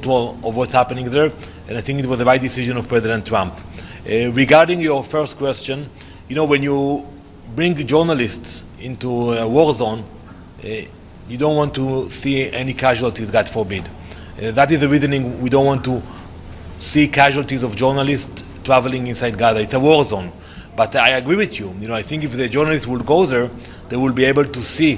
control of what's happening there, and I think it was the right decision of President Trump. Regarding your first question, when you bring journalists into a war zone, you don't want to see any casualties, God forbid. That is the reasoning we don't want to see casualties of journalists traveling inside Gaza. It's a war zone. But I agree with you. I think if the journalists will go there, they will be able to see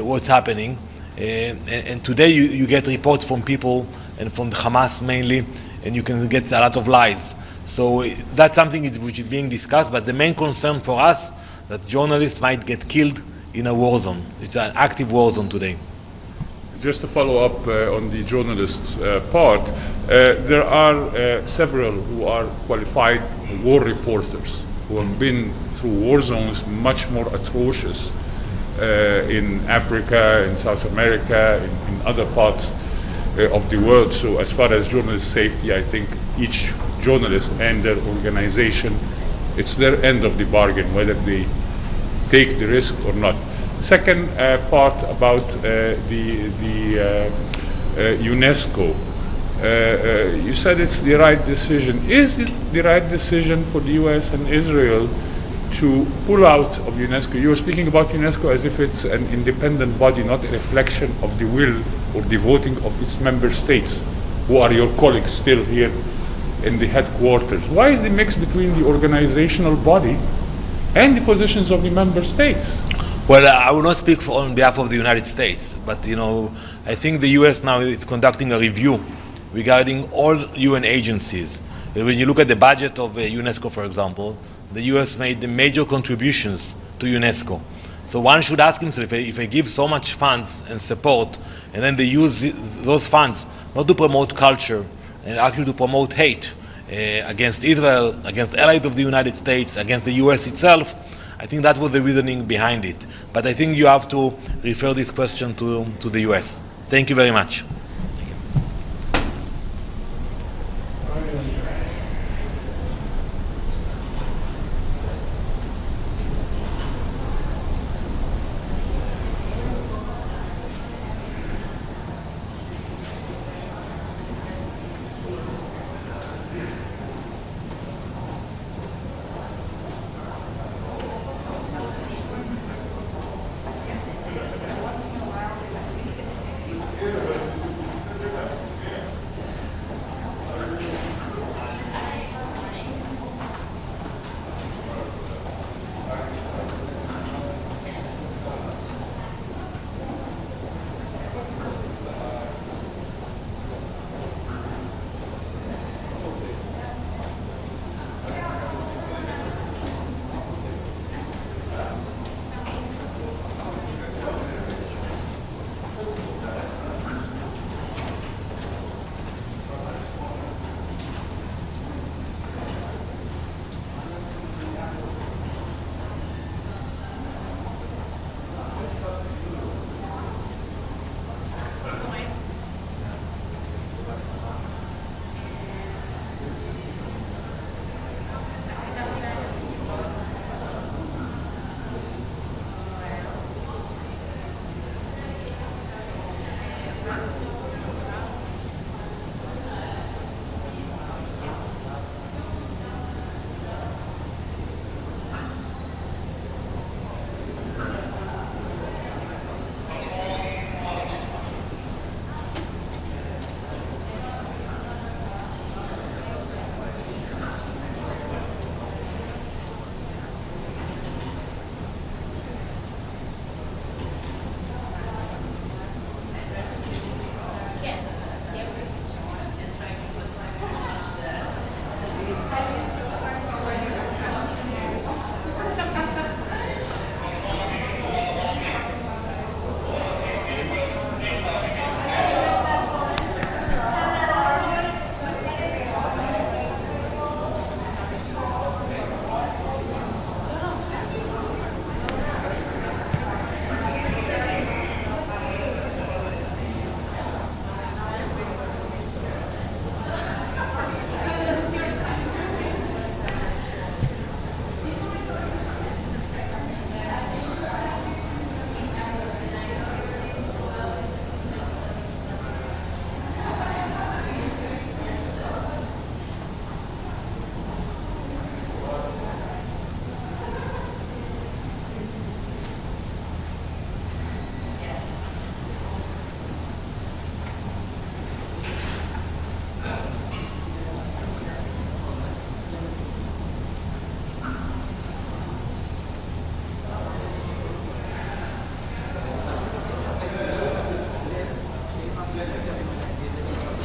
what's happening. And today you get reports from people and from the Hamas mainly, and you can get a lot of lies. So that's something which is being discussed, but the main concern for us that journalists might get killed in a war zone. It's an active war zone today. Just to follow up on the journalists part, there are several who are qualified war reporters who have been through war zones much more atrocious in Africa, in South America, in other parts of the world. So as far as journalist safety, I think each journalist and their organization, it's their end of the bargain, whether they take the risk or not. Second part about the UNESCO. You said it's the right decision. Is it the right decision for the US and Israel to pull out of UNESCO? You're speaking about UNESCO as if it's an independent body, not a reflection of the will or the voting of its member states, who are your colleagues still here in the headquarters. Why is the mix between the organizational body and the positions of the member states? Well, I will not speak on behalf of the United States, but I think the US now is conducting a review regarding all UN agencies. When you look at the budget of UNESCO, for example, the US made the major contributions to UNESCO. So one should ask himself, if they give so much funds and support, and then they use those funds not to promote culture, and actually to promote hate against Israel, against allies of the United States, against the US itself, I think that was the reasoning behind it. But I think you have to refer this question to the US. Thank you very much.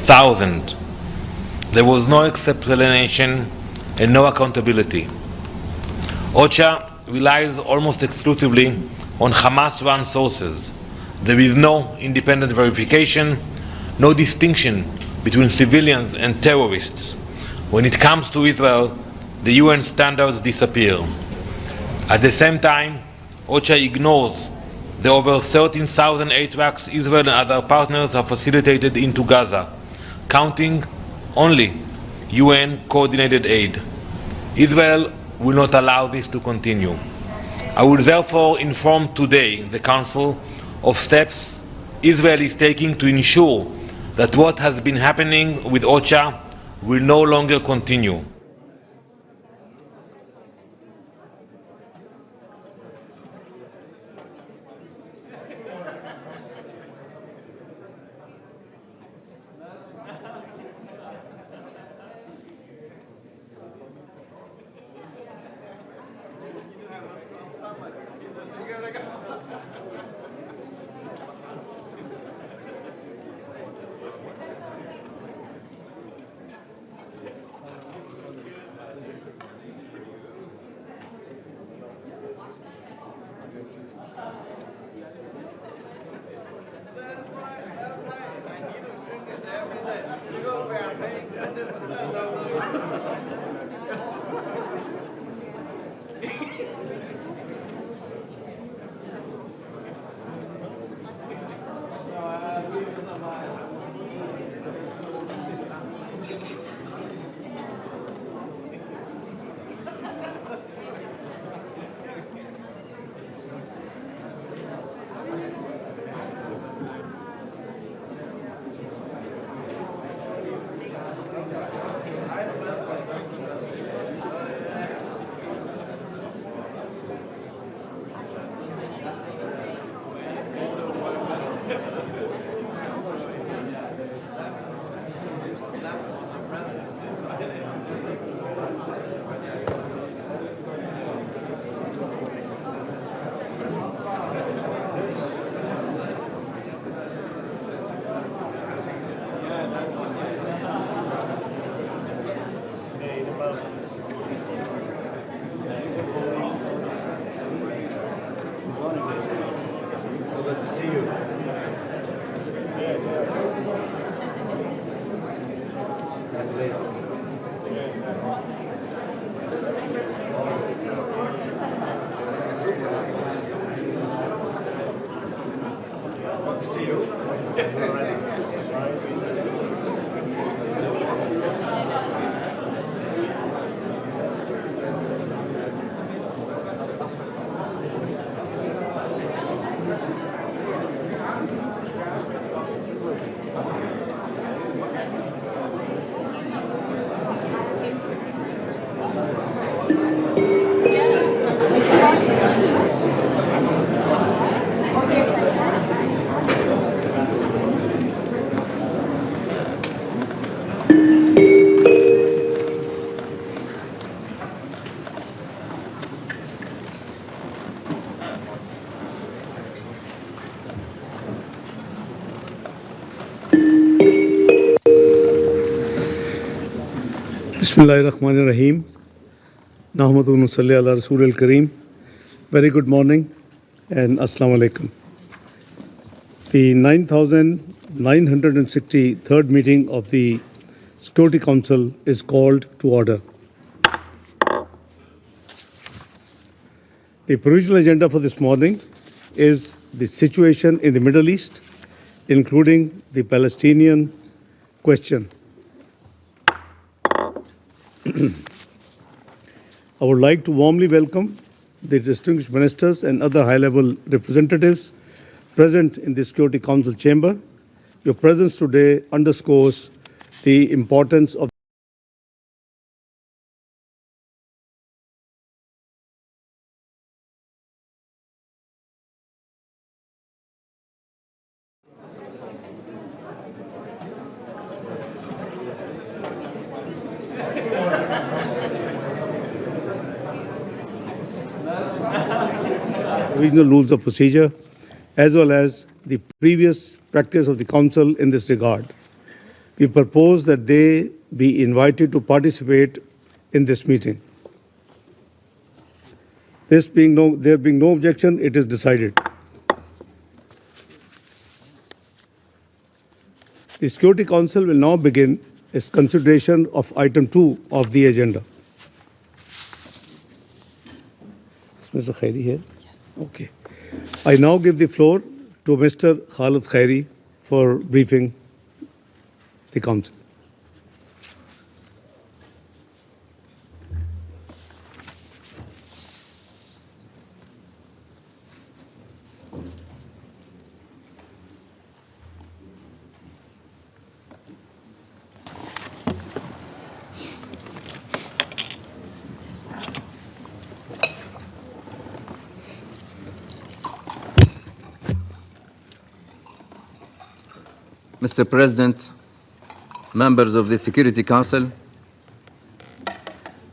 thousand. There was no explanation and no accountability. OCHA relies almost exclusively on Hamas-run sources. There is no independent verification, no distinction between civilians and terrorists. When it comes to Israel, the UN standards disappear. At the same time, OCHA ignores the over 13,000 aid trucks Israel and other partners have facilitated into Gaza, counting only UN-coordinated aid. Israel will not allow this to continue. I will therefore inform today the Council of steps Israel is taking to ensure that what has been happening with OCHA will no longer continue. Bismillahirrahmanirrahim. Nahmadu wa nusalli ala Rasul al-Kareem. Very good morning and Assalamu alaikum. The 9,963rd meeting of the Security Council is called to order. The provisional agenda for this morning is the situation in the Middle East, including the Palestinian question. I would like to warmly welcome the distinguished ministers and other high-level representatives present in the Security Council chamber. Your presence today underscores the importance of regional rules of procedure, as well as the previous practice of the Council in this regard. We propose that they be invited to participate in this meeting. There being no objection, it is decided. The Security Council will now begin its consideration of item 2 of the agenda. Is Mr. Khairi here? Yes. Okay. I now give the floor to Mr. Khalid Khairi for briefing the Council. Mr. President, members of the Security Council,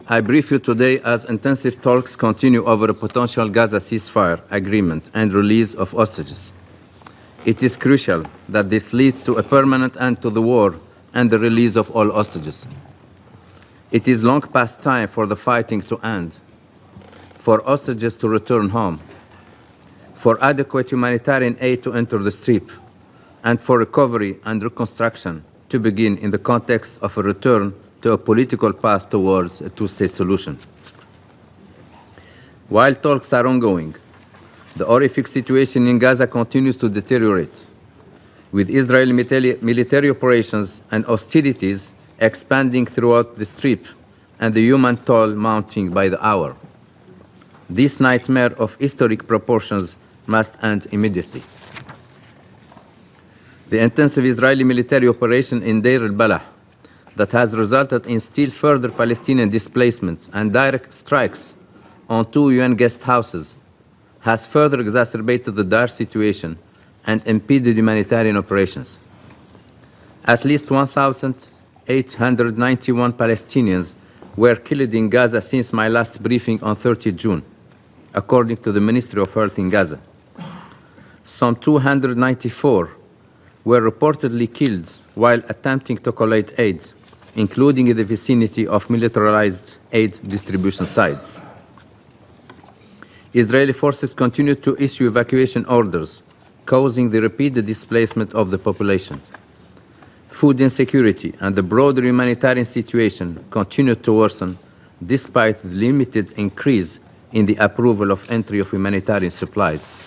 I brief you today as intensive talks continue over a potential Gaza ceasefire agreement and release of hostages. It is crucial that this leads to a permanent end to the war and the release of all hostages. It is long past time for the fighting to end, for hostages to return home, for adequate humanitarian aid to enter the Strip, and for recovery and reconstruction to begin in the context of a return to a political path towards a two-state solution. While talks are ongoing, the horrific situation in Gaza continues to deteriorate, with Israeli military operations and hostilities expanding throughout the Strip and the human toll mounting by the hour. This nightmare of historic proportions must end immediately. The intensive Israeli military operation in Deir al-Balah that has resulted in still further Palestinian displacements and direct strikes on 2 UN guest houses has further exacerbated the dire situation and impeded humanitarian operations. At least 1,891 Palestinians were killed in Gaza since my last briefing on 30 June, according to the Ministry of Health in Gaza. Some 294 were reportedly killed while attempting to collect aid, including in the vicinity of militarized aid distribution sites. Israeli forces continue to issue evacuation orders, causing the repeated displacement of the population. Food insecurity and the broader humanitarian situation continue to worsen despite the limited increase in the approval of entry of humanitarian supplies.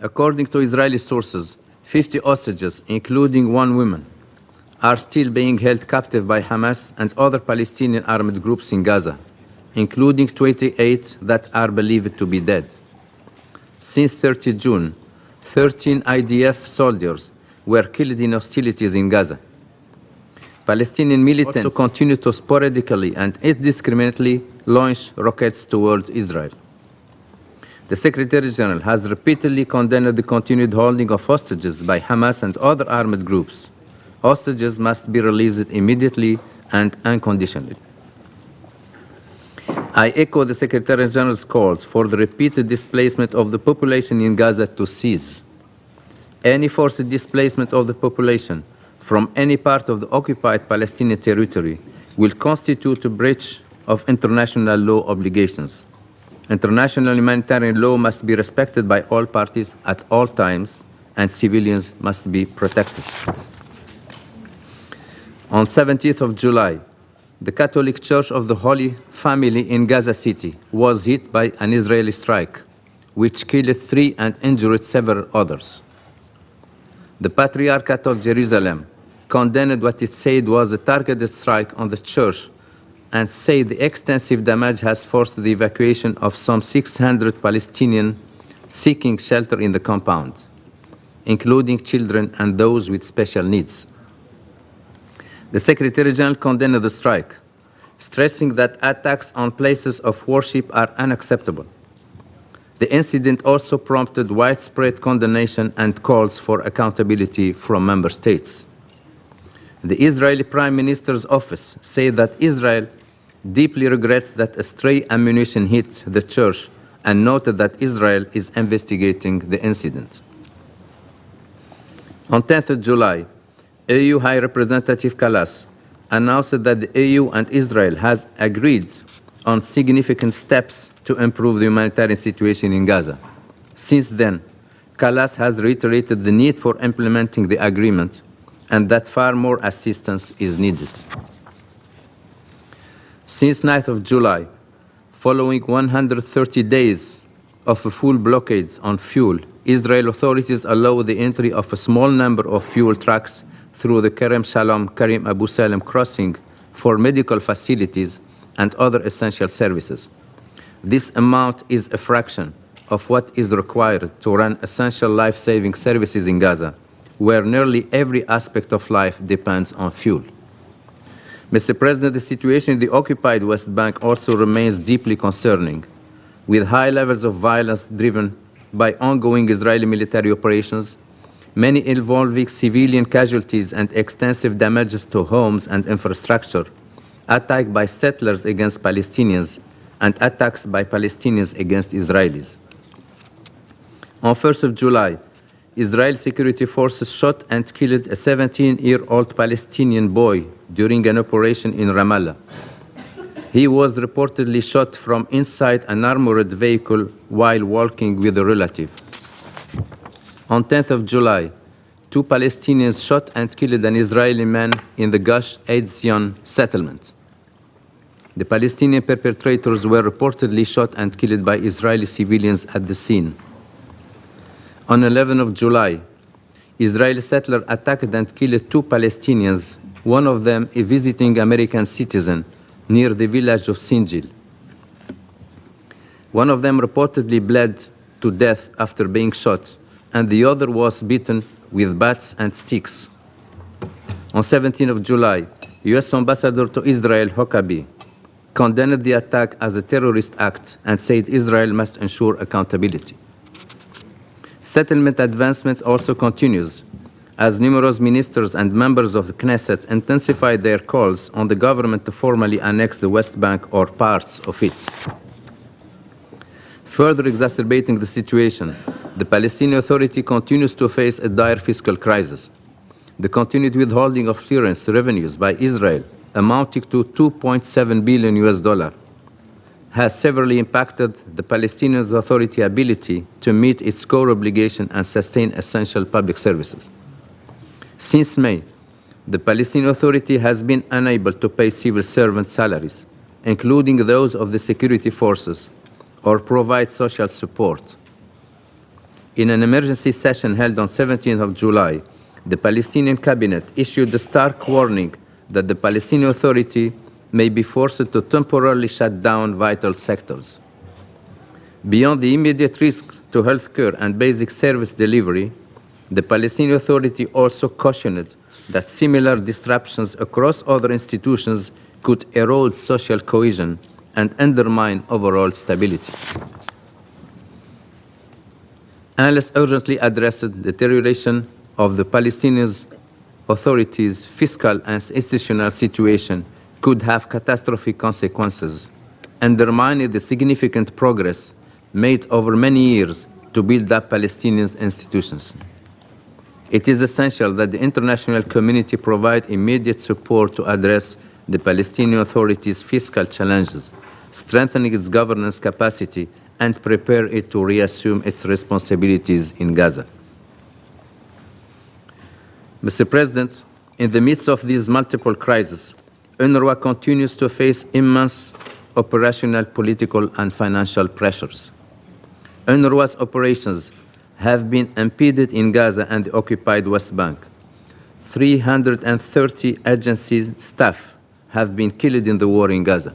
According to Israeli sources, 50 hostages, including 1 woman, are still being held captive by Hamas and other Palestinian armed groups in Gaza, including 28 that are believed to be dead. Since 30 June, 13 IDF soldiers were killed in hostilities in Gaza. Palestinian militants also continue to sporadically and indiscriminately launch rockets towards Israel. The Secretary General has repeatedly condemned the continued holding of hostages by Hamas and other armed groups. Hostages must be released immediately and unconditionally. I echo the Secretary General's calls for the repeated displacement of the population in Gaza to cease. Any forced displacement of the population from any part of the occupied Palestinian territory will constitute a breach of international law obligations. International humanitarian law must be respected by all parties at all times, and civilians must be protected. On 17th of July, the Catholic Church of the Holy Family in Gaza City was hit by an Israeli strike, which killed 3 and injured several others. The Patriarchate of Jerusalem condemned what it said was a targeted strike on the church and said the extensive damage has forced the evacuation of some 600 Palestinians seeking shelter in the compound, including children and those with special needs. The Secretary General condemned the strike, stressing that attacks on places of worship are unacceptable. The incident also prompted widespread condemnation and calls for accountability from member states. The Israeli Prime Minister's office said that Israel deeply regrets that a stray ammunition hit the church and noted that Israel is investigating the incident. On 10th of July, EU High Representative Kallas announced that the EU and Israel has agreed on significant steps to improve the humanitarian situation in Gaza. Since then, Kallas has reiterated the need for implementing the agreement and that far more assistance is needed. Since 9th of July, following 130 days of a full blockade on fuel, Israel authorities allow the entry of a small number of fuel trucks through the Kerem Shalom Karim Abu Salem crossing for medical facilities and other essential services. This amount is a fraction of what is required to run essential life-saving services in Gaza, where nearly every aspect of life depends on fuel. Mr. President, the situation in the occupied West Bank also remains deeply concerning, with high levels of violence driven by ongoing Israeli military operations, many involving civilian casualties and extensive damages to homes and infrastructure, attacks by settlers against Palestinians, and attacks by Palestinians against Israelis. On 1st of July, Israeli security forces shot and killed a 17-year-old Palestinian boy during an operation in Ramallah. He was reportedly shot from inside an armored vehicle while walking with a relative. On 10th of July, 2 Palestinians shot and killed an Israeli man in the Gush Etzion settlement. The Palestinian perpetrators were reportedly shot and killed by Israeli civilians at the scene. On 11th of July, Israeli settlers attacked and killed 2 Palestinians, one of them a visiting American citizen, near the village of Sinjil. One of them reportedly bled to death after being shot, and the other was beaten with bats and sticks. On 17th of July, U.S. Ambassador to Israel, Huckabee, condemned the attack as a terrorist act and said Israel must ensure accountability. Settlement advancement also continues, as numerous ministers and members of the Knesset intensify their calls on the government to formally annex the West Bank or parts of it. Further exacerbating the situation, the Palestinian Authority continues to face a dire fiscal crisis. The continued withholding of clearance revenues by Israel, amounting to $2.7 billion, has severely impacted the Palestinian Authority ability to meet its core obligation and sustain essential public services. Since May, the Palestinian Authority has been unable to pay civil servant salaries, including those of the security forces, or provide social support. In an emergency session held on 17th of July, the Palestinian cabinet issued a stark warning that the Palestinian Authority may be forced to temporarily shut down vital sectors. Beyond the immediate risk to healthcare and basic service delivery, the Palestinian Authority also cautioned that similar disruptions across other institutions could erode social cohesion and undermine overall stability. Analysts urgently addressed the deterioration of the Palestinian Authority's fiscal and institutional situation could have catastrophic consequences, undermining the significant progress made over many years to build up Palestinian institutions. It is essential that the international community provide immediate support to address the Palestinian Authority's fiscal challenges, strengthening its governance capacity, and prepare it to reassume its responsibilities in Gaza. Mr. President, in the midst of these multiple crises, UNRWA continues to face immense operational, political, and financial pressures. UNRWA's operations have been impeded in Gaza and the occupied West Bank. 330 agency staff have been killed in the war in Gaza.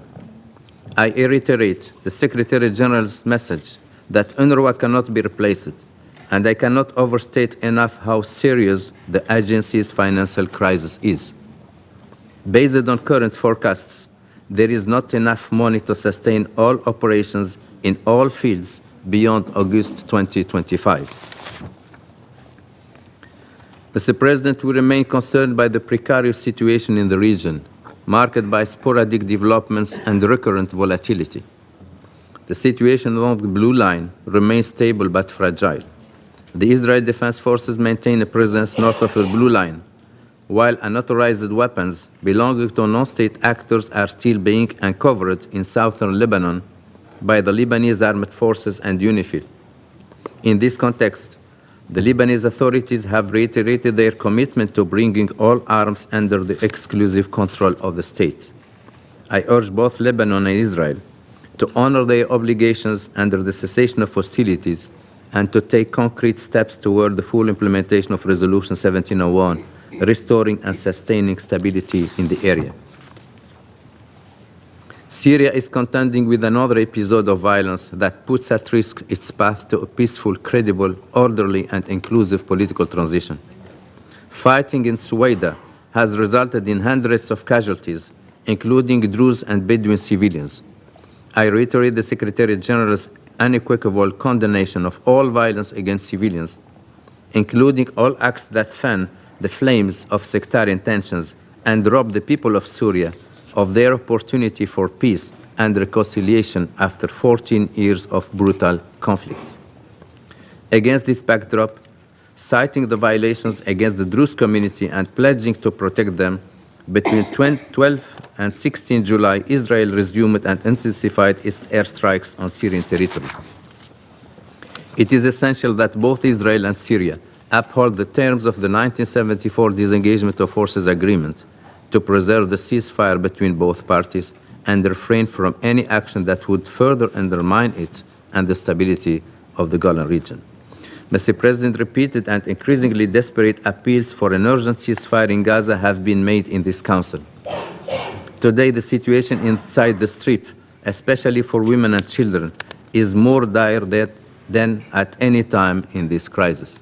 I reiterate the Secretary General's message that UNRWA cannot be replaced, and I cannot overstate enough how serious the agency's financial crisis is. Based on current forecasts, there is not enough money to sustain all operations in all fields beyond August 2025. Mr. President, we remain concerned by the precarious situation in the region, marked by sporadic developments and recurrent volatility. The situation along the Blue Line remains stable but fragile. The Israeli Defense Forces maintain a presence north of the Blue Line, while unauthorized weapons belonging to non-state actors are still being uncovered in southern Lebanon by the Lebanese armed forces and UNIFIL. In this context, the Lebanese authorities have reiterated their commitment to bringing all arms under the exclusive control of the state. I urge both Lebanon and Israel to honor their obligations under the cessation of hostilities and to take concrete steps toward the full implementation of Resolution 1701, restoring and sustaining stability in the area. Syria is contending with another episode of violence that puts at risk its path to a peaceful, credible, orderly, and inclusive political transition. Fighting in Suwaida has resulted in hundreds of casualties, including Druze and Bedouin civilians. I reiterate the Secretary General's unequivocal condemnation of all violence against civilians, including all acts that fan the flames of sectarian tensions and rob the people of Syria of their opportunity for peace and reconciliation after 14 years of brutal conflict. Against this backdrop, citing the violations against the Druze community and pledging to protect them, between 12 and 16 July, Israel resumed and intensified its airstrikes on Syrian territory. It is essential that both Israel and Syria uphold the terms of the 1974 Disengagement of Forces Agreement to preserve the ceasefire between both parties and refrain from any action that would further undermine it and the stability of the Golan region. Mr. President, repeated and increasingly desperate appeals for an urgent ceasefire in Gaza have been made in this Council. Today, the situation inside the Strip, especially for women and children, is more dire than at any time in this crisis.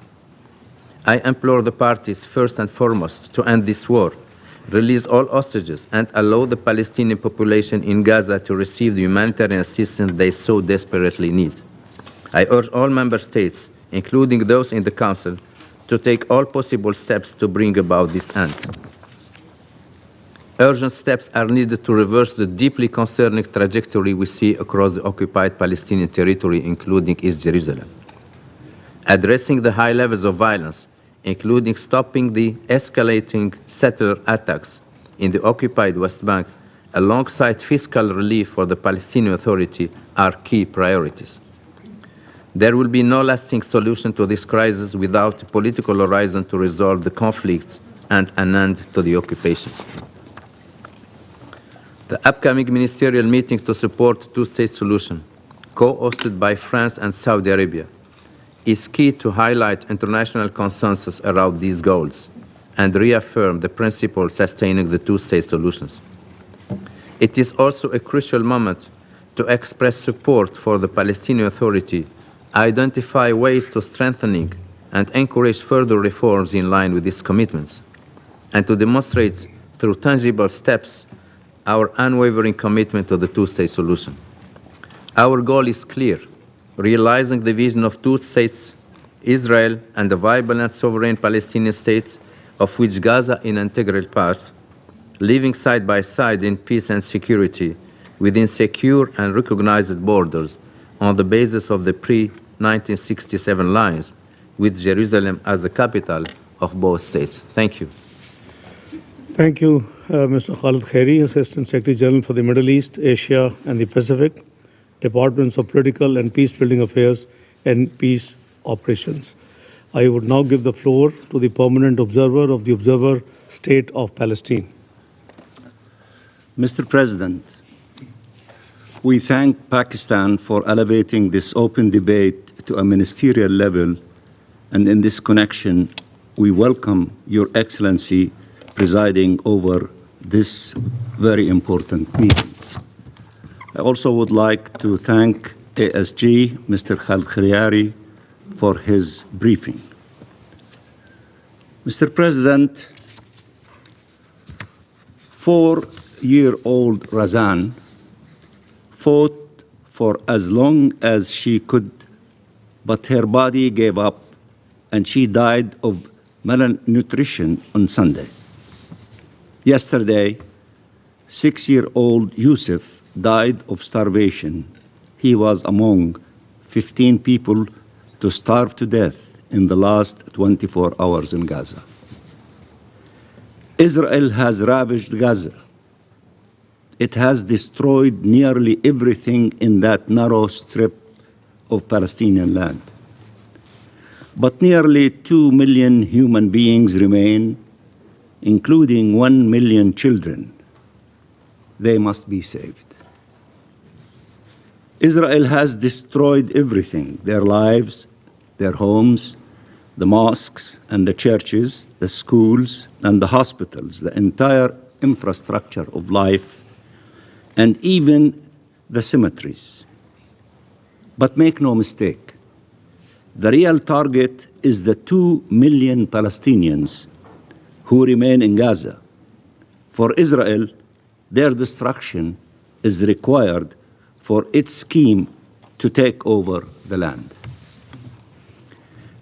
I implore the parties, first and foremost, to end this war, release all hostages, and allow the Palestinian population in Gaza to receive the humanitarian assistance they so desperately need. I urge all member states, including those in the Council, to take all possible steps to bring about this end. Urgent steps are needed to reverse the deeply concerning trajectory we see across the occupied Palestinian territory, including East Jerusalem. Addressing the high levels of violence, including stopping the escalating settler attacks in the occupied West Bank, alongside fiscal relief for the Palestinian Authority, are key priorities. There will be no lasting solution to this crisis without a political horizon to resolve the conflict and an end to the occupation. The upcoming ministerial meeting to support the two-state solution, co-hosted by France and Saudi Arabia, is key to highlight international consensus around these goals and reaffirm the principle sustaining the two-state solutions. It is also a crucial moment to express support for the Palestinian Authority, identify ways to strengthening and encourage further reforms in line with its commitments, and to demonstrate through tangible steps our unwavering commitment to the two-state solution. Our goal is clear: realizing the vision of two states, Israel and a viable and sovereign Palestinian state, of which Gaza is an integral part, living side by side in peace and security within secure and recognized borders on the basis of the pre-1967 lines, with Jerusalem as the capital of both states. Thank you. Thank you, Mr. Khalid Khairi, Assistant Secretary General for the Middle East, Asia, and the Pacific, Departments of Political and Peace-Building Affairs and Peace Operations. I would now give the floor to the Permanent Observer of the Observer State of Palestine. Mr. President, we thank Pakistan for elevating this open debate to a ministerial level, and in this connection, we welcome Your Excellency presiding over this very important meeting. I also would like to thank ASG, Mr. Khalid Khairi, for his briefing. Mr. President, 4-year-old Razan fought for as long as she could, but her body gave up and she died of malnutrition on Sunday. Yesterday, 6-year-old Yusuf died of starvation. He was among 15 people to starve to death in the last 24 hours in Gaza. Israel has ravaged Gaza. It has destroyed nearly everything in that narrow strip of Palestinian land. But nearly 2 million human beings remain, including 1 million children. They must be saved. Israel has destroyed everything, their lives, their homes, the mosques and the churches, the schools and the hospitals, the entire infrastructure of life, and even the cemeteries. But make no mistake, the real target is the 2 million Palestinians who remain in Gaza. For Israel, their destruction is required for its scheme to take over the land.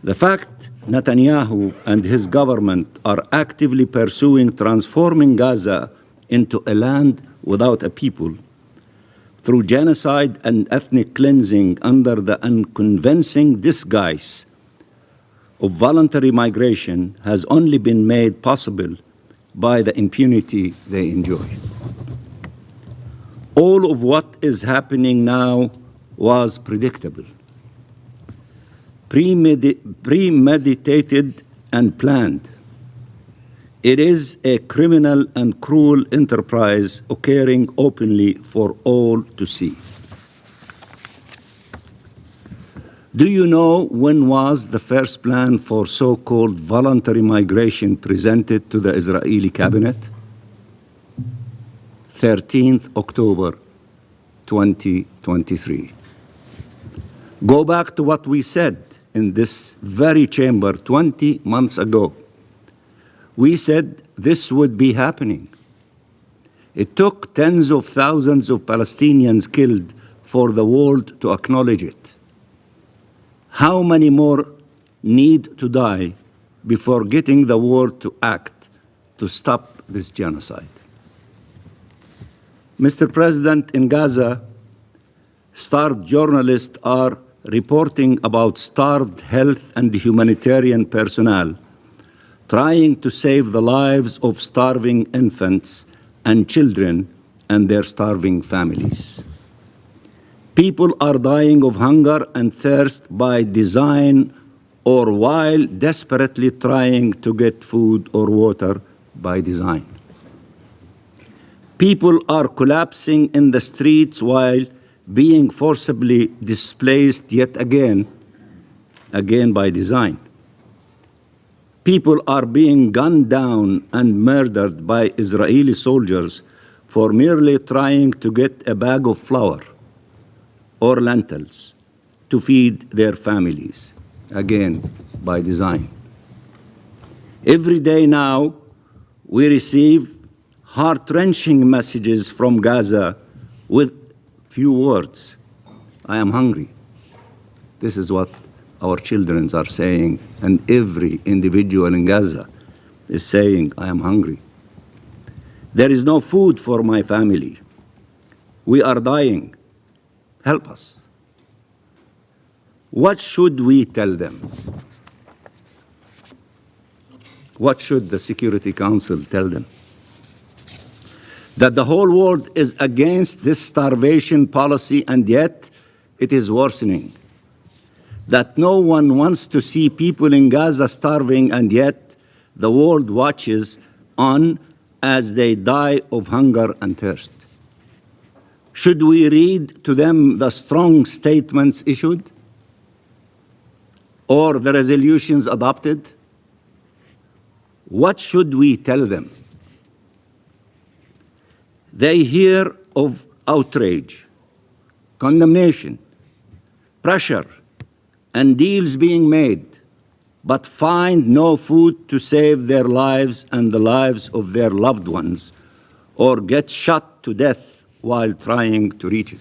The fact Netanyahu and his government are actively pursuing transforming Gaza into a land without a people through genocide and ethnic cleansing under the unconvincing disguise of voluntary migration has only been made possible by the impunity they enjoy. All of what is happening now was predictable, premeditated and planned. It is a criminal and cruel enterprise occurring openly for all to see. Do you know when was the first plan for so-called voluntary migration presented to the Israeli cabinet? 13th October 2023. Go back to what we said in this very chamber 20 months ago. We said this would be happening. It took tens of thousands of Palestinians killed for the world to acknowledge it. How many more need to die before getting the world to act to stop this genocide? Mr. President, in Gaza, starved journalists are reporting about starved health and humanitarian personnel trying to save the lives of starving infants and children and their starving families. People are dying of hunger and thirst by design or while desperately trying to get food or water by design. People are collapsing in the streets while being forcibly displaced yet again by design. People are being gunned down and murdered by Israeli soldiers for merely trying to get a bag of flour or lentils to feed their families, again by design. Every day now, we receive heart-wrenching messages from Gaza with few words. I am hungry. This is what our children are saying, and every individual in Gaza is saying, I am hungry. There is no food for my family. We are dying. Help us. What should we tell them? What should the Security Council tell them? That the whole world is against this starvation policy and yet it is worsening. That no one wants to see people in Gaza starving and yet the world watches on as they die of hunger and thirst. Should we read to them the strong statements issued or the resolutions adopted? What should we tell them? They hear of outrage, condemnation, pressure, and deals being made, but find no food to save their lives and the lives of their loved ones, or get shot to death while trying to reach it.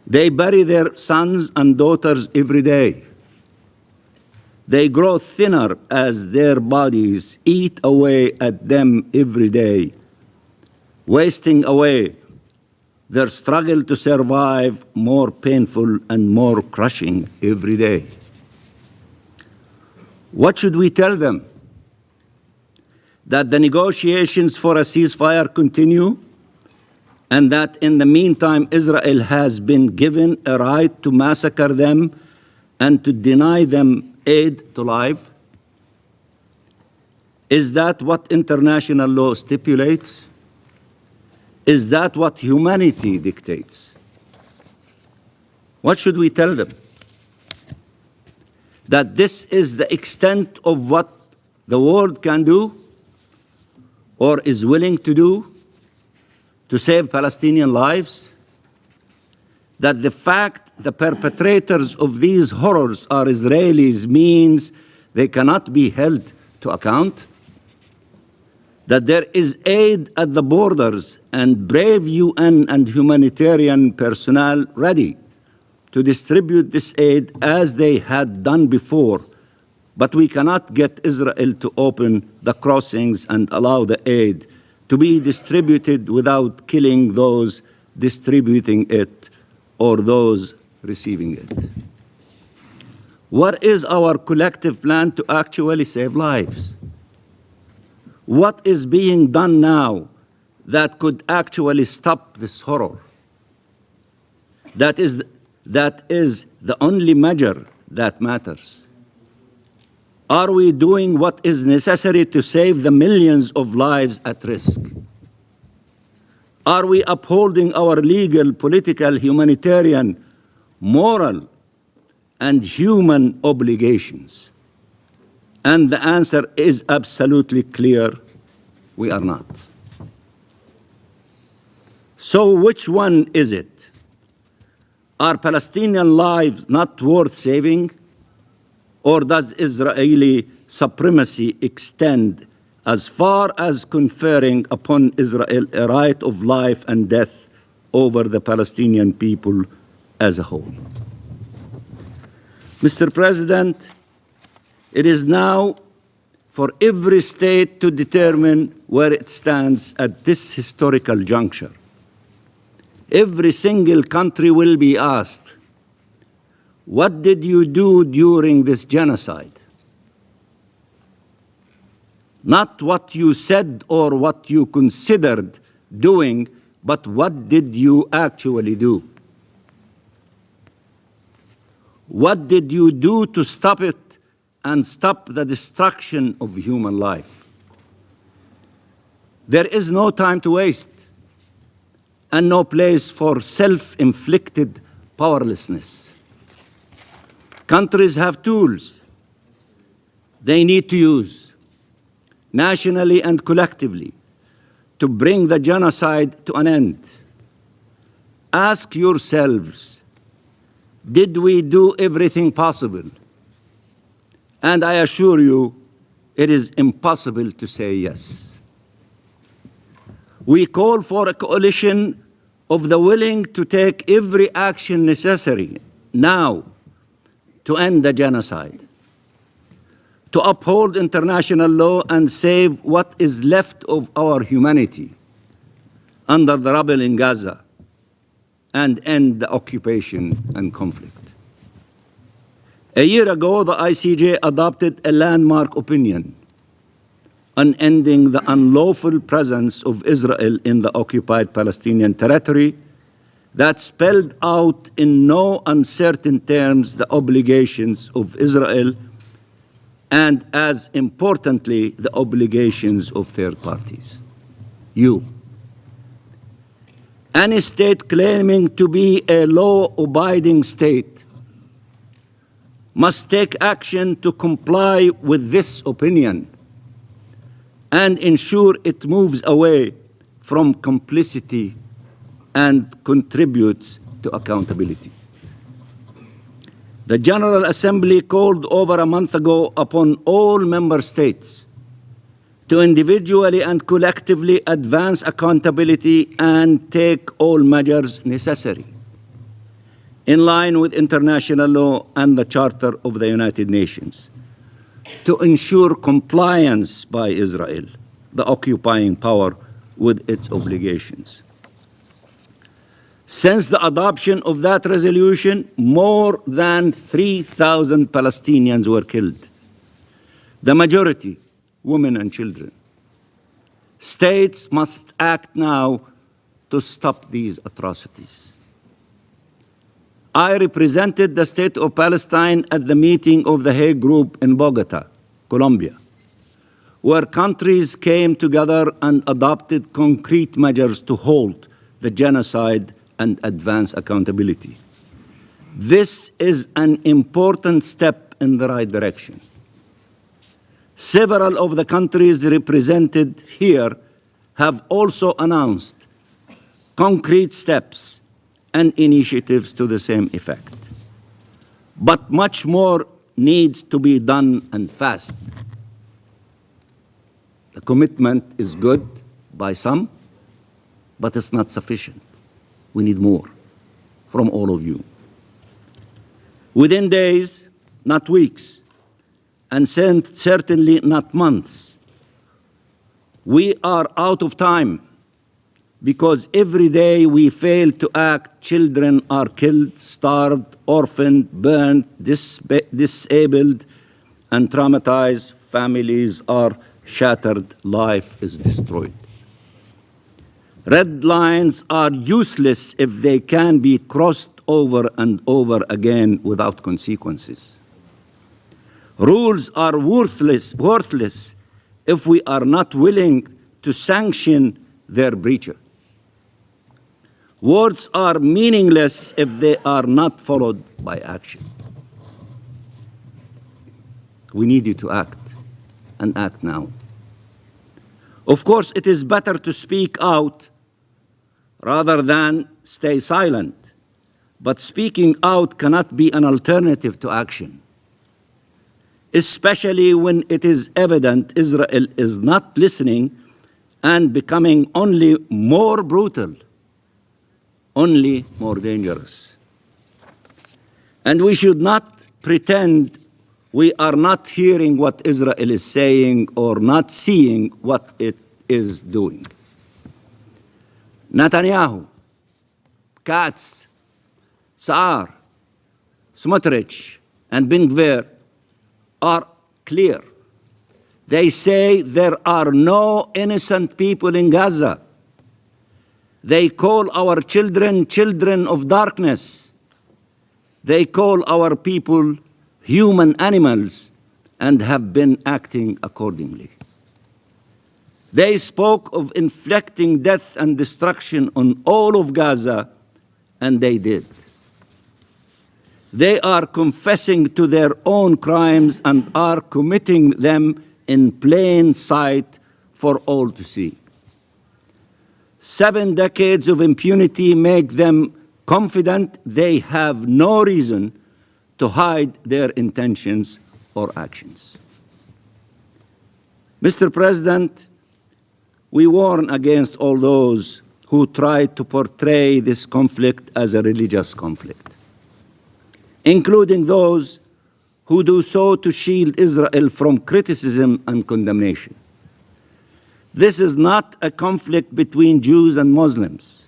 They bury their sons and daughters every day. They grow thinner as their bodies eat away at them every day, wasting away, their struggle to survive more painful and more crushing every day. What should we tell them? That the negotiations for a ceasefire continue, and that in the meantime Israel has been given a right to massacre them and to deny them aid to life? Is that what international law stipulates? Is that what humanity dictates? What should we tell them? That this is the extent of what the world can do or is willing to do to save Palestinian lives? That the fact the perpetrators of these horrors are Israelis means they cannot be held to account? That there is aid at the borders and brave UN and humanitarian personnel ready to distribute this aid as they had done before, but we cannot get Israel to open the crossings and allow the aid to be distributed without killing those distributing it or those receiving it. What is our collective plan to actually save lives? What is being done now that could actually stop this horror? That is the only measure that matters. Are we doing what is necessary to save the millions of lives at risk? Are we upholding our legal, political, humanitarian, moral, and human obligations? And the answer is absolutely clear: we are not. So which one is it? Are Palestinian lives not worth saving? Or does Israeli supremacy extend as far as conferring upon Israel a right of life and death over the Palestinian people as a whole? Mr. President, it is now for every state to determine where it stands at this historical juncture. Every single country will be asked, what did you do during this genocide? Not what you said or what you considered doing, but what did you actually do? What did you do to stop it and stop the destruction of human life? There is no time to waste and no place for self-inflicted powerlessness. Countries have tools they need to use, nationally and collectively, to bring the genocide to an end. Ask yourselves, did we do everything possible? And I assure you, it is impossible to say yes. We call for a coalition of the willing to take every action necessary now to end the genocide, to uphold international law and save what is left of our humanity under the rubble in Gaza, and end the occupation and conflict. A year ago, the ICJ adopted a landmark opinion on ending the unlawful presence of Israel in the occupied Palestinian territory that spelled out in no uncertain terms the obligations of Israel and, as importantly, the obligations of third parties. You. Any state claiming to be a law-abiding state must take action to comply with this opinion and ensure it moves away from complicity and contributes to accountability. The General Assembly called over a month ago upon all member states to individually and collectively advance accountability and take all measures necessary, in line with international law and the Charter of the United Nations, to ensure compliance by Israel, the occupying power, with its obligations. Since the adoption of that resolution, more than 3,000 Palestinians were killed, the majority, women and children. States must act now to stop these atrocities. I represented the State of Palestine at the meeting of the Hague Group in Bogota, Colombia, where countries came together and adopted concrete measures to halt the genocide and advance accountability. This is an important step in the right direction. Several of the countries represented here have also announced concrete steps and initiatives to the same effect. But much more needs to be done, and fast. The commitment is good by some, but it's not sufficient. We need more from all of you. Within days, not weeks, and certainly not months, we are out of time, because every day we fail to act, children are killed, starved, orphaned, burned, disabled, and traumatized. Families are shattered, life is destroyed. Red lines are useless if they can be crossed over and over again without consequences. Rules are worthless if we are not willing to sanction their breacher. Words are meaningless if they are not followed by action. We need you to act, and act now. Of course, it is better to speak out rather than stay silent, but speaking out cannot be an alternative to action, especially when it is evident Israel is not listening and becoming only more brutal, only more dangerous. And we should not pretend we are not hearing what Israel is saying or not seeing what it is doing. Netanyahu, Katz, Saar, Smotrich, and Ben Gvir are clear. They say there are no innocent people in Gaza. They call our children children of darkness. They call our people human animals and have been acting accordingly. They spoke of inflicting death and destruction on all of Gaza, and they did. They are confessing to their own crimes and are committing them in plain sight for all to see. 7 decades of impunity make them confident they have no reason to hide their intentions or actions. Mr. President, we warn against all those who try to portray this conflict as a religious conflict, including those who do so to shield Israel from criticism and condemnation. This is not a conflict between Jews and Muslims.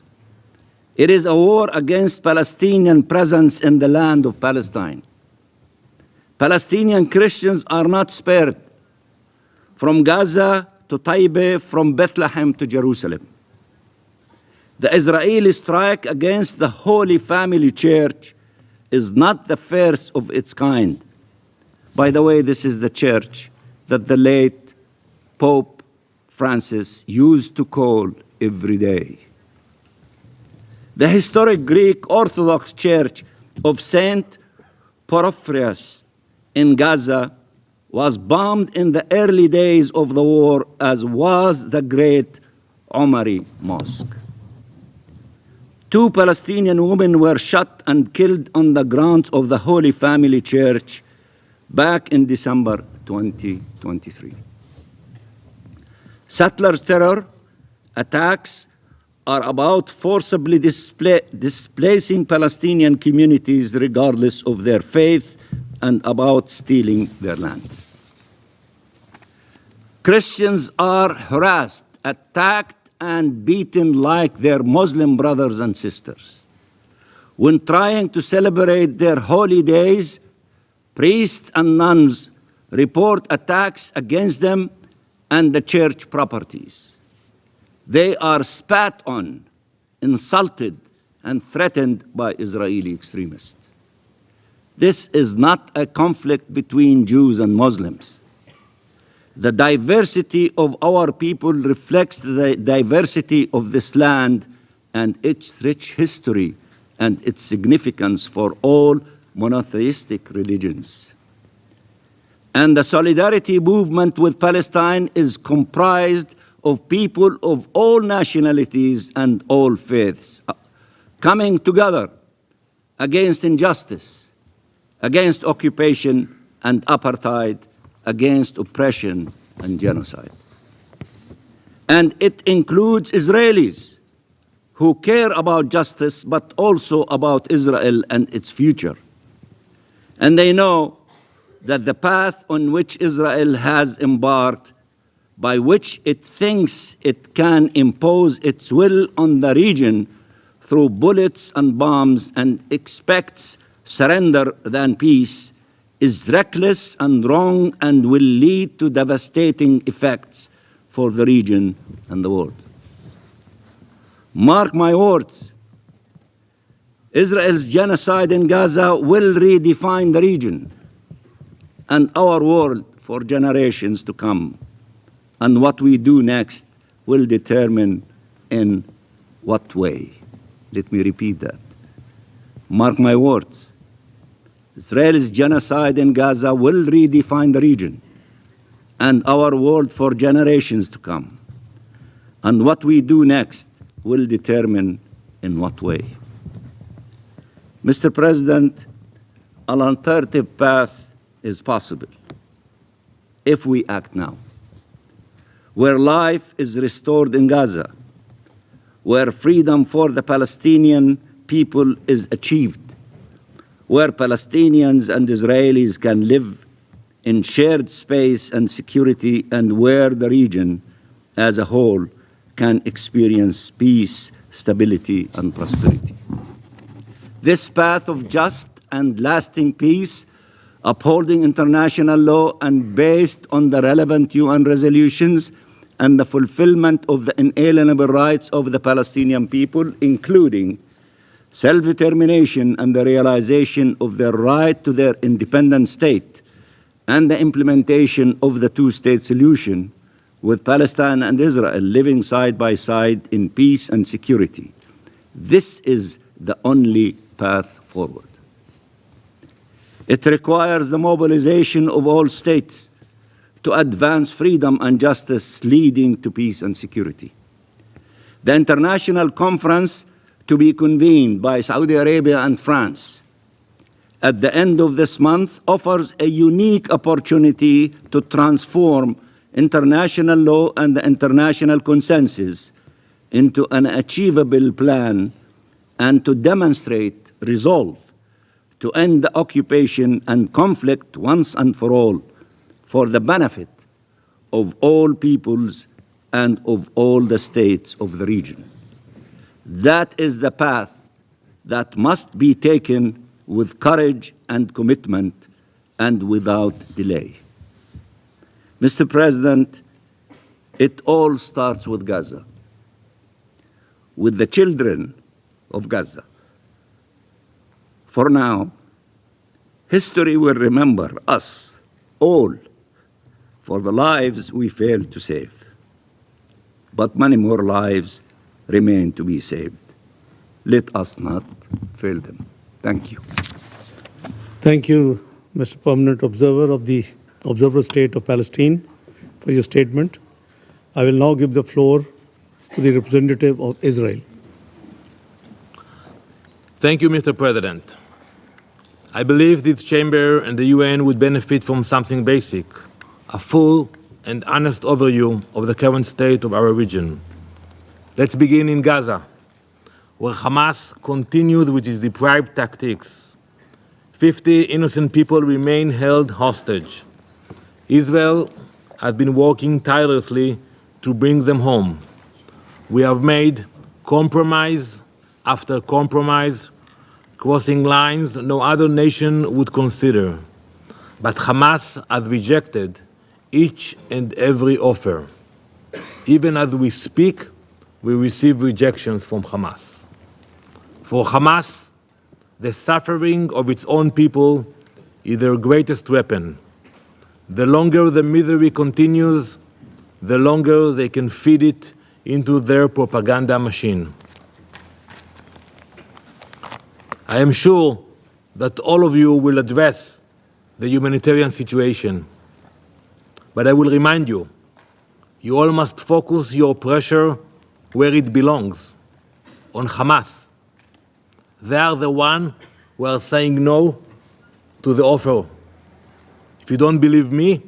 It is a war against Palestinian presence in the land of Palestine. Palestinian Christians are not spared, from Gaza to Taiba, from Bethlehem to Jerusalem. The Israeli strike against the Holy Family Church is not the first of its kind. By the way, this is the church that the late Pope Francis used to call every day. The historic Greek Orthodox Church of Saint Porphyrius in Gaza was bombed in the early days of the war, as was the great Omari Mosque. 2 Palestinian women were shot and killed on the grounds of the Holy Family Church back in December 2023. Settlers' terror attacks are about forcibly displacing Palestinian communities regardless of their faith and about stealing their land. Christians are harassed, attacked, and beaten like their Muslim brothers and sisters. When trying to celebrate their holy days, priests and nuns report attacks against them and the church properties. They are spat on, insulted, and threatened by Israeli extremists. This is not a conflict between Jews and Muslims. The diversity of our people reflects the diversity of this land and its rich history and its significance for all monotheistic religions. And the solidarity movement with Palestine is comprised of people of all nationalities and all faiths, coming together against injustice, against occupation and apartheid, against oppression and genocide. And it includes Israelis who care about justice, but also about Israel and its future. And they know that the path on which Israel has embarked, by which it thinks it can impose its will on the region through bullets and bombs and expects surrender than peace, is reckless and wrong and will lead to devastating effects for the region and the world. Mark my words, Israel's genocide in Gaza will redefine the region and our world for generations to come. And what we do next will determine in what way. Let me repeat that. Mark my words. Israel's genocide in Gaza will redefine the region and our world for generations to come. And what we do next will determine in what way. Mr. President, an alternative path is possible if we act now. Where life is restored in Gaza, where freedom for the Palestinian people is achieved, where Palestinians and Israelis can live in shared space and security, and where the region as a whole can experience peace, stability, and prosperity. This path of just and lasting peace, upholding international law and based on the relevant UN resolutions and the fulfillment of the inalienable rights of the Palestinian people, including self-determination and the realization of their right to their independent state, and the implementation of the two-state solution, with Palestine and Israel living side by side in peace and security. This is the only path forward. It requires the mobilization of all states to advance freedom and justice leading to peace and security. The international conference to be convened by Saudi Arabia and France at the end of this month offers a unique opportunity to transform international law and the international consensus into an achievable plan and to demonstrate resolve to end the occupation and conflict once and for all, for the benefit of all peoples and of all the states of the region. That is the path that must be taken with courage and commitment and without delay. Mr. President, it all starts with Gaza, with the children of Gaza. For now, history will remember us all for the lives we failed to save. But many more lives remain to be saved. Let us not fail them. Thank you. Thank you, Mr. Permanent Observer of the Observer State of Palestine, for your statement. I will now give the floor to the representative of Israel. Thank you, Mr. President. I believe this chamber and the UN would benefit from something basic, a full and honest overview of the current state of our region. Let's begin in Gaza, where Hamas continues with its deprived tactics. 50 innocent people remain held hostage. Israel has been working tirelessly to bring them home. We have made compromise after compromise, crossing lines no other nation would consider. But Hamas has rejected each and every offer. Even as we speak, we receive rejections from Hamas. For Hamas, the suffering of its own people is their greatest weapon. The longer the misery continues, the longer they can feed it into their propaganda machine. I am sure that all of you will address the humanitarian situation. But I will remind you, you all must focus your pressure where it belongs, on Hamas. They are the ones who are saying no to the offer. If you don't believe me,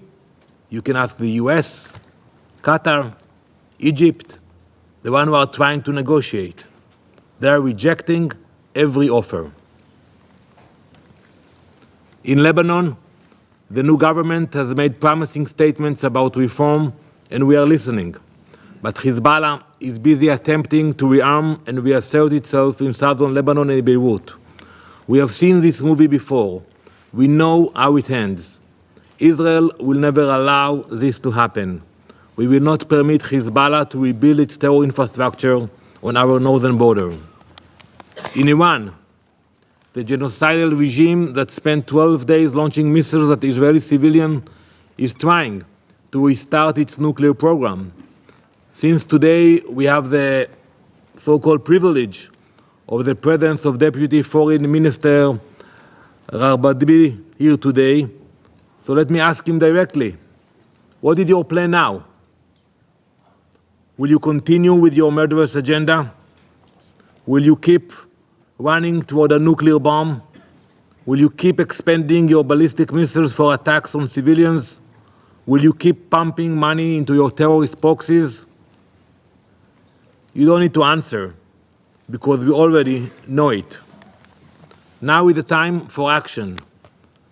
you can ask the US, Qatar, Egypt, the ones who are trying to negotiate. They are rejecting every offer. In Lebanon, the new government has made promising statements about reform, and we are listening. But Hezbollah is busy attempting to rearm and reassert itself in southern Lebanon and Beirut. We have seen this movie before. We know how it ends. Israel will never allow this to happen. We will not permit Hezbollah to rebuild its terror infrastructure on our northern border. In Iran, the genocidal regime that spent 12 days launching missiles at Israeli civilians is trying to restart its nuclear program. Since today we have the so-called privilege of the presence of Deputy Foreign Minister Rarbadbi here today, so let me ask him directly, what is your plan now? Will you continue with your murderous agenda? Will you keep running toward a nuclear bomb? Will you keep expanding your ballistic missiles for attacks on civilians? Will you keep pumping money into your terrorist proxies? You don't need to answer, because we already know it. Now is the time for action.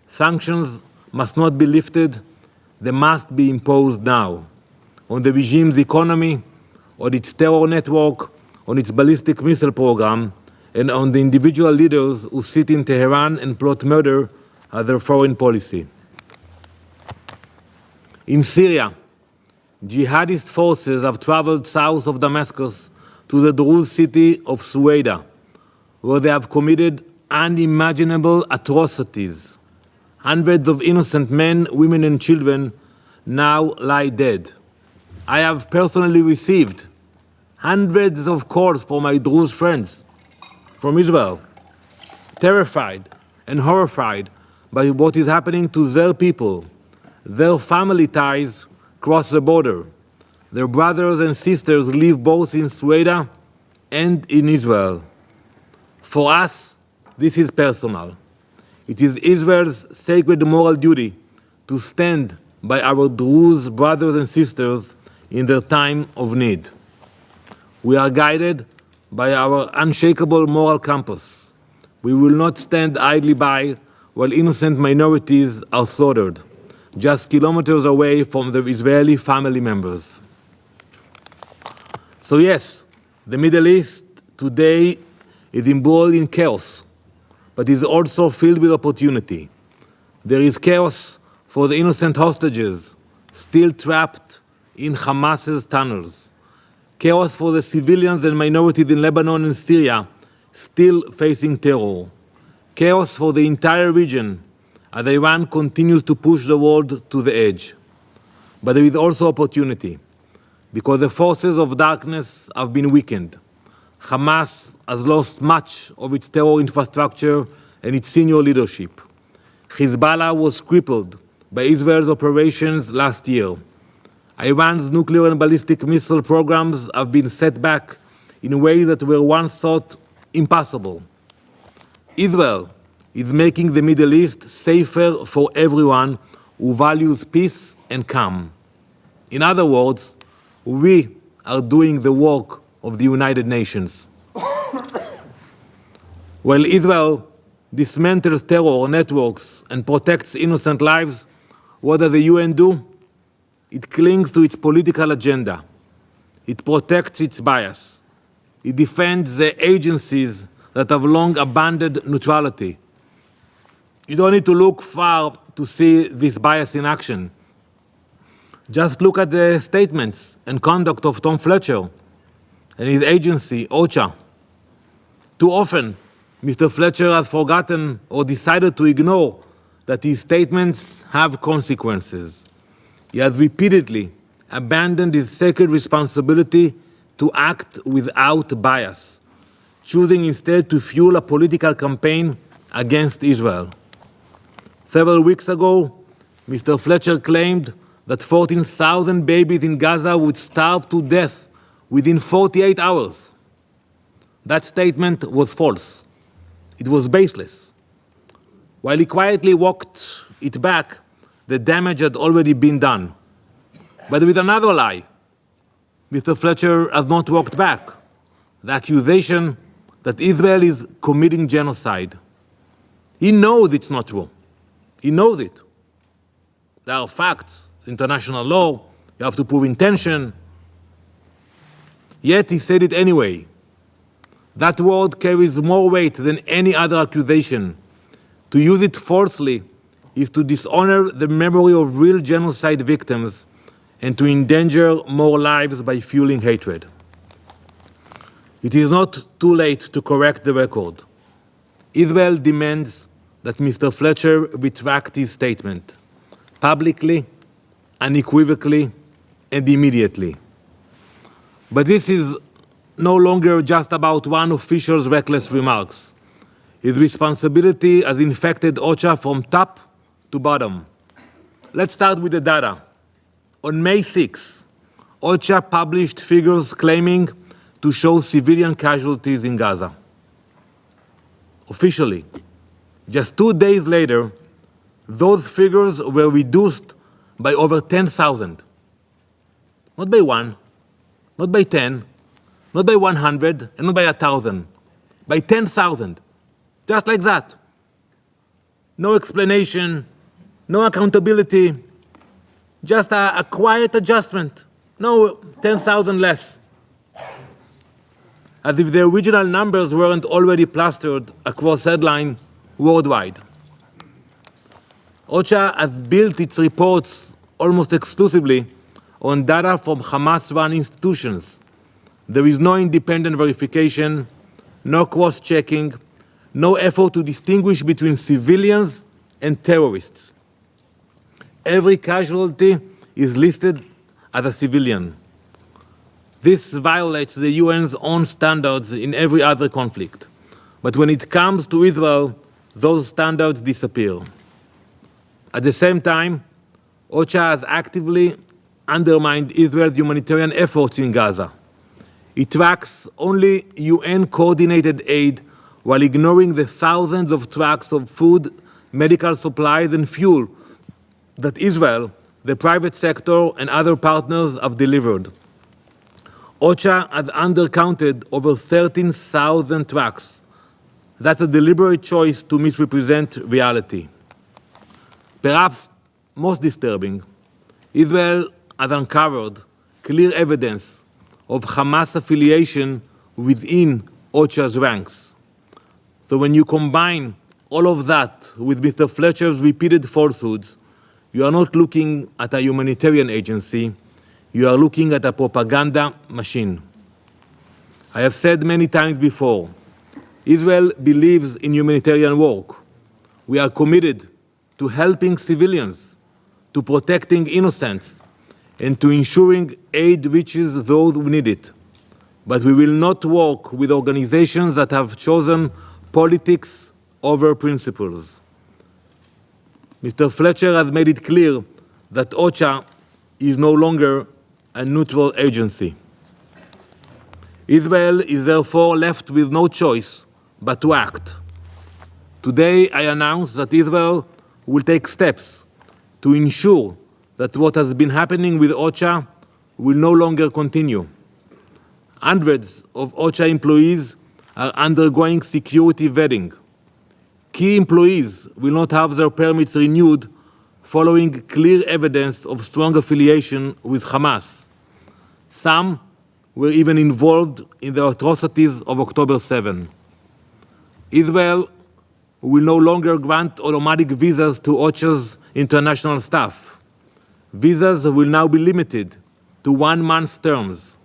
Sanctions must not be lifted, they must be imposed now, on the regime's economy, on its terror network, on its ballistic missile program, and on the individual leaders who sit in Tehran and plot murder as their foreign policy. In Syria, jihadist forces have traveled south of Damascus to the Druze city of Suwaida, where they have committed unimaginable atrocities. Hundreds of innocent men, women, and children now lie dead. I have personally received hundreds of calls from my Druze friends from Israel, terrified and horrified by what is happening to their people. Their family ties cross the border. Their brothers and sisters live both in Suwaida and in Israel. For us, this is personal. It is Israel's sacred moral duty to stand by our Druze brothers and sisters in their time of need. We are guided by our unshakable moral compass. We will not stand idly by while innocent minorities are slaughtered, just kilometers away from their Israeli family members. So yes, the Middle East today is embroiled in chaos, but is also filled with opportunity. There is chaos for the innocent hostages still trapped in Hamas's tunnels. Chaos for the civilians and minorities in Lebanon and Syria still facing terror. Chaos for the entire region as Iran continues to push the world to the edge. But there is also opportunity, because the forces of darkness have been weakened. Hamas has lost much of its terror infrastructure and its senior leadership. Hezbollah was crippled by Israel's operations last year. Iran's nuclear and ballistic missile programs have been set back in ways that were once thought impossible. Israel is making the Middle East safer for everyone who values peace and calm. In other words, we are doing the work of the United Nations. While Israel dismantles terror networks and protects innocent lives, what does the UN do? It clings to its political agenda. It protects its bias. It defends the agencies that have long abandoned neutrality. You don't need to look far to see this bias in action. Just look at the statements and conduct of Tom Fletcher and his agency, OCHA. Too often, Mr. Fletcher has forgotten or decided to ignore that his statements have consequences. He has repeatedly abandoned his sacred responsibility to act without bias, choosing instead to fuel a political campaign against Israel. Several weeks ago, Mr. Fletcher claimed that 14,000 babies in Gaza would starve to death within 48 hours. That statement was false. It was baseless. While he quietly walked it back, the damage had already been done. But with another lie, Mr. Fletcher has not walked back: the accusation that Israel is committing genocide. He knows it's not true. He knows it. There are facts, international law, you have to prove intention. Yet he said it anyway. That word carries more weight than any other accusation. To use it falsely is to dishonor the memory of real genocide victims and to endanger more lives by fueling hatred. It is not too late to correct the record. Israel demands that Mr. Fletcher retract his statement, publicly, unequivocally, and immediately. But this is no longer just about one official's reckless remarks. His responsibility has infected OCHA from top to bottom. Let's start with the data. On May 6, OCHA published figures claiming to show civilian casualties in Gaza. Officially, just 2 days later, those figures were reduced by over 10,000. Not by 1, not by 10, not by 100, and not by 1,000, by 10,000. Just like that. No explanation, no accountability, just a quiet adjustment. No, 10,000 less. As if the original numbers weren't already plastered across headlines worldwide. OCHA has built its reports almost exclusively on data from Hamas-run institutions. There is no independent verification, no cross-checking, no effort to distinguish between civilians and terrorists. Every casualty is listed as a civilian. This violates the UN's own standards in every other conflict. But when it comes to Israel, those standards disappear. At the same time, OCHA has actively undermined Israel's humanitarian efforts in Gaza. It tracks only UN-coordinated aid while ignoring the thousands of trucks of food, medical supplies, and fuel that Israel, the private sector, and other partners have delivered. OCHA has undercounted over 13,000 trucks. That's a deliberate choice to misrepresent reality. Perhaps most disturbing, Israel has uncovered clear evidence of Hamas affiliation within OCHA's ranks. So when you combine all of that with Mr. Fletcher's repeated falsehoods, you are not looking at a humanitarian agency, you are looking at a propaganda machine. I have said many times before, Israel believes in humanitarian work. We are committed to helping civilians, to protecting innocents, and to ensuring aid reaches those who need it. But we will not work with organizations that have chosen politics over principles. Mr. Fletcher has made it clear that OCHA is no longer a neutral agency. Israel is therefore left with no choice but to act. Today, I announce that Israel will take steps to ensure that what has been happening with OCHA will no longer continue. Hundreds of OCHA employees are undergoing security vetting. Key employees will not have their permits renewed following clear evidence of strong affiliation with Hamas. Some were even involved in the atrocities of October 7. Israel will no longer grant automatic visas to OCHA's international staff. Visas will now be limited to 1 month terms.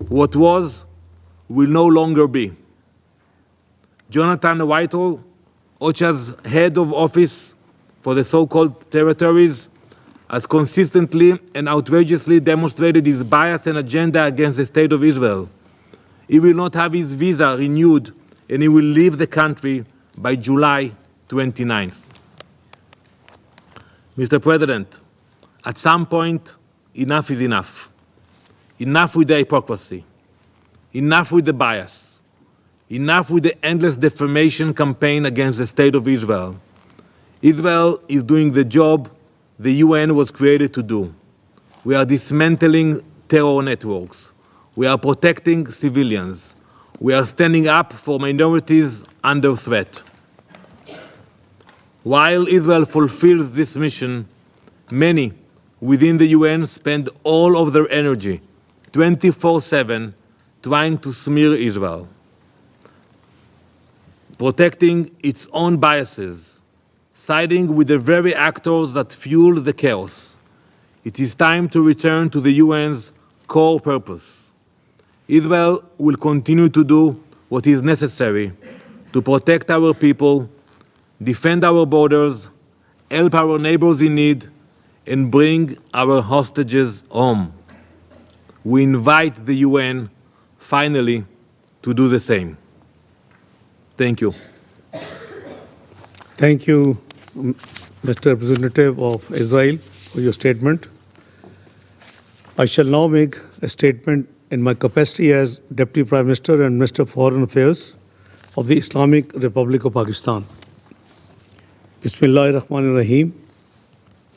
What was will no longer be. Jonathan Whitehall, OCHA's head of office for the so-called territories, has consistently and outrageously demonstrated his bias and agenda against the State of Israel. He will not have his visa renewed, and he will leave the country by July 29th. Mr. President, at some point, enough is enough. Enough with the hypocrisy. Enough with the bias. Enough with the endless defamation campaign against the State of Israel. Israel is doing the job the UN was created to do. We are dismantling terror networks. We are protecting civilians. We are standing up for minorities under threat. While Israel fulfills this mission, many within the UN spend all of their energy 24/7 trying to smear Israel, protecting its own biases, siding with the very actors that fuel the chaos. It is time to return to the UN's core purpose. Israel will continue to do what is necessary to protect our people, defend our borders, help our neighbors in need, and bring our hostages home. We invite the UN, finally, to do the same. Thank you. Thank you, Mr. Representative of Israel, for your statement. I shall now make a statement in my capacity as Deputy Prime Minister and Minister of Foreign Affairs of the Islamic Republic of Pakistan. Bismillahir Rahmanir Rahim.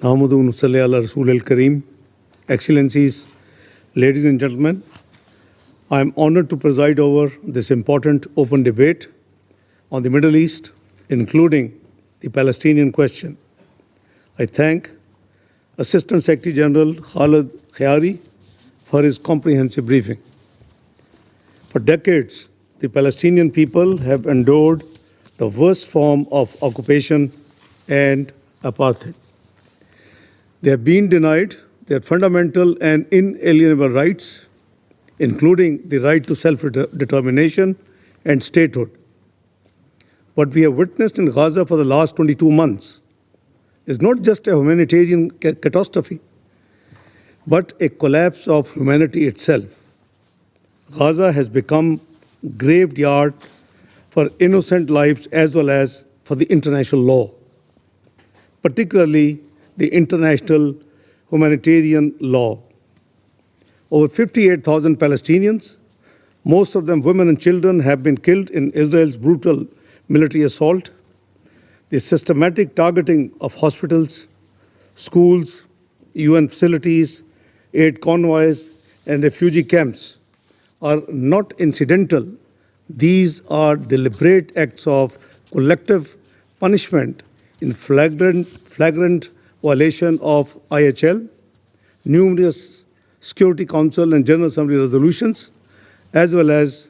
Nahmadu wa nusalli ala Rasul al-Kareem. Excellencies, ladies and gentlemen, I am honored to preside over this important open debate on the Middle East, including the Palestinian question. I thank Assistant Secretary General Khalid Khayari for his comprehensive briefing. For decades, the Palestinian people have endured the worst form of occupation and apartheid. They have been denied their fundamental and inalienable rights, including the right to self-determination and statehood. What we have witnessed in Gaza for the last 22 months is not just a humanitarian catastrophe, but a collapse of humanity itself. Gaza has become a graveyard for innocent lives as well as for the international law, particularly the international humanitarian law. Over 58,000 Palestinians, most of them women and children, have been killed in Israel's brutal military assault. The systematic targeting of hospitals, schools, UN facilities, aid convoys, and refugee camps are not incidental. These are deliberate acts of collective punishment in flagrant violation of IHL, numerous Security Council and General Assembly resolutions, as well as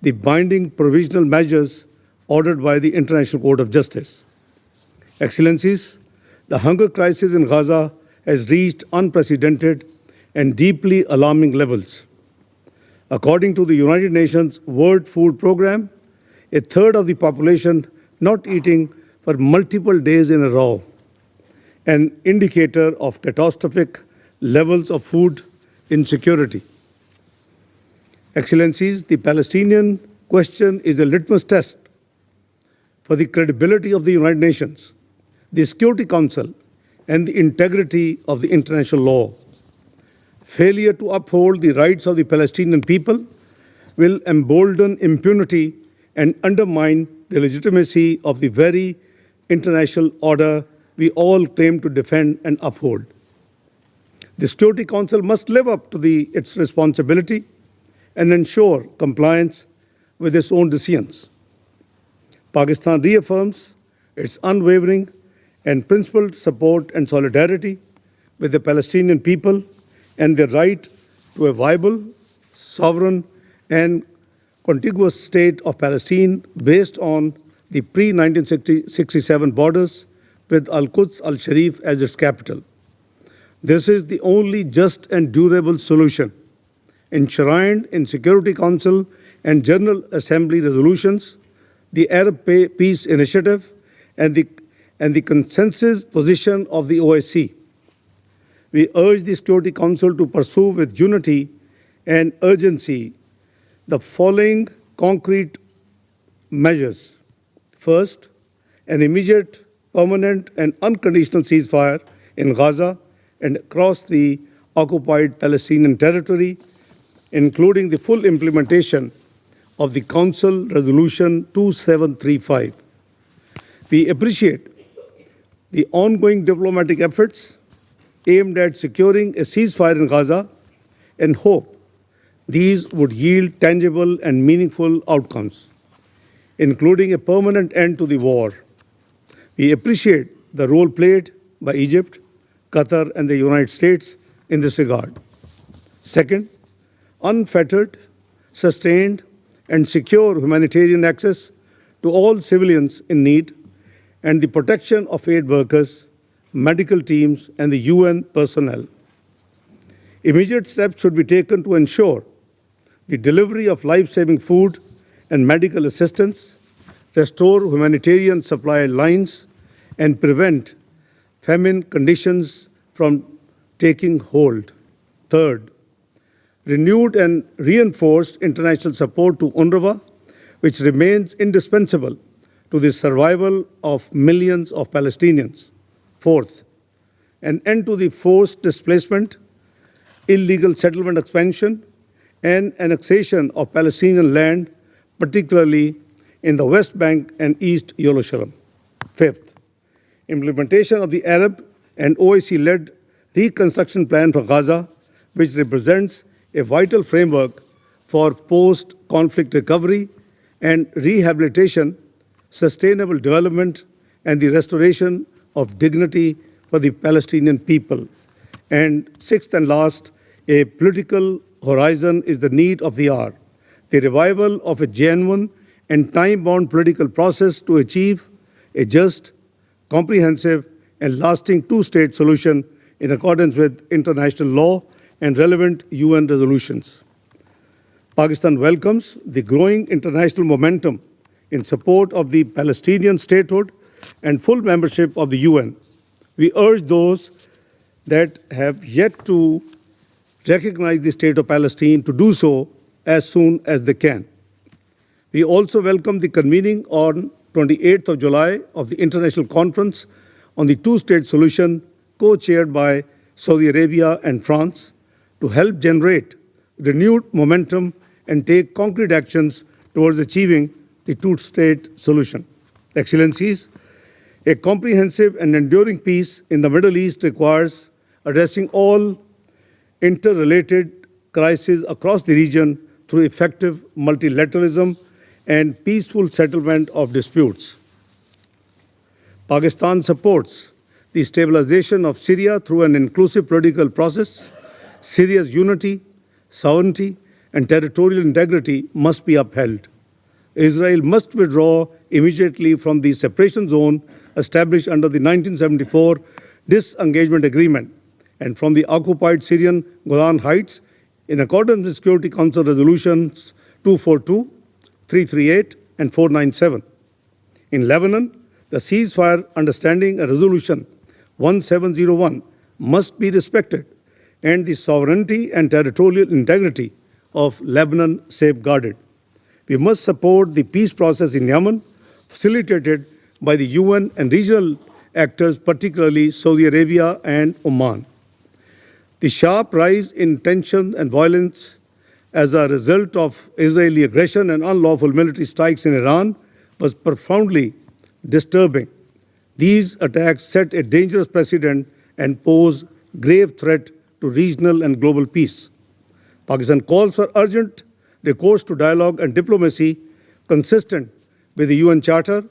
the binding provisional measures ordered by the International Court of Justice. Excellencies, the hunger crisis in Gaza has reached unprecedented and deeply alarming levels. According to the United Nations World Food Programme, a third of the population not eating for multiple days in a row, an indicator of catastrophic levels of food insecurity. Excellencies, the Palestinian question is a litmus test for the credibility of the United Nations, the Security Council, and the integrity of the international law. Failure to uphold the rights of the Palestinian people will embolden impunity and undermine the legitimacy of the very international order we all claim to defend and uphold. The Security Council must live up to its responsibility and ensure compliance with its own decisions. Pakistan reaffirms its unwavering and principled support and solidarity with the Palestinian people and their right to a viable, sovereign, and contiguous state of Palestine based on the pre-1967 borders with Al-Quds al-Sharif as its capital. This is the only just and durable solution, enshrined in Security Council and General Assembly resolutions, the Arab Peace Initiative, and the consensus position of the OSCE. We urge the Security Council to pursue with unity and urgency the following concrete measures. First, an immediate, permanent, and unconditional ceasefire in Gaza and across the occupied Palestinian territory, including the full implementation of the Council Resolution 2735. We appreciate the ongoing diplomatic efforts aimed at securing a ceasefire in Gaza and hope these would yield tangible and meaningful outcomes, including a permanent end to the war. We appreciate the role played by Egypt, Qatar, and the United States in this regard. Second, unfettered, sustained, and secure humanitarian access to all civilians in need and the protection of aid workers, medical teams, and the UN personnel. Immediate steps should be taken to ensure the delivery of life-saving food and medical assistance, restore humanitarian supply lines, and prevent famine conditions from taking hold. Third, renewed and reinforced international support to UNRWA, which remains indispensable to the survival of millions of Palestinians. Fourth, an end to the forced displacement, illegal settlement expansion, and annexation of Palestinian land, particularly in the West Bank and East Jerusalem. Fifth, implementation of the Arab and OIC-led reconstruction plan for Gaza, which represents a vital framework for post-conflict recovery and rehabilitation, sustainable development, and the restoration of dignity for the Palestinian people. And sixth and last, a political horizon is the need of the hour, the revival of a genuine and time-bound political process to achieve a just, comprehensive, and lasting two-state solution in accordance with international law and relevant UN resolutions. Pakistan welcomes the growing international momentum in support of the Palestinian statehood and full membership of the UN. We urge those that have yet to recognize the State of Palestine to do so as soon as they can. We also welcome the convening on 28th of July of the International Conference on the Two-State Solution, co-chaired by Saudi Arabia and France, to help generate renewed momentum and take concrete actions towards achieving the two-state solution. Excellencies, a comprehensive and enduring peace in the Middle East requires addressing all interrelated crises across the region through effective multilateralism and peaceful settlement of disputes. Pakistan supports the stabilization of Syria through an inclusive political process. Syria's unity, sovereignty, and territorial integrity must be upheld. Israel must withdraw immediately from the separation zone established under the 1974 disengagement agreement and from the occupied Syrian Golan Heights in accordance with Security Council resolutions 242, 338, and 497. In Lebanon, the ceasefire understanding and resolution 1701 must be respected and the sovereignty and territorial integrity of Lebanon safeguarded. We must support the peace process in Yemen, facilitated by the UN and regional actors, particularly Saudi Arabia and Oman. The sharp rise in tension and violence as a result of Israeli aggression and unlawful military strikes in Iran was profoundly disturbing. These attacks set a dangerous precedent and pose grave threat to regional and global peace. Pakistan calls for urgent recourse to dialogue and diplomacy consistent with the UN Charter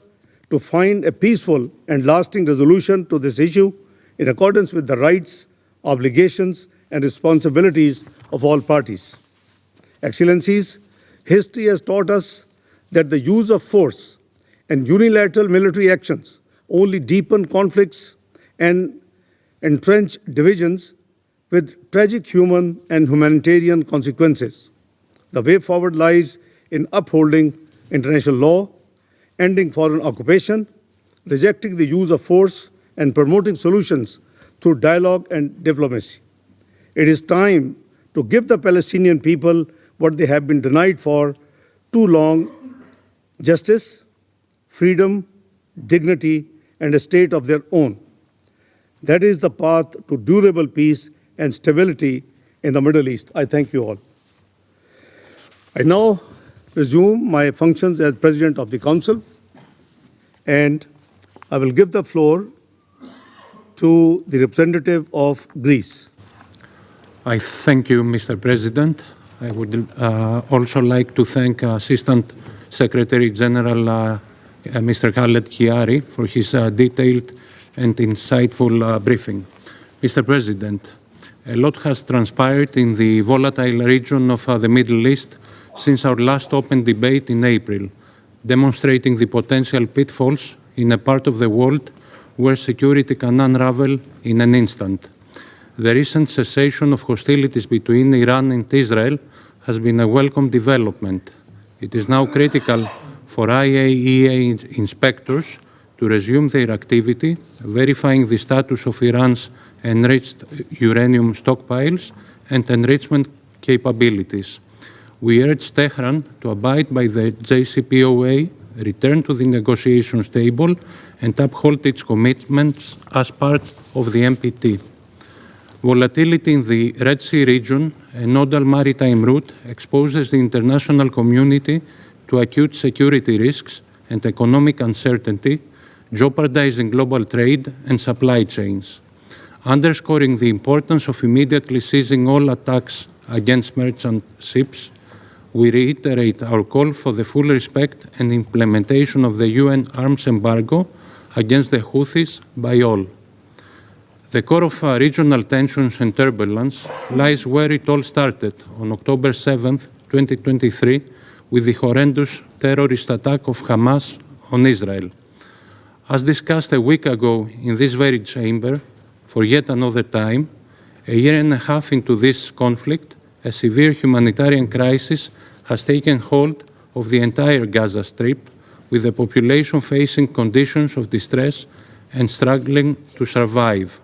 to find a peaceful and lasting resolution to this issue in accordance with the rights, obligations, and responsibilities of all parties. Excellencies, history has taught us that the use of force and unilateral military actions only deepen conflicts and entrench divisions with tragic human and humanitarian consequences. The way forward lies in upholding international law, ending foreign occupation, rejecting the use of force, and promoting solutions through dialogue and diplomacy. It is time to give the Palestinian people what they have been denied for too long: justice, freedom, dignity, and a state of their own. That is the path to durable peace and stability in the Middle East. I thank you all. I now resume my functions as President of the Council, and I will give the floor to the representative of Greece. I thank you, Mr. President. I would also like to thank Assistant Secretary General Mr. Khaled Chiari for his detailed and insightful briefing. Mr. President, a lot has transpired in the volatile region of the Middle East since our last open debate in April, demonstrating the potential pitfalls in a part of the world where security can unravel in an instant. The recent cessation of hostilities between Iran and Israel has been a welcome development. It is now critical for IAEA inspectors to resume their activity, verifying the status of Iran's enriched uranium stockpiles and enrichment capabilities. We urge Tehran to abide by the JCPOA, return to the negotiations table, and uphold its commitments as part of the NPT. Volatility in the Red Sea region, a nodal maritime route, exposes the international community to acute security risks and economic uncertainty, jeopardizing global trade and supply chains. Underscoring the importance of immediately seizing all attacks against merchant ships, we reiterate our call for the full respect and implementation of the UN arms embargo against the Houthis by all. The core of regional tensions and turbulence lies where it all started on October 7, 2023, with the horrendous terrorist attack of Hamas on Israel. As discussed a week ago in this very chamber, for yet another time, a year and a half into this conflict, a severe humanitarian crisis has taken hold of the entire Gaza Strip, with the population facing conditions of distress and struggling to survive.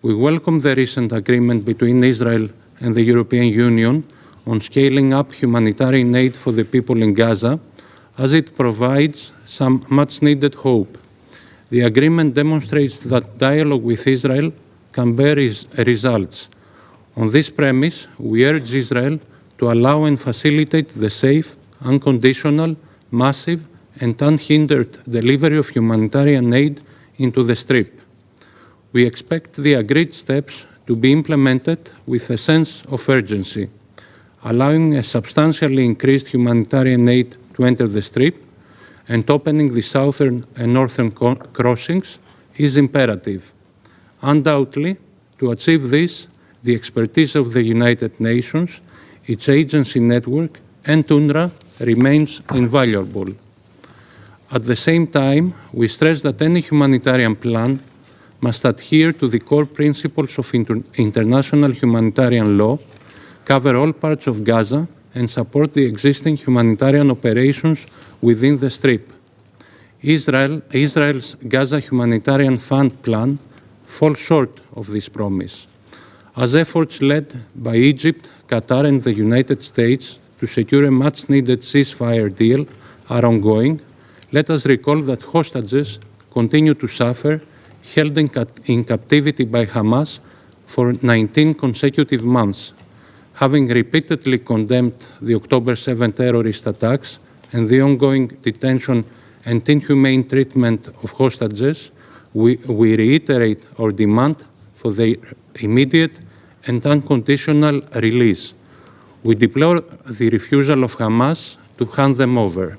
We welcome the recent agreement between Israel and the European Union on scaling up humanitarian aid for the people in Gaza, as it provides some much-needed hope. The agreement demonstrates that dialogue with Israel can bear results. On this premise, we urge Israel to allow and facilitate the safe, unconditional, massive, and unhindered delivery of humanitarian aid into the Strip. We expect the agreed steps to be implemented with a sense of urgency, allowing a substantially increased humanitarian aid to enter the Strip and opening the southern and northern crossings is imperative. Undoubtedly, to achieve this, the expertise of the United Nations, its agency network, and UNRWA remains invaluable. At the same time, we stress that any humanitarian plan must adhere to the core principles of international humanitarian law, cover all parts of Gaza, and support the existing humanitarian operations within the Strip. Israel's Gaza Humanitarian Fund plan falls short of this promise. As efforts led by Egypt, Qatar, and the United States to secure a much-needed ceasefire deal are ongoing, let us recall that hostages continue to suffer, held in captivity by Hamas for 19 consecutive months. Having repeatedly condemned the October 7 terrorist attacks and the ongoing detention and inhumane treatment of hostages, we reiterate our demand for their immediate and unconditional release. We deplore the refusal of Hamas to hand them over.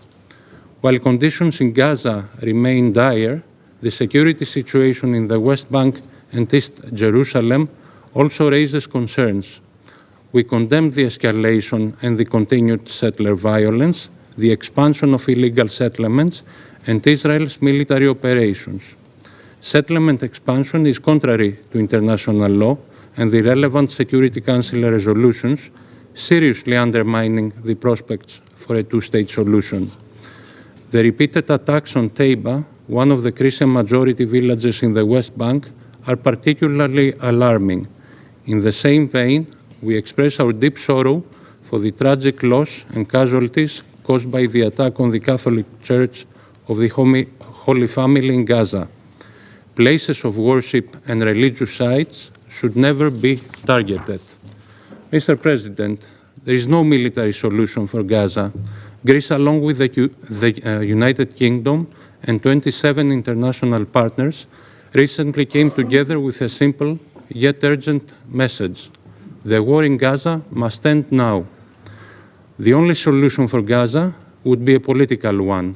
While conditions in Gaza remain dire, the security situation in the West Bank and East Jerusalem also raises concerns. We condemn the escalation and the continued settler violence, the expansion of illegal settlements, and Israel's military operations. Settlement expansion is contrary to international law and the relevant Security Council resolutions, seriously undermining the prospects for a two-state solution. The repeated attacks on Taiba, one of the Christian majority villages in the West Bank, are particularly alarming. In the same vein, we express our deep sorrow for the tragic loss and casualties caused by the attack on the Catholic Church of the Holy Family in Gaza. Places of worship and religious sites should never be targeted. Mr. President, there is no military solution for Gaza. Greece, along with the United Kingdom and 27 international partners, recently came together with a simple yet urgent message. The war in Gaza must end now. The only solution for Gaza would be a political one.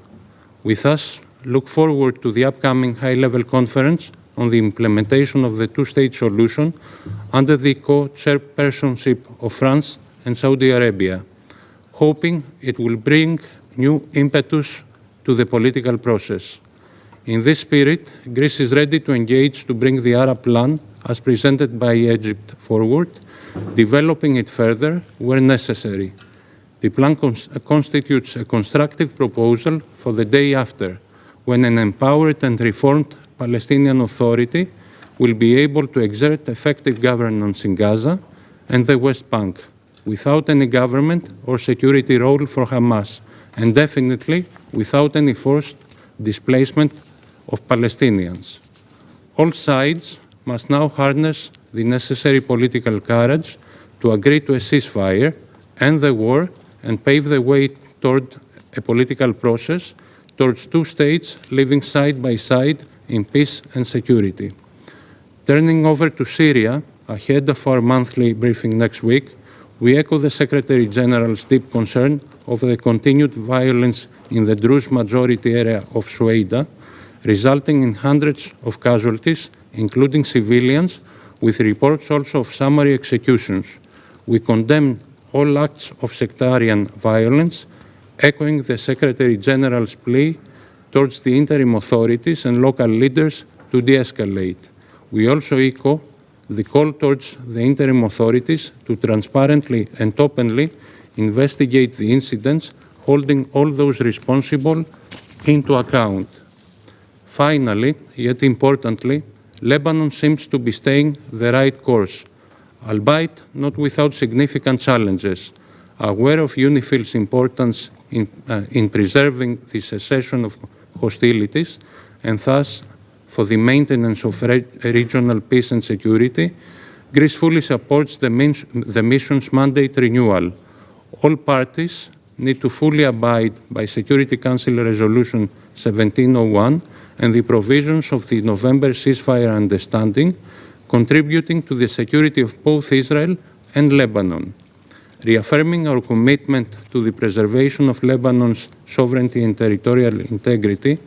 We thus look forward to the upcoming high-level conference on the implementation of the two-state solution under the co-chairpersonship of France and Saudi Arabia, hoping it will bring new impetus to the political process. In this spirit, Greece is ready to engage to bring the Arab plan, as presented by Egypt, forward, developing it further where necessary. The plan constitutes a constructive proposal for the day after, when an empowered and reformed Palestinian Authority will be able to exert effective governance in Gaza and the West Bank, without any government or security role for Hamas, and definitely without any forced displacement of Palestinians. All sides must now harness the necessary political courage to agree to a ceasefire, end the war, and pave the way toward a political process towards two states living side by side in peace and security. Turning over to Syria, ahead of our monthly briefing next week, we echo the Secretary General's deep concern over the continued violence in the Druze majority area of Shueida, resulting in hundreds of casualties, including civilians, with reports also of summary executions. We condemn all acts of sectarian violence, echoing the Secretary General's plea towards the interim authorities and local leaders to de-escalate. We also echo the call towards the interim authorities to transparently and openly investigate the incidents, holding all those responsible into account. Finally, yet importantly, Lebanon seems to be staying the right course, albeit not without significant challenges. Aware of UNIFIL's importance in preserving the cessation of hostilities and thus for the maintenance of regional peace and security, Greece fully supports the mission's mandate renewal. All parties need to fully abide by Security Council Resolution 1701 and the provisions of the November ceasefire understanding, contributing to the security of both Israel and Lebanon. Reaffirming our commitment to the preservation of Lebanon's sovereignty and territorial integrity,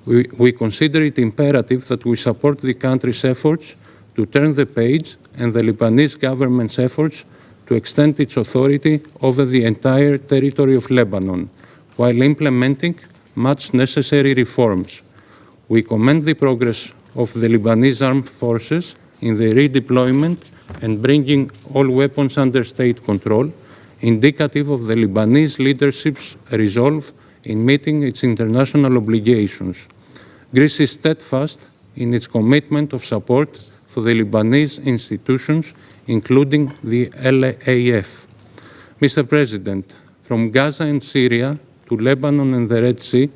we consider it imperative that we support the country's efforts to turn the page and the Lebanese government's efforts to extend its authority over the entire territory of Lebanon, while implementing much necessary reforms. We commend the progress of the Lebanese armed forces in the redeployment and bringing all weapons under state control, indicative of the Lebanese leadership's resolve in meeting its international obligations. Greece is steadfast in its commitment of support for the Lebanese institutions, including the LAAF. Mr. President, from Gaza and Syria to Lebanon and the Red Sea,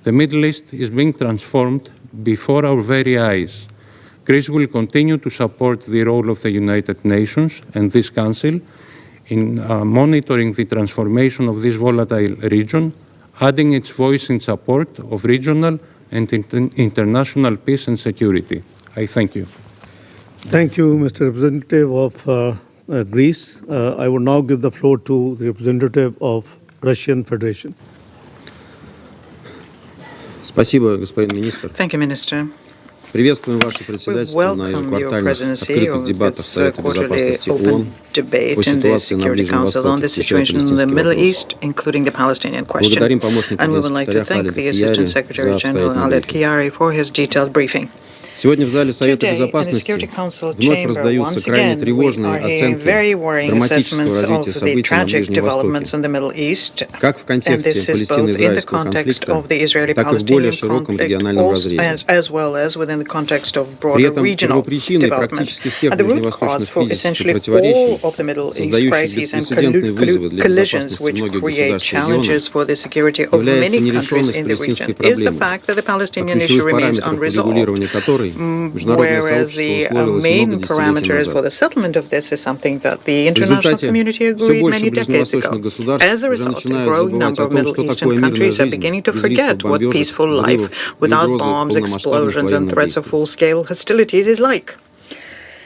the Middle East is being transformed before our very eyes. Greece will continue to support the role of the United Nations and this Council in monitoring the transformation of this volatile region, adding its voice in support of regional and international peace and security. I thank you. Thank you, Mr. Representative of Greece. I will now give the floor to the representative of Russian Federation. Спасибо, господин министр. Thank you, Minister. Приветствуем ваше председательство на ежеквартальных открытых дебатах Совета Безопасности ООН по ситуации на Ближнем Востоке, включая палестинский вопрос. Благодарим помощника секретаря Халеда Кияри за обстоятельный брифинг. Сегодня в зале Совета Безопасности вновь раздаются крайне тревожные оценки драматического развития событий на Ближнем Востоке, как в контексте палестино-израильского конфликта, так и в более широком региональном разрезе. При этом первопричиной практически всех ближневосточных кризисов и противоречий, создающих беспрецедентные вызовы для безопасности многих государств региона, является нерешенность палестинской проблемы, а ключевых параметров регулирования которой whereas the main parameters for the settlement of this is something that the international community agreed many decades ago. As a result, a growing number of Middle Eastern countries are beginning to forget what peaceful life without bombs, explosions, and threats of full-scale hostilities is like.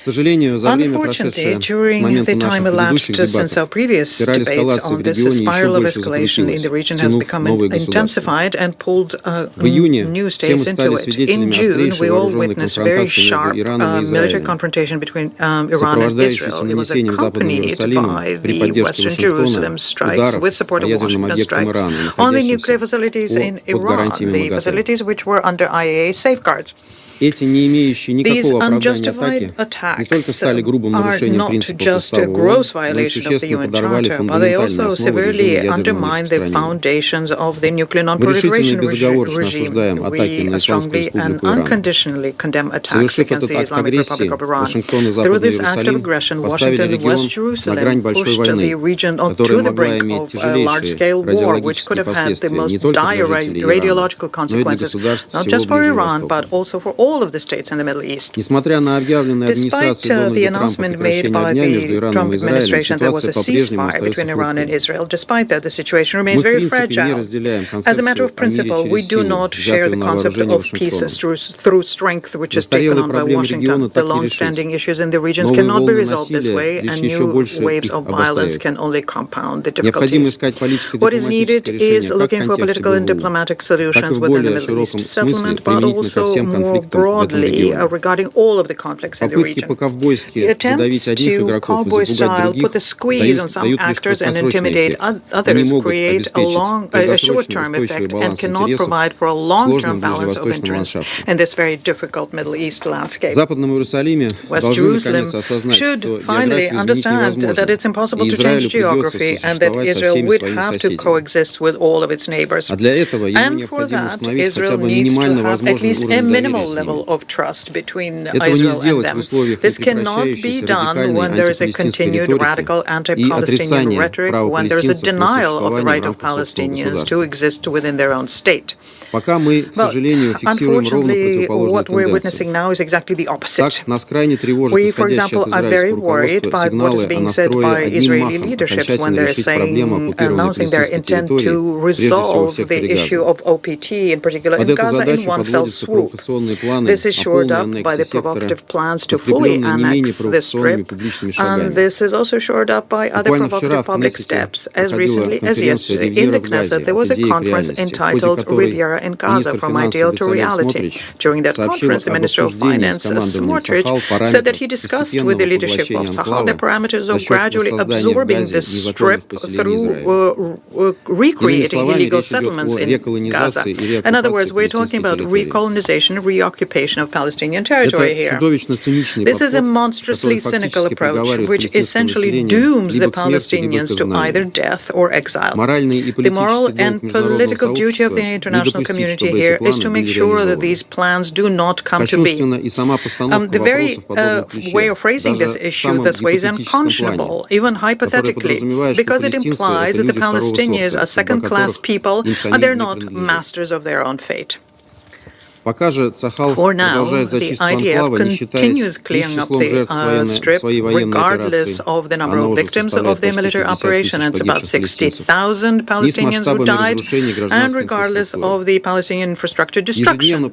Unfortunately, during the time elapsed since our previous debates on this, the spiral of escalation in the region has become intensified and pulled new states into it. In June, we all witnessed very sharp military confrontation between Iran and Israel. It was accompanied by the Western Jerusalem strikes with support of Washington strikes on the nuclear facilities in Iran, the facilities which were under IAEA safeguards. These unjustified attacks are not just a gross violation of the UN Charter, but they also severely undermine the foundations of the nuclear non-proliferation regime. We strongly and unconditionally condemn attacks against the Islamic Republic of Iran. Through this act of aggression, Washington and West Jerusalem pushed the region to the brink of a large-scale war, which could have had the most dire radiological consequences, not just for Iran, but also for all of the states in the Middle East. Despite the announcement made by the Trump administration there was a ceasefire between Iran and Israel, despite that, the situation remains very fragile. As a matter of principle, we do not share the concept of peace through strength, which is taken on by Washington. The long-standing issues in the regions cannot be resolved this way, and new waves of violence can only compound the difficulties. What is needed is looking for political and diplomatic solutions within the Middle East settlement, but also more broadly regarding all of the conflicts in the region. The attempts to cowboy-style put the squeeze on some actors and intimidate others create a short-term effect and cannot provide for a long-term balance of interests in this very difficult Middle East landscape. West Jerusalem should finally understand that it's impossible to change geography and that Israel would have to coexist with all of its neighbors. And for that, Israel needs to have at least a minimal level of trust between Israel and them. This cannot be done when there is a continued radical anti-Palestinian rhetoric, when there is a denial of the right of Palestinians to exist within their own state. But unfortunately, what we're witnessing now is exactly the opposite. We, for example, are very worried by what is being said by Israeli leadership when they're announcing their intent to resolve the issue of OPT, in particular in Gaza, in one fell swoop. This is shored up by the provocative plans to fully annex the Strip, and this is also shored up by other provocative public steps. As recently as yesterday, in the Knesset, there was a conference entitled Riviera in Gaza, From Ideal to Reality. During that conference, the Minister of Finance, Smotrich, said that he discussed with the leadership of Tzahal the parameters of gradually absorbing the Strip through recreating illegal settlements in Gaza. In other words, we're talking about recolonization, reoccupation of Palestinian territory here. This is a monstrously cynical approach, which essentially dooms the Palestinians to either death or exile. The moral and political duty of the international community here is to make sure that these plans do not come to be. The very way of phrasing this issue this way is unconscionable, even hypothetically, because it implies that the Palestinians are second-class people and they're not masters of their own fate. For now, the IDF continues clearing up the Strip regardless of the number of victims of the military operation. It's about 60,000 Palestinians who died, and regardless of the Palestinian infrastructure destruction.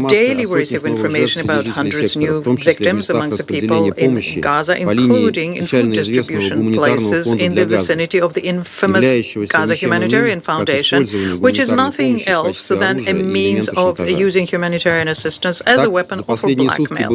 Daily we receive information about hundreds of new victims amongst the people in Gaza, including in food distribution places in the vicinity of the infamous Gaza Humanitarian Foundation, which is nothing else than a means of using humanitarian assistance as a weapon or for blackmail.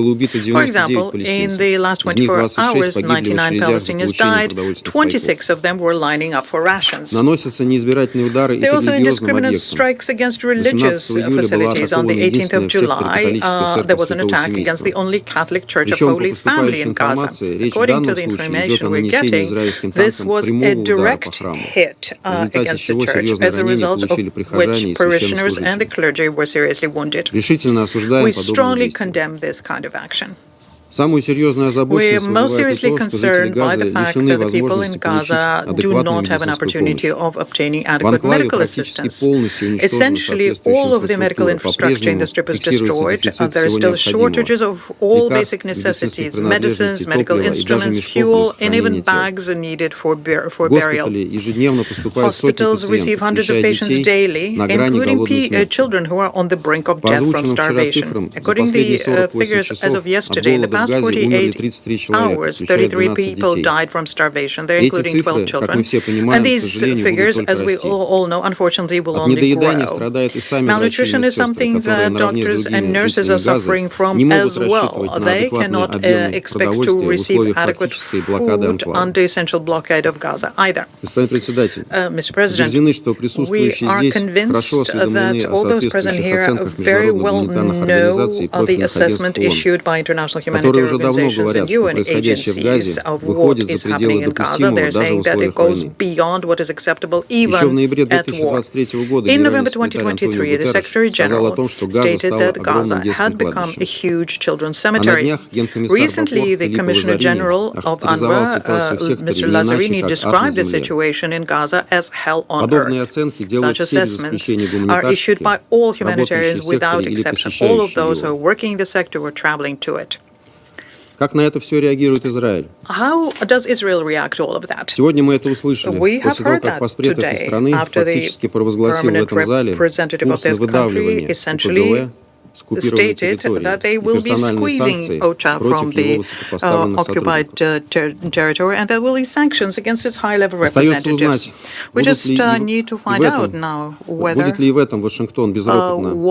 For example, in the last 24 hours, 99 Palestinians died, 26 of them were lining up for rations. There are also indiscriminate strikes against religious facilities. On the 18th of July, there was an attack against the only Catholic Church of Holy Family in Gaza. According to the information we're getting, this was a direct hit against the church, as a result of which parishioners and the clergy were seriously wounded. We strongly condemn this kind of action. We are most seriously concerned by the fact that the people in Gaza do not have an opportunity of obtaining adequate medical assistance. Essentially, all of the medical infrastructure in the Strip is destroyed. There are still shortages of all basic necessities, medicines, medical instruments, fuel, and even bags are needed for burial. Hospitals receive hundreds of patients daily, including children who are on the brink of death from starvation. According to the figures as of yesterday, in the past 48 hours, 33 people died from starvation. They're including 12 children. And these figures, as we all know, unfortunately will only grow. Malnutrition is something that doctors and nurses are suffering from as well. They cannot expect to receive adequate food under essential blockade of Gaza either. Mr. President, we are convinced that all those present here very well know the assessment issued by international humanitarian organizations and UN agencies of what is happening in Gaza. They're saying that it goes beyond what is acceptable even at war. In November 2023, the Secretary General stated that Gaza had become a huge children's cemetery. Recently, the Commissioner General of UNRWA, Mr. Lazzarini, described the situation in Gaza as hell on earth. Such assessments are issued by all humanitarians without exception. All of those who are working in the sector were traveling to it. How does Israel react to all of that? We have heard that today after the permanent representative of that country essentially stated that they will be squeezing OCHA from the occupied territory and there will be sanctions against its high-level representatives. We just need to find out now whether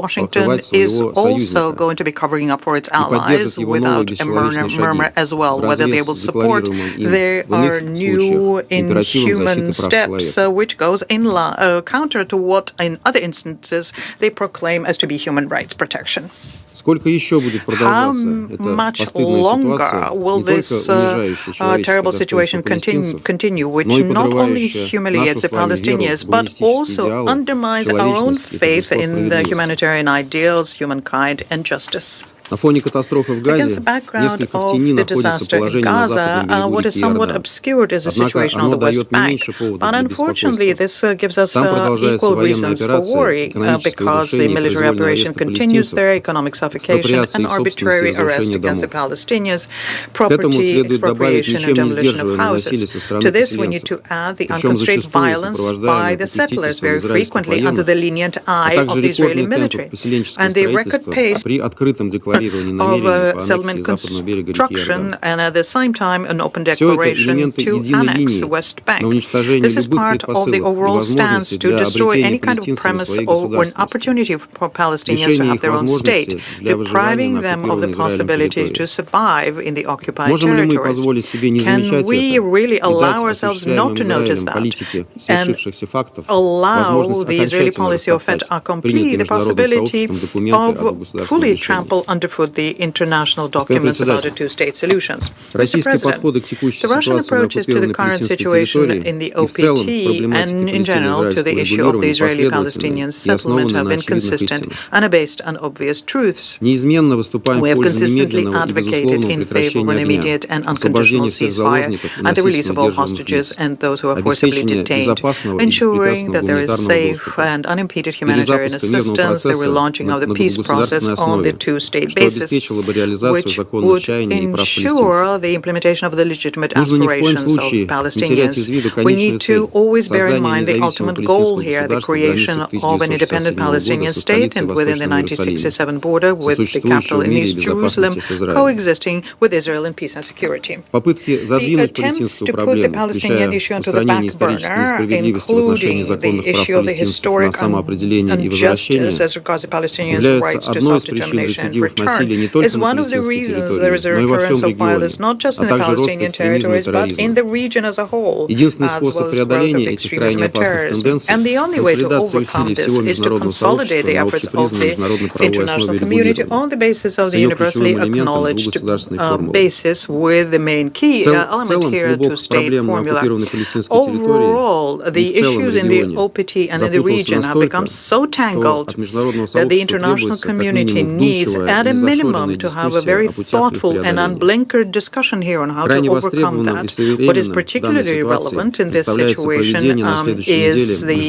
Washington is also going to be covering up for its allies without a murmur as well, whether they will support their new inhuman steps, which goes in counter to what in other instances they proclaim as to be human rights protection. How much longer will this terrible situation continue, which not only humiliates the Palestinians, but also undermines our own faith in the humanitarian ideals, humankind, and justice? Against the background of the disaster in Gaza, what is somewhat obscured is the situation on the West Bank. But unfortunately, this gives us equal reasons for worry because the military operation continues there, economic suffocation and arbitrary arrest against the Palestinians, property expropriation and demolition of houses. To this, we need to add the unconstrained violence by the settlers, very frequently under the lenient eye of the Israeli military, and the record pace of settlement construction and at the same time an open declaration to annex the West Bank. This is part of the overall stance to destroy any kind of premise or an opportunity for Palestinians to have their own state, depriving them of the possibility to survive in the occupied territories. Can we really allow ourselves not to notice that and allow the Israeli policy of fait accompli the possibility of fully trample underfoot the international documents about a two-state solutions? Mr. President, the Russian approaches to the current situation in the OPT and in general to the issue of the Israeli-Palestinian settlement have been consistent and are based on obvious truths. We have consistently advocated in favor of an immediate and unconditional ceasefire and the release of all hostages and those who are forcibly detained, ensuring that there is safe and unimpeded humanitarian assistance, the relaunching of the peace process on the two-state basis, which would ensure the implementation of the legitimate aspirations of Palestinians. We need to always bear in mind the ultimate goal here, the creation of an independent Palestinian state and within the 1967 border with the capital in East Jerusalem, coexisting with Israel in peace and security. The attempts to put the Palestinian issue onto the back burner, including the issue of the historic injustice as regards the Palestinians' rights to self-determination and return, is one of the reasons there is a recurrence of violence not just in the Palestinian territories but in the region as a whole, as well as growth of extremism and terrorism. And the only way to overcome this is to consolidate the efforts of the international community on the basis of the universally acknowledged basis, with the main key element here to state formula. Overall, the issues in the OPT and in the region have become so tangled that the international community needs, at a minimum, to have a very thoughtful and unblinkered discussion here on how to overcome that. What is particularly relevant in this situation is the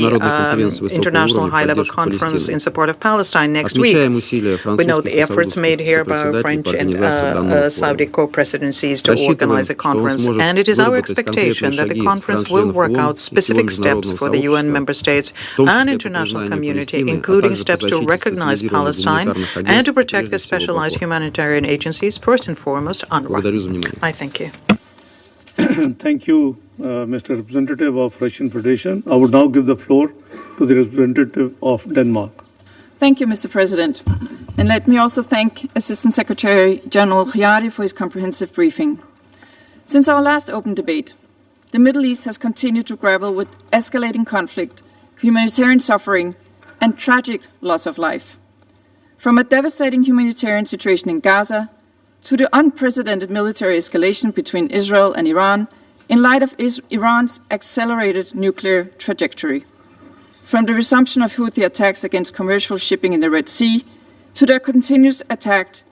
International High-Level Conference in support of Palestine next week. We know the efforts made here by our French and Saudi co-presidencies to organize a conference, and it is our expectation that the conference will work out specific steps for the UN member states and international community, including steps to recognize Palestine and to protect the specialized humanitarian agencies, first and foremost, UNRWA. I thank you. Thank you, Mr. Representative of Russian Federation. I would now give the floor to the representative of Denmark. Thank you, Mr. President. And let me also thank Assistant Secretary General Chiari for his comprehensive briefing. Since our last open debate, the Middle East has continued to grapple with escalating conflict, humanitarian suffering, and tragic loss of life. From a devastating humanitarian situation in Gaza to the unprecedented military escalation between Israel and Iran in light of Iran's accelerated nuclear trajectory. From the resumption of Houthi attacks against commercial shipping in the Red Sea to their continuous attack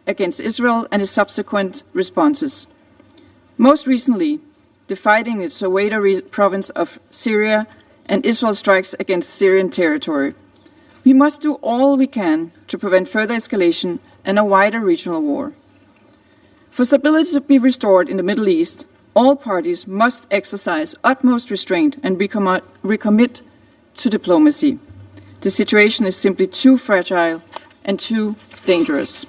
against Israel and its subsequent responses. Most recently, the fighting in Soweto province of Syria and Israel's strikes against Syrian territory. We must do all we can to prevent further escalation and a wider regional war. For stability to be restored in the Middle East, all parties must exercise utmost restraint and recommit to diplomacy. The situation is simply too fragile and too dangerous.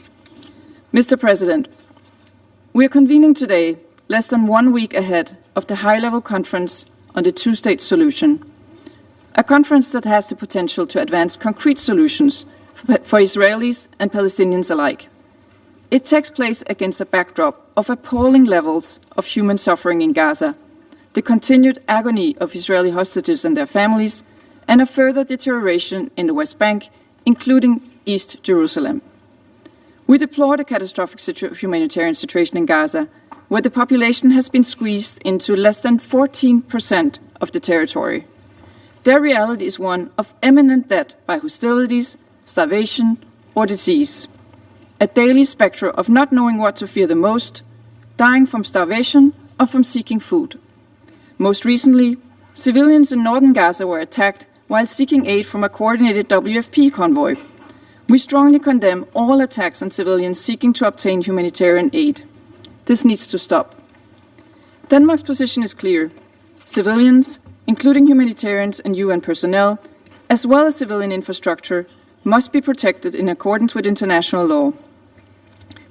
Mr. President, we are convening today less than 1 week ahead of the high-level conference on the two-state solution, a conference that has the potential to advance concrete solutions for Israelis and Palestinians alike. It takes place against a backdrop of appalling levels of human suffering in Gaza, the continued agony of Israeli hostages and their families, and a further deterioration in the West Bank, including East Jerusalem. We deplore the catastrophic humanitarian situation in Gaza, where the population has been squeezed into less than 14% of the territory. Their reality is one of imminent death by hostilities, starvation, or disease. A daily spectre of not knowing what to fear the most, dying from starvation or from seeking food. Most recently, civilians in northern Gaza were attacked while seeking aid from a coordinated WFP convoy. We strongly condemn all attacks on civilians seeking to obtain humanitarian aid. This needs to stop. Denmark's position is clear. Civilians, including humanitarians and UN personnel, as well as civilian infrastructure, must be protected in accordance with international law.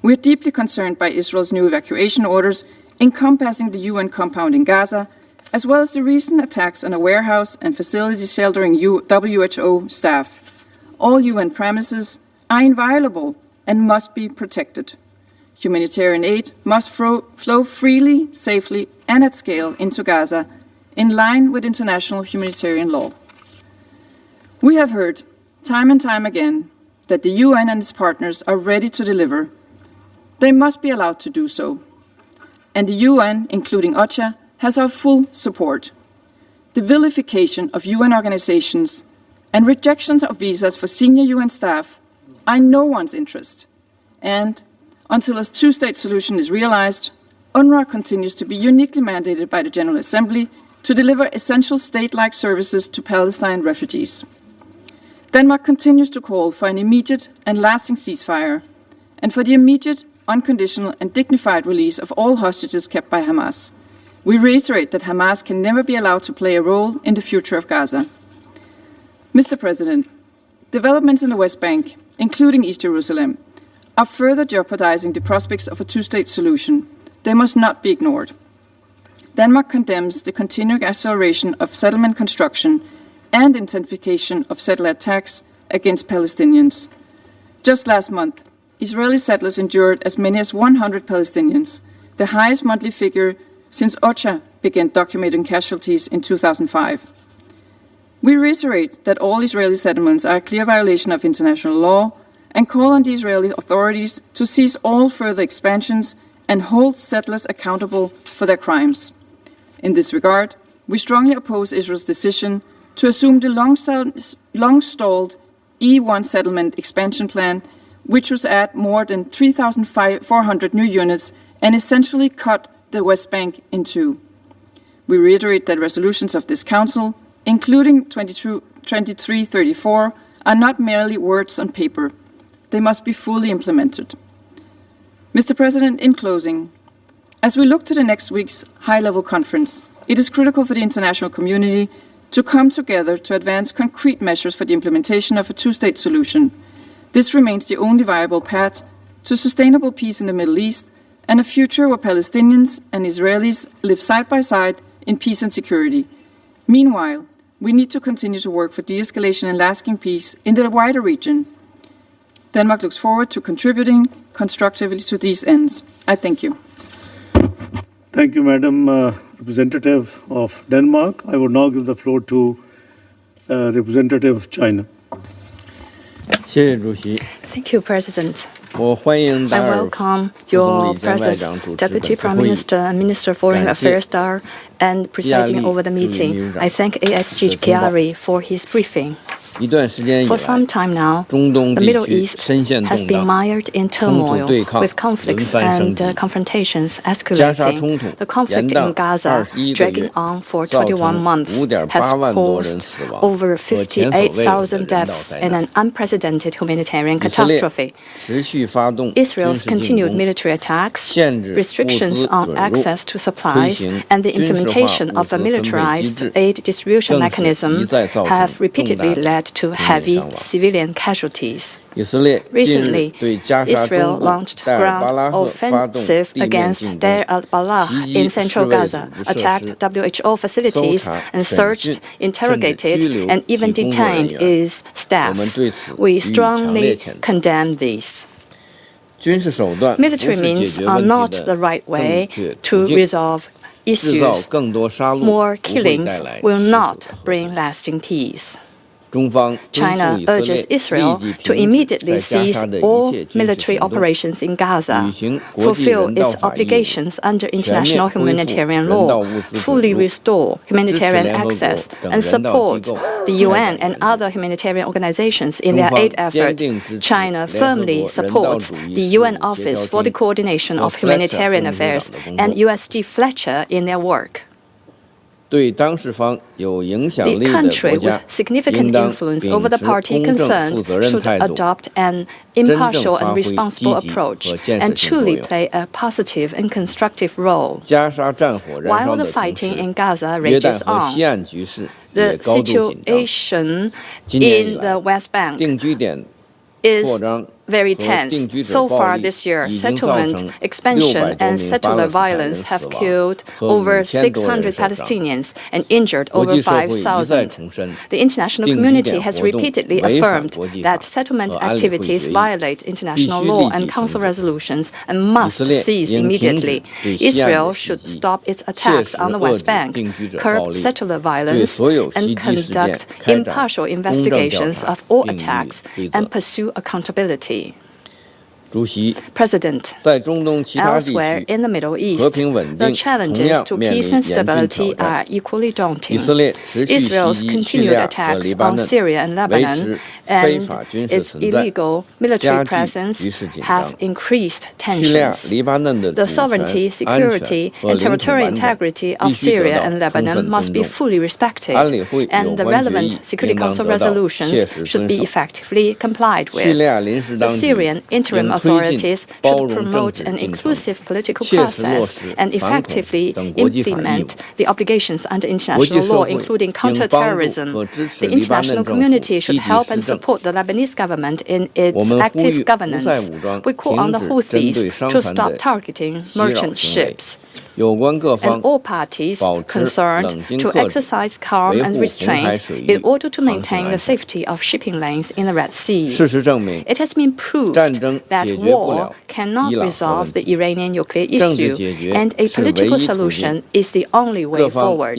We are deeply concerned by Israel's new evacuation orders encompassing the UN compound in Gaza, as well as the recent attacks on a warehouse and facility sheltering WHO staff. All UN premises are inviolable and must be protected. Humanitarian aid must flow freely, safely, and at scale into Gaza, in line with international humanitarian law. We have heard, time and time again, that the UN and its partners are ready to deliver. They must be allowed to do so. And the UN, including OCHA, has our full support. The vilification of UN organizations and rejection of visas for senior UN staff are in no one's interest. And until a two-state solution is realized, UNRWA continues to be uniquely mandated by the General Assembly to deliver essential state-like services to Palestine refugees. Denmark continues to call for an immediate and lasting ceasefire and for the immediate, unconditional and dignified release of all hostages kept by Hamas. We reiterate that Hamas can never be allowed to play a role in the future of Gaza. Mr. President, developments in the West Bank, including East Jerusalem, are further jeopardizing the prospects of a two-state solution. They must not be ignored. Denmark condemns the continuing acceleration of settlement construction and intensification of settler attacks against Palestinians. Just last month, Israeli settlers endured as many as 100 Palestinians, the highest monthly figure since OCHA began documenting casualties in 2005. We reiterate that all Israeli settlements are a clear violation of international law and call on the Israeli authorities to cease all further expansions and hold settlers accountable for their crimes. In this regard, we strongly oppose Israel's decision to assume the long-stalled E1 settlement expansion plan, which was add more than 3,400 new units and essentially cut the West Bank in two. We reiterate that resolutions of this Council, including 2334, are not merely words on paper. They must be fully implemented. Mr. President, in closing, as we look to the next week's high-level conference, it is critical for the international community to come together to advance concrete measures for the implementation of a two-state solution. This remains the only viable path to sustainable peace in the Middle East and a future where Palestinians and Israelis live side by side in peace and security. Meanwhile, we need to continue to work for de-escalation and lasting peace in the wider region. Denmark looks forward to contributing constructively to these ends. I thank you. Thank you, Madam Representative of Denmark. I would now give the floor to Representative of China. Thank you, President. I welcome your President, Deputy Prime Minister and Minister of Foreign Affairs Dar, and presiding over the meeting. I thank ASG Chiari for his briefing. For some time now, the Middle East has been mired in turmoil, with conflicts and confrontations escalating. The conflict in Gaza, dragging on for 21 months, has caused over 58,000 deaths and an unprecedented humanitarian catastrophe. Israel's continued military attacks, restrictions on access to supplies, and the implementation of a militarized aid distribution mechanism have repeatedly led to heavy civilian casualties. Recently, Israel launched ground offensive against Deir al-Balah in central Gaza, attacked WHO facilities, and searched, interrogated, and even detained its staff. We strongly condemn this. Military means are not the right way to resolve issues. More killings will not bring lasting peace. China urges Israel to immediately cease all military operations in Gaza, fulfill its obligations under international humanitarian law, fully restore humanitarian access, and support the UN and other humanitarian organizations in their aid effort. China firmly supports the UN Office for the Coordination of Humanitarian Affairs and USG Fletcher in their work. The country with significant influence over the party concerned should adopt an impartial and responsible approach and truly play a positive and constructive role. While the fighting in Gaza rages on, the situation in the West Bank is very tense. So far this year, settlement expansion and settler violence have killed over 600 Palestinians and injured over 5,000. The international community has repeatedly affirmed that settlement activities violate international law and council resolutions and must cease immediately. Israel should stop its attacks on the West Bank, curb settler violence, and conduct impartial investigations of all attacks and pursue accountability. President, elsewhere in the Middle East, the challenges to peace and stability are equally daunting. Israel's continued attacks on Syria and Lebanon and its illegal military presence have increased tensions. The sovereignty, security, and territorial integrity of Syria and Lebanon must be fully respected, and the relevant Security Council resolutions should be effectively complied with. The Syrian interim authority authorities should promote an inclusive political process and effectively implement the obligations under international law, including counterterrorism. The international community should help and support the Lebanese government in its active governance. We call on the Houthis to stop targeting merchant ships, and all parties concerned to exercise calm and restraint in order to maintain the safety of shipping lanes in the Red Sea. It has been proved that war cannot resolve the Iranian nuclear issue, and a political solution is the only way forward.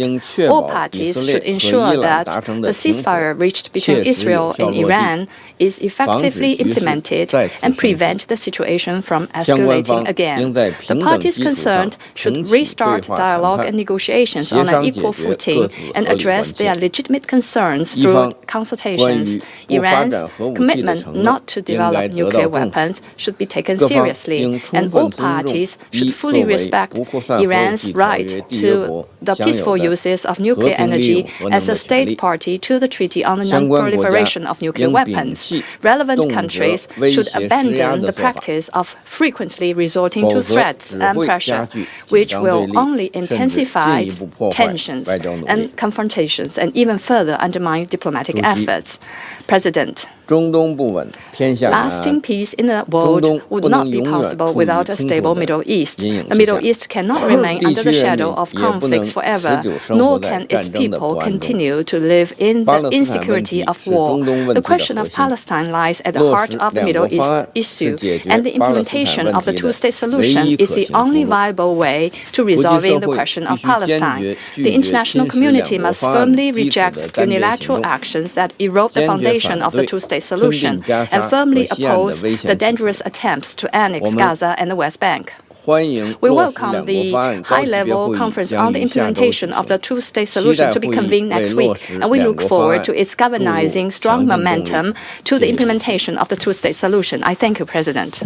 All parties should ensure that the ceasefire reached between Israel and Iran is effectively implemented and prevent the situation from escalating again. The parties concerned should restart dialogue and negotiations on an equal footing and address their legitimate concerns through consultations. Iran's commitment not to develop nuclear weapons should be taken seriously, and all parties should fully respect Iran's right to the peaceful uses of nuclear energy as a state party to the Treaty on the Non-Proliferation of Nuclear Weapons. Relevant countries should abandon the practice of frequently resorting to threats and pressure, which will only intensify tensions and confrontations and even further undermine diplomatic efforts. President, lasting peace in the world would not be possible without a stable Middle East. The Middle East cannot remain under the shadow of conflicts forever, nor can its people continue to live in the insecurity of war. The question of Palestine lies at the heart of the Middle East issue, and the implementation of the two-state solution is the only viable way to resolving the question of Palestine. The international community must firmly reject unilateral actions that erode the foundation of the two-state solution and firmly oppose the dangerous attempts to annex Gaza and the West Bank. We welcome the high-level conference on the implementation of the two-state solution to be convened next week, and we look forward to its galvanizing strong momentum to the implementation of the two-state solution. I thank you, President.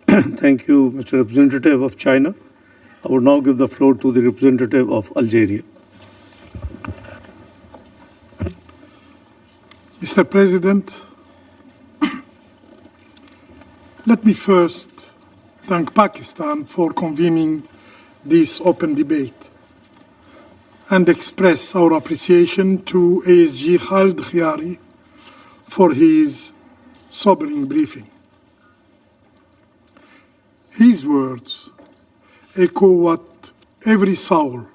Thank you, Mr. Representative of China. I will now give the floor to the representative of Algeria. Mr. President, let me first thank Pakistan for convening this open debate and express our appreciation to ASG Khaled Khiari for his sobering briefing. His words echo what every soul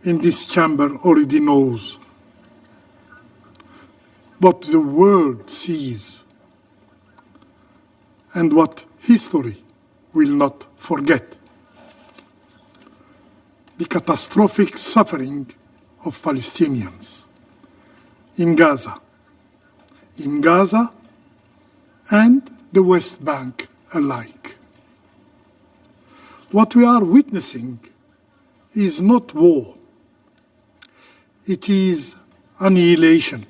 in this chamber already knows, what the world sees, and what history will not forget: the catastrophic suffering of Palestinians in Gaza and the West Bank alike. What we are witnessing is not war. It is annihilation,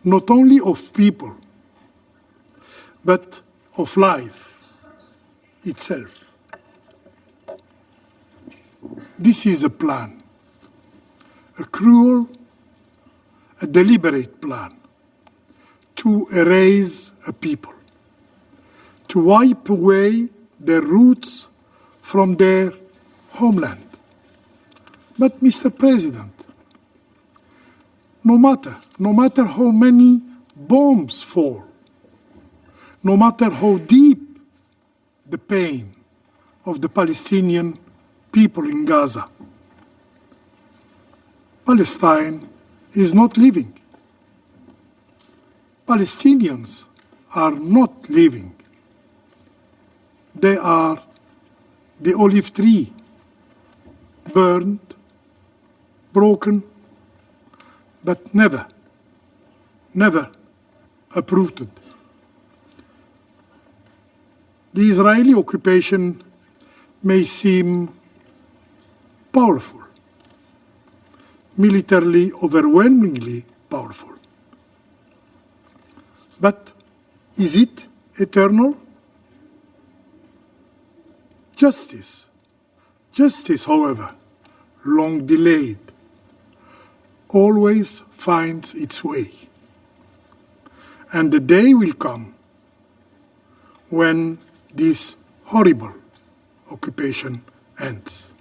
not only of people, but of life itself. This is a plan, a cruel, a deliberate plan to erase a people, to wipe away their roots from their homeland. But, Mr. President, no matter how many bombs fall, no matter how deep the pain of the Palestinian people in Gaza, Palestine is not living. Palestinians are not living. They are the olive tree, burned, broken, but never uprooted. The Israeli occupation may seem powerful, militarily overwhelmingly powerful. But is it eternal? Justice, however, long delayed, always finds its way. And the day will come when this horrible occupation ends.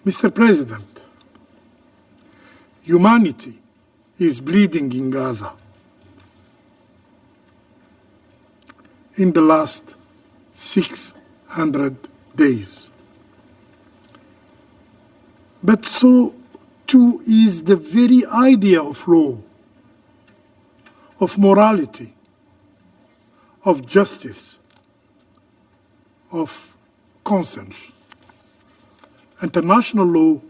Mr. President, humanity is bleeding in Gaza. In the last 600 days. But so too is the very idea of law, of morality, of justice, of conscience. International law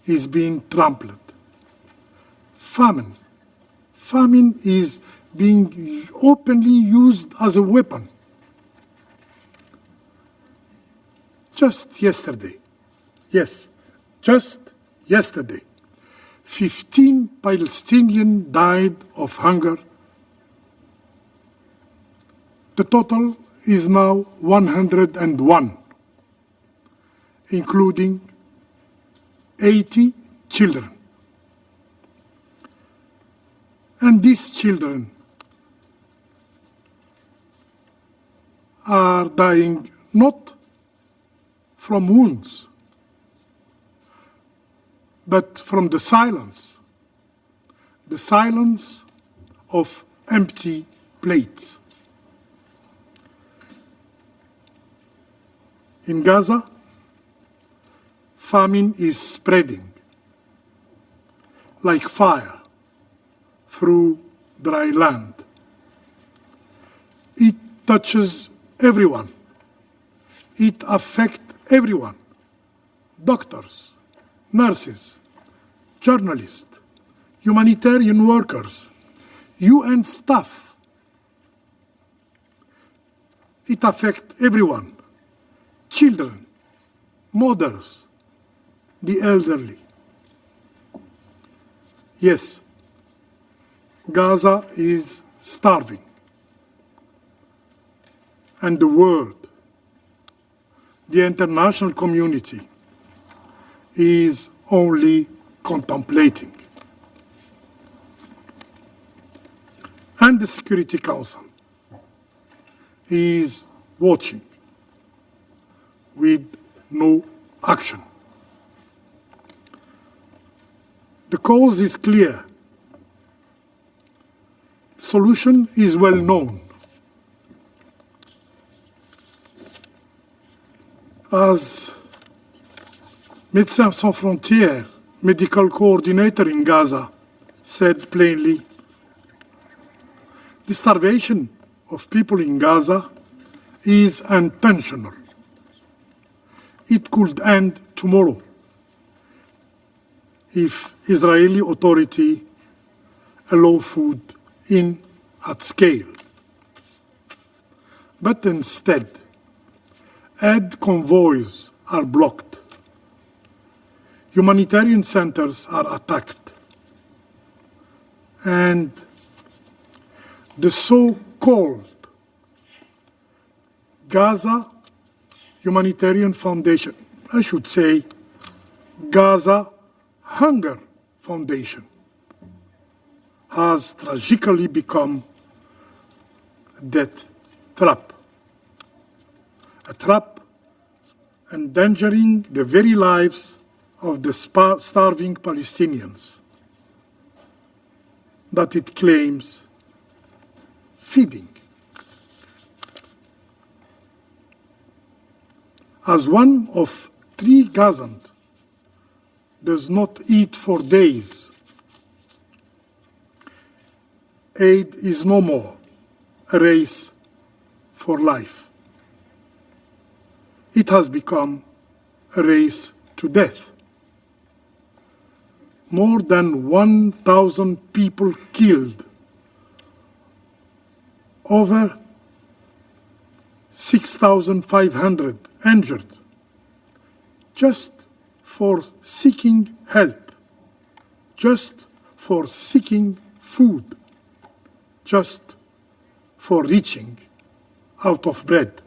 is being trampled. Famine is being openly used as a weapon. Just yesterday, yes, just yesterday, 15 Palestinians died of hunger. The total is now 101, including 80 children. And these children are dying not from wounds, but from the silence of empty plates. In Gaza, famine is spreading like fire through dry land. It touches everyone. It affects everyone. Doctors, nurses, journalists, humanitarian workers, UN staff. It affects everyone. Children, mothers, the elderly. Yes, Gaza is starving. And the world, the international community, is only contemplating. And the Security Council is watching with no action. The cause is clear. The solution is well known. As Médecins Sans Frontières medical coordinator in Gaza said plainly, the starvation of people in Gaza is intentional. It could end tomorrow if Israeli authority allow food in at scale. But instead, aid convoys are blocked. Humanitarian centers are attacked. And the so-called Gaza Humanitarian Foundation, I should say Gaza Hunger Foundation, has tragically become a death trap. A trap endangering the very lives of the starving Palestinians that it claims feeding. As one of 3 Gazans does not eat for days, aid is no more a race for life. It has become a race to death. More than 1,000 people killed, over 6,500 injured, just for seeking help, just for seeking food, just for reaching out of bread.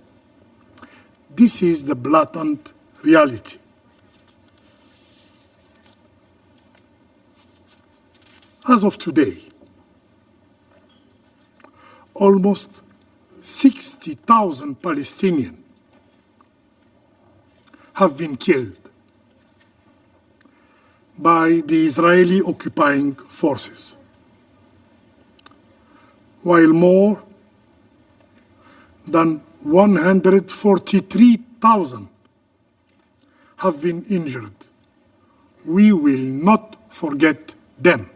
This is the blatant reality. As of today, almost 60,000 Palestinians have been killed by the Israeli occupying forces, while more than 143,000 have been injured. We will not forget them.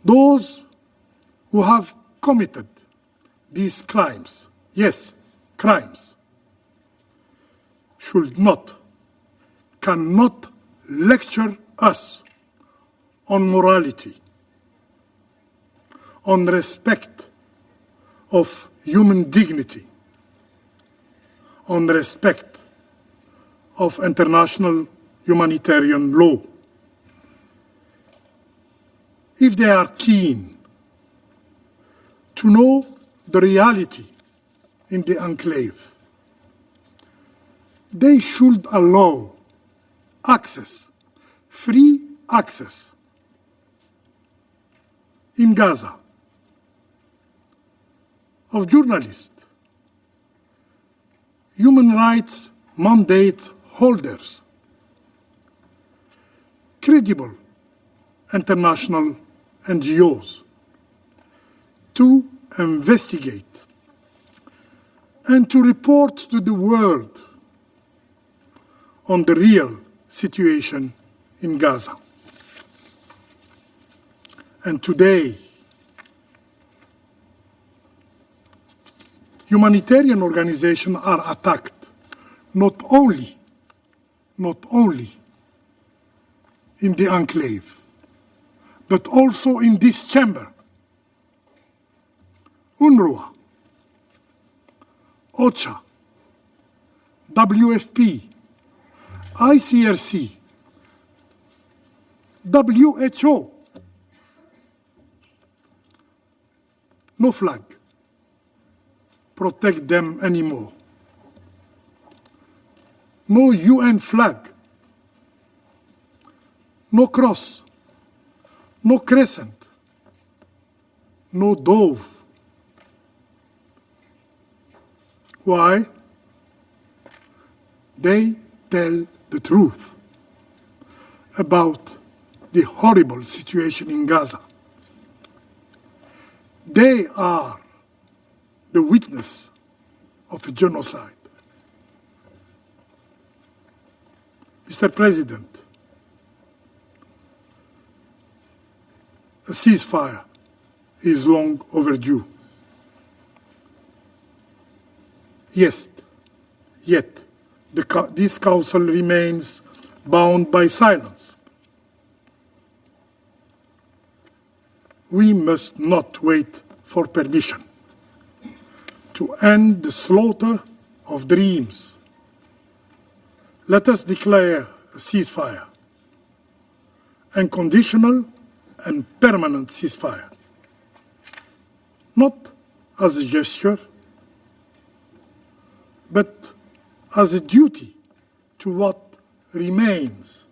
Those who have committed these crimes, yes, crimes, should not, cannot lecture us on morality, on respect of human dignity, on respect of international humanitarian law. If they are keen to know the reality in the enclave, they should allow access, free access in Gaza of journalists, human rights mandate holders, credible international NGOs to investigate and to report to the world on the real situation in Gaza. And today, humanitarian organizations are attacked not only in the enclave, but also in this chamber. UNRWA, OCHA, WFP, ICRC, WHO. No flag protect them anymore. No UN flag, no cross, no crescent, no dove. Why? They tell the truth about the horrible situation in Gaza. They are the witness of a genocide. Mr. President, a ceasefire is long overdue. Yes, yet this Council remains bound by silence. We must not wait for permission to end the slaughter of dreams. Let us declare a ceasefire, unconditional and permanent ceasefire, not as a gesture, but as a duty to what remains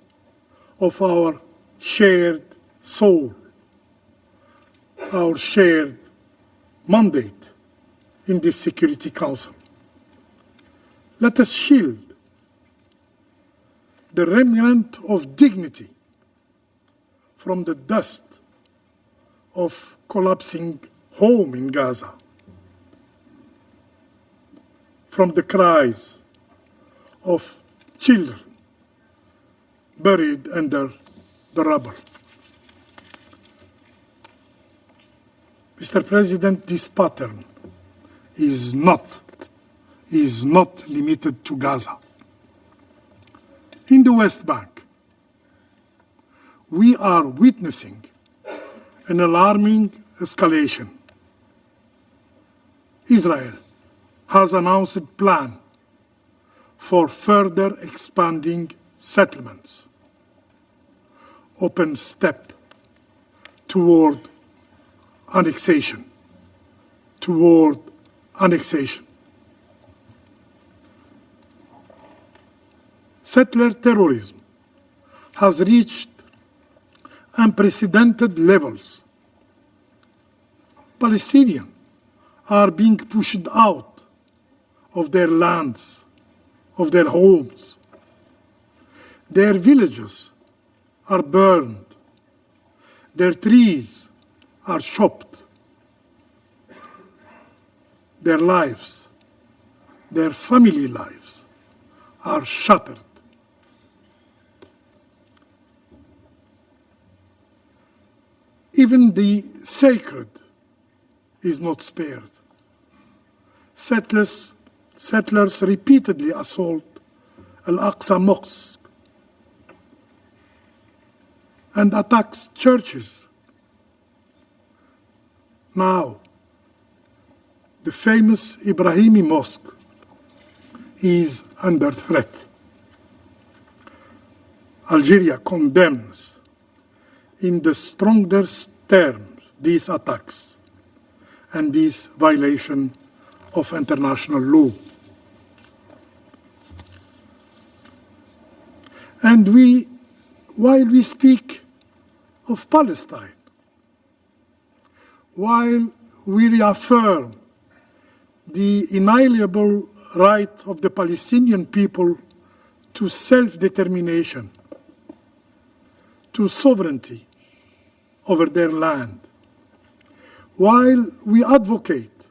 of our shared soul, our shared mandate in this Security Council. Let us shield the remnant of dignity from the dust of collapsing home in Gaza, from the cries of children buried under the rubble. Mr. President, this pattern is not limited to Gaza. In the West Bank, we are witnessing an alarming escalation. Israel has announced a plan for further expanding settlements, open step toward annexation. Settler terrorism has reached unprecedented levels. Palestinians are being pushed out of their lands, of their homes. Their villages are burned. Their trees are chopped. Their lives, their family lives, are shattered. Even the sacred is not spared. Settlers repeatedly assault Al-Aqsa Mosque and attacks churches. Now, the famous Ibrahimi Mosque is under threat. Algeria condemns in the strongest terms these attacks and this violation of international law. And while we speak of Palestine, while we reaffirm the inalienable right of the Palestinian people to self-determination, to sovereignty over their land, while we advocate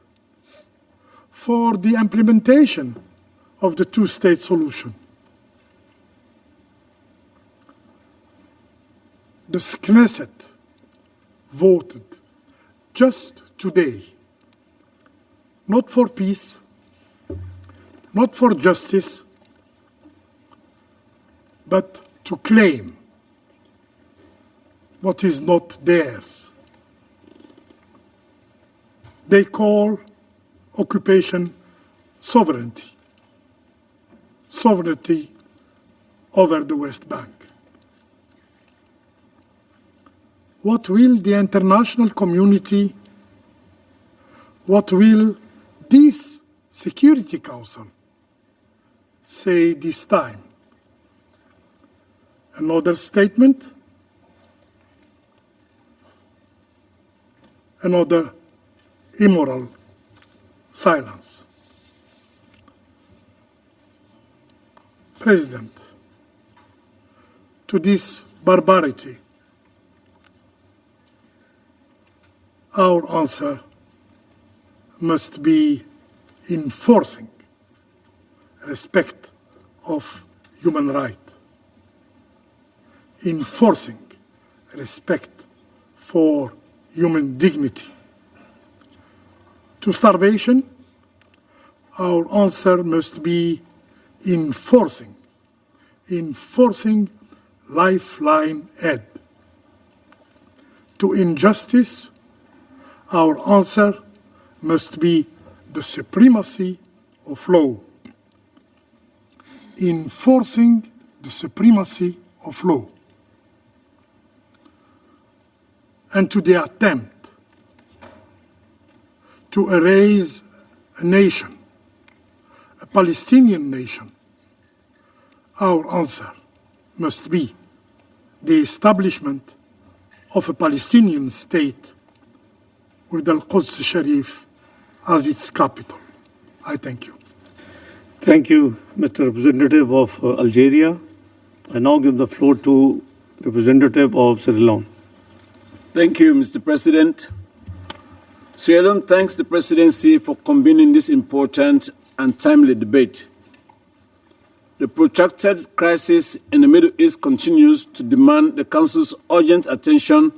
for the implementation of the two-state solution, the Knesset voted just today not for peace, not for justice, but to claim what is not theirs. They call occupation sovereignty, sovereignty over the West Bank. What will the international community, what will this Security Council say this time? Another statement? Another immoral silence. President, to this barbarity, our answer must be enforcing respect of human rights, enforcing respect for human dignity. To starvation, our answer must be enforcing lifeline aid. To injustice, our answer must be the supremacy of law, enforcing the supremacy of law. And to the attempt to erase a nation, a Palestinian nation, our answer must be the establishment of a Palestinian state with Al-Quds Sharif as its capital. I thank you. Thank you, Mr. Representative of Algeria. I now give the floor to Representative of Sierra Leone. Thank you, Mr. President. Sierra Leone thanks the Presidency for convening this important and timely debate. The protracted crisis in the Middle East continues to demand the Council's urgent attention,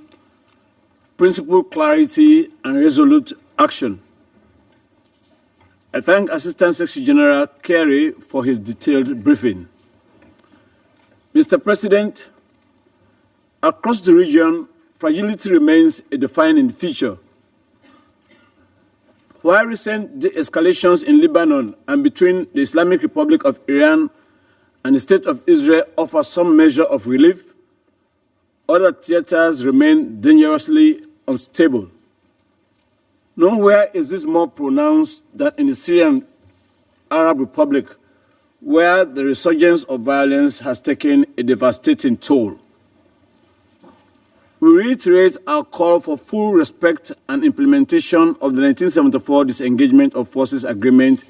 principled clarity, and resolute action. I thank Assistant Secretary General Kerry for his detailed briefing. Mr. President, across the region, fragility remains a defining feature. While recent de-escalations in Lebanon and between the Islamic Republic of Iran and the State of Israel offer some measure of relief, other theaters remain dangerously unstable. Nowhere is this more pronounced than in the Syrian Arab Republic, where the resurgence of violence has taken a devastating toll. We we reiterate our call for full respect and implementation of the 1974 disengagement of forces agreement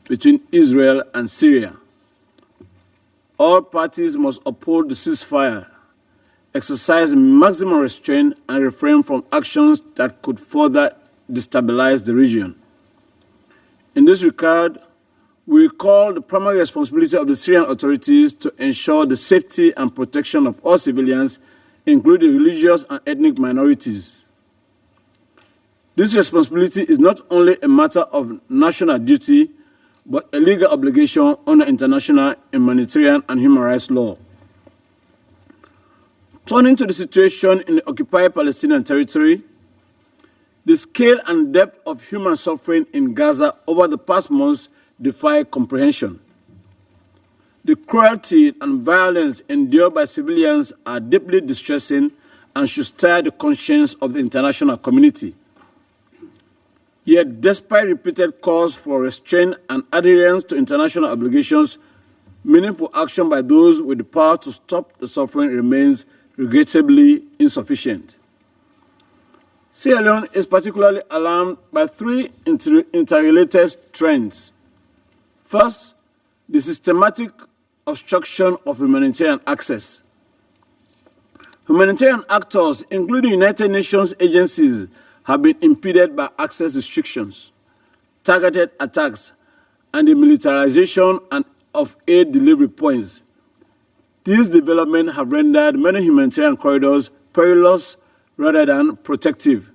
between Israel and Syria. All parties must uphold the ceasefire, exercise maximum restraint, and refrain from actions that could further destabilize the region. In this regard, we recall the primary responsibility of the Syrian authorities to ensure the safety and protection of all civilians, including religious and ethnic minorities. This responsibility is not only a matter of national duty, but a legal obligation under international humanitarian and human rights law. Turning to the situation in the occupied Palestinian territory, the scale and depth of human suffering in Gaza over the past months defy comprehension. The cruelty and violence endured by civilians are deeply distressing and should stir the conscience of the international community. Yet, despite repeated calls for restraint and adherence to international obligations, meaningful action by those with the power to stop the suffering remains regrettably insufficient. Sierra Leone is particularly alarmed by three interrelated trends. First, the systematic obstruction of humanitarian access. Humanitarian actors, including United Nations agencies, have been impeded by access restrictions, targeted attacks, and the militarization of aid delivery points. These developments have rendered many humanitarian corridors perilous rather than protective,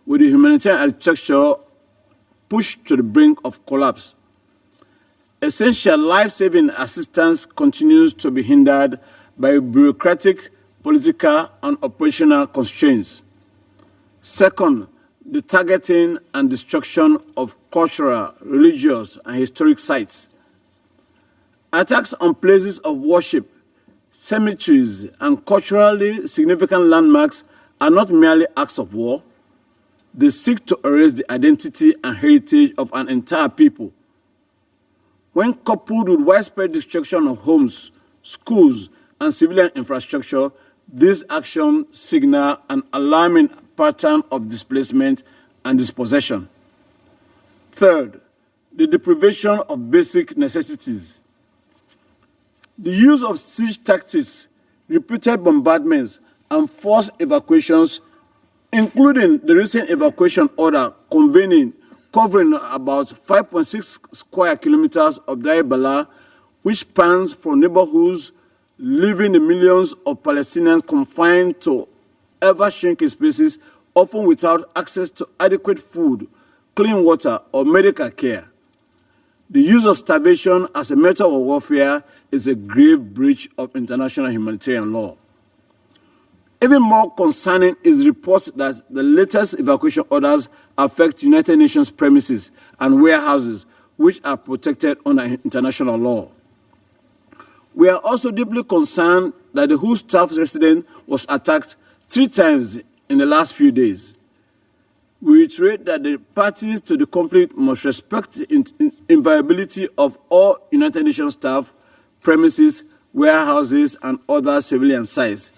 with the humanitarian architecture pushed to the brink of collapse. Essential life-saving assistance continues to be hindered by bureaucratic, political, and operational constraints. Second, the targeting and destruction of cultural, religious, and historic sites. Attacks on places of worship, cemeteries, and culturally significant landmarks are not merely acts of war. They seek to erase the identity and heritage of an entire people. When coupled with widespread destruction of homes, schools, and civilian infrastructure, these actions signal an alarming pattern of displacement and dispossession. Third, the deprivation of basic necessities. The use of siege tactics, repeated bombardments, and forced evacuations, including the recent evacuation order covering about 5.6 square kilometers of Deir Bala, which spans from neighborhoods, leaving the millions of Palestinians confined to ever-shrinking spaces, often without access to adequate food, clean water, or medical care. The use of starvation as a method of warfare is a grave breach of international humanitarian law. Even more concerning is reports that the latest evacuation orders affect United Nations premises and warehouses, which are protected under international law. We are also deeply concerned that the WHO staff residence was attacked 3 times in the last few days. We reiterate that the parties to the conflict must respect the inviolability of all United Nations staff, premises, warehouses, and other civilian sites.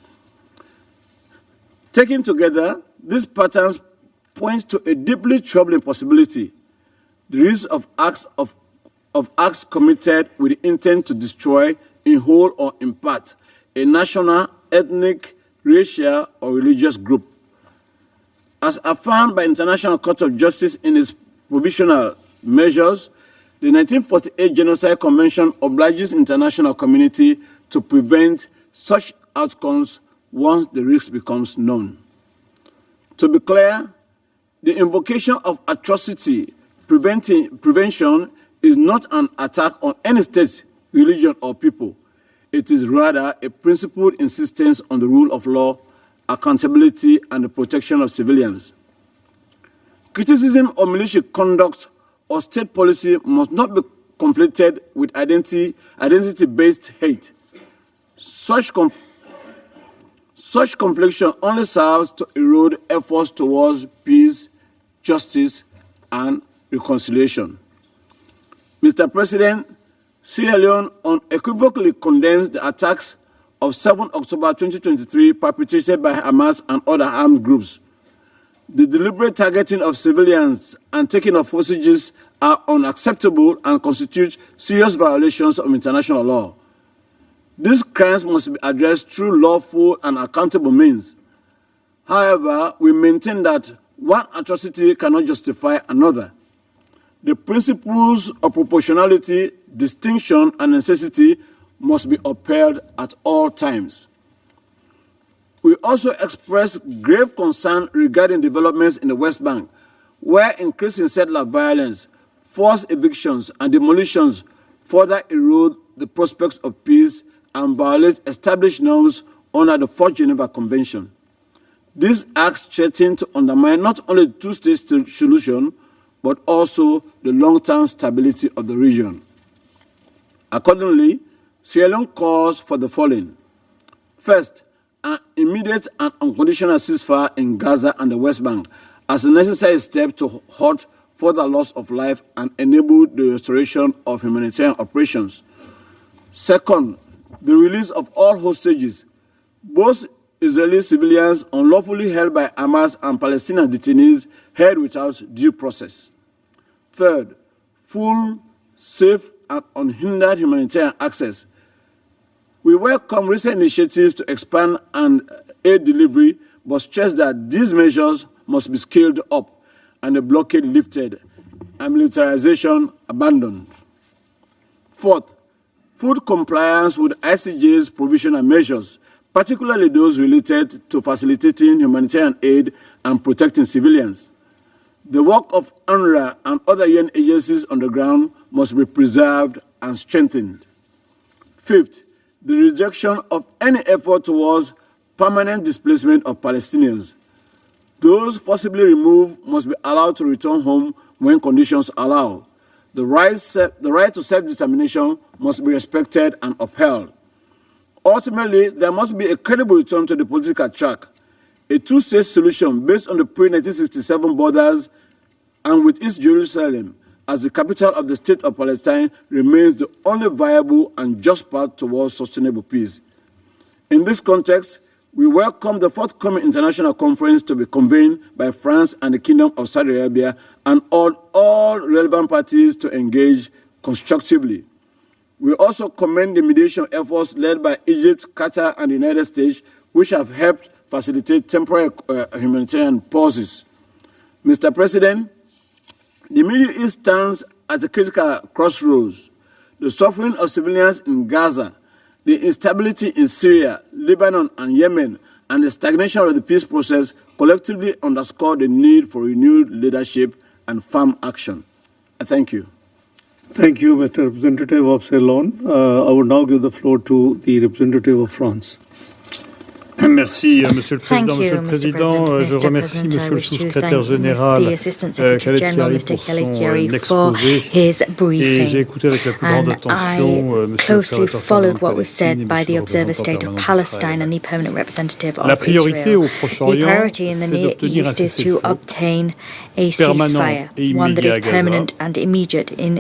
Taken together, these patterns point to a deeply troubling possibility: the risk of acts committed with the intent to destroy, in whole or in part, a national, ethnic, racial, or religious group. As affirmed by International Court of Justice in its provisional measures, the 1948 Genocide Convention obliges the international community to prevent such outcomes once the risk becomes known. To be clear, the invocation of atrocity prevention is not an attack on any state, religion, or people. It is rather a principled insistence on the rule of law, accountability, and the protection of civilians. Criticism of militia conduct or state policy must not be conflated with identity-based hate. Such confliction only serves to erode efforts towards peace, justice, and reconciliation. Mr. President, Sierra Leone unequivocally condemns the attacks of 7 October 2023 perpetrated by Hamas and other armed groups. The deliberate targeting of civilians and taking of hostages are unacceptable and constitute serious violations of international law. These crimes must be addressed through lawful and accountable means. However, we maintain that one atrocity cannot justify another. The principles of proportionality, distinction, and necessity must be upheld at all times. We also express grave concern regarding developments in the West Bank, where increasing settler violence, forced evictions, and demolitions further erode the prospects of peace and violate established norms under the 4th Geneva Convention. These acts threaten to undermine not only the two-state solution, but also the long-term stability of the region. Accordingly, Sierra Leone calls for the following. First, an immediate and unconditional ceasefire in Gaza and the West Bank as a necessary step to halt further loss of life and enable the restoration of humanitarian operations. Second, the release of all hostages, both Israeli civilians unlawfully held by Hamas and Palestinian detainees held without due process. Third, full, safe, and unhindered humanitarian access. We welcome recent initiatives to expand and aid delivery, but stress that these measures must be scaled up and the blockade lifted and militarization abandoned. Fourth, food compliance with ICJ's provisional measures, particularly those related to facilitating humanitarian aid and protecting civilians. The work of UNRWA and other UN agencies on the ground must be preserved and strengthened. Fifth, the rejection of any effort towards permanent displacement of Palestinians. Those forcibly removed must be allowed to return home when conditions allow. The right to self-determination must be respected and upheld. Ultimately, there must be a credible return to the political track. A two-state solution based on the pre-1967 borders and with East Jerusalem as the capital of the State of Palestine remains the only viable and just path towards sustainable peace. In this context, we welcome the forthcoming international conference to be convened by France and the Kingdom of Saudi Arabia and all relevant parties to engage constructively. We also commend the mediation efforts led by Egypt, Qatar, and the United States, which have helped facilitate temporary humanitarian pauses. Mr. President, the Middle East stands at a critical crossroads. The suffering of civilians in Gaza, the instability in Syria, Lebanon, and Yemen, and the stagnation of the peace process collectively underscore the need for renewed leadership and firm action. Thank you. Thank you, Mr. Representative of Sierra Leone. I would now give the floor to the representative of France. Merci, Monsieur le Président. Monsieur le Président, je remercie Monsieur le Sous-secrétaire général Khaled Chiari pour son exposé et j'ai écouté avec la plus grande attention Monsieur le followed what was said by the observer State of Palestine and the permanent representative of La priorité au Israel. Proche-Orient, c'est d'obtenir un cessez-le-feu permanent et immédiat à Gaza,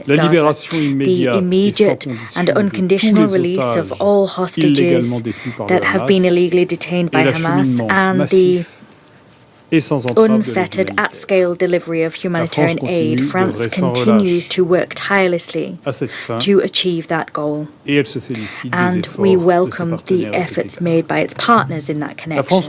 la libération immédiate and unconditional release of all hostages that have been illegally detained by Hamas and the unfettered at-scale delivery of humanitarian aid. France continues to work tirelessly to achieve that goal. And we welcome the efforts made by its partners in that connection. France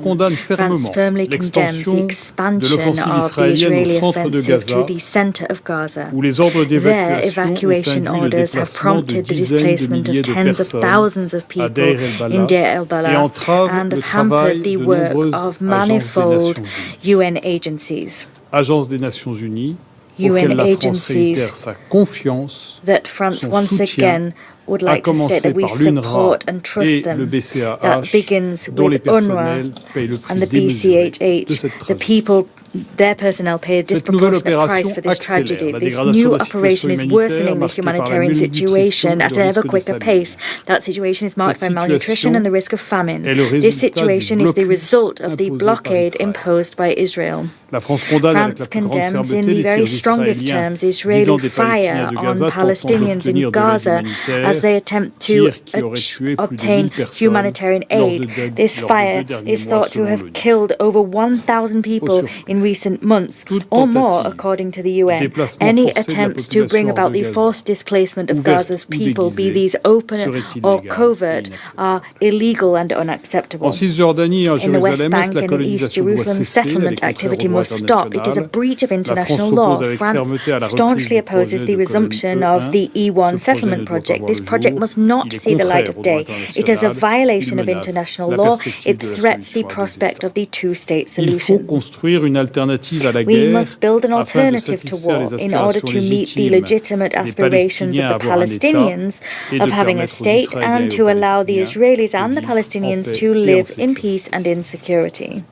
firmly condemns the expansion of the Israeli offensive to the center of Gaza. Their evacuation orders have prompted the displacement of tens of thousands of people in Deir el-Balah and have hampered the work of manifold UN agencies. Agence des Nations Unies, auquel la France réitère sa confiance, that France son once again would like to state that we support and trust them. That begins with UNRWA and the BCHH, the people their personnel pay a disproportionate price for this tragedy. This new operation is worsening the humanitarian situation at an ever quicker pace. That situation is marked by malnutrition and the risk of famine. This situation is the result of the blockade imposed by Israel. France condemns in the very strongest terms Israeli fire on Palestinians in Gaza as they attempt to obtain humanitarian aid. This fire is thought to have killed over 1,000 people in recent months, or more, according to the UN. Any attempts to bring about the forced displacement of Gaza's people, be these open or covert, are illegal and unacceptable. In the West Bank and in East Jerusalem, settlement activity must stop. It is a breach of international law. France staunchly opposes the resumption of the E1 settlement project. This project must not see the light of day. It is a violation of international law. It threats the prospect of the two-state solution. We must build an alternative to war in order to meet the legitimate aspirations of the Palestinians of having a state and to allow the Israelis and the Palestinians to live in peace and in security.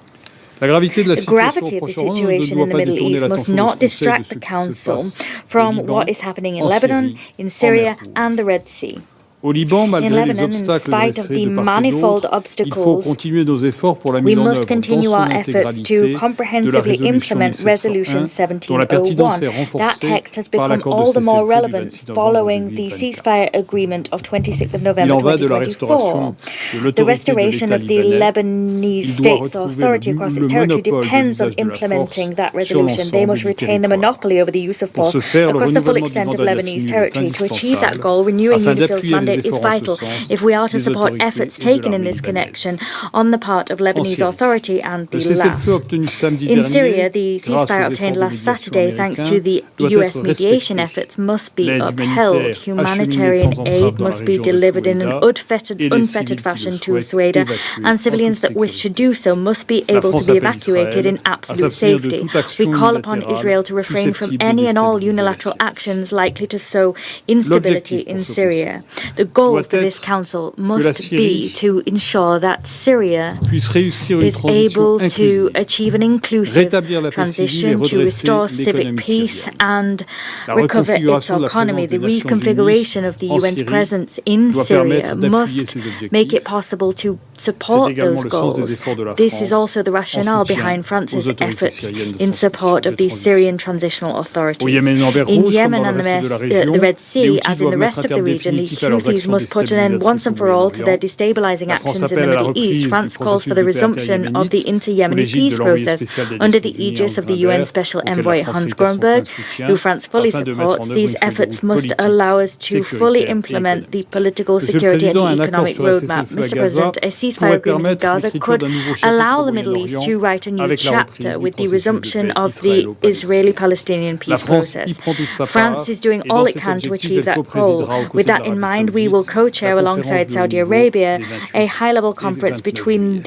The gravity of the situation in the Middle East must not distract the Council from what is happening in Lebanon, in Syria, and the Red Sea. In Lebanon, in spite of the manifold obstacles, we must continue our efforts to comprehensively implement Resolution 1701. That text has become all the more relevant following the ceasefire agreement of 26th of November 2024. The restoration of the Lebanese state's authority across its territory depends on implementing that resolution. They must retain the monopoly over the use of force across the full extent of Lebanese territory. To achieve that goal, renewing UNIFIL's mandate is vital if we are to support efforts taken in this connection on the part of Lebanese authority and the LAF. In Syria, the ceasefire obtained last Saturday thanks to the US mediation efforts must be upheld. Humanitarian aid must be delivered in an unfettered fashion to Ceuta, and civilians that wish to do so must be able to be evacuated in absolute safety. We call upon Israel to refrain from any and all unilateral actions likely to sow instability in Syria. The goal for this Council must be to ensure that Syria is able to achieve an inclusive transition, to restore civic peace and recover its economy. The reconfiguration of the UN's presence in Syria must make it possible to support those goals. This is also the rationale behind France's efforts in support of the Syrian Transitional Authority. In Yemen and the Red Sea, as in the rest of the region, the Houthis must put an end once and for all to their destabilizing actions in the Middle East. France calls for the resumption of the inter-Yemeni peace process under the aegis of the UN Special Envoy Hans Grönberg, who France fully supports. These efforts must allow us to fully implement the political, security and economic roadmap. Mr. President, a ceasefire agreement in Gaza could allow the Middle East to write a new chapter with the resumption of the Israeli-Palestinian peace process. France is doing all it can to achieve that goal. With that in mind, we will co-chair alongside Saudi Arabia a high-level conference between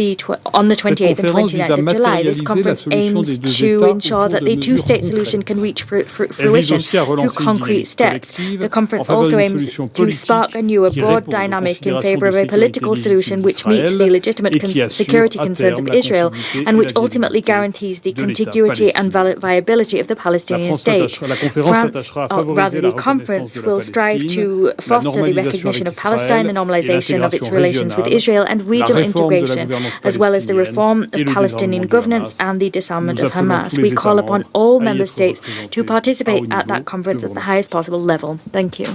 on the 28th and 29th of July. This conference aims to ensure that the two-state solution can reach fruition through concrete steps. The conference also aims to spark anew a broad dynamic in favor of a political solution which meets the legitimate security concerns of Israel and which ultimately guarantees the contiguity and viability of the Palestinian state. The conference will strive to foster the recognition of Palestine, the normalization of its relations with Israel and regional integration, as well as the reform of Palestinian governance and the disarmament of Hamas. We call upon all member states to participate at that conference at the highest possible level. Thank you.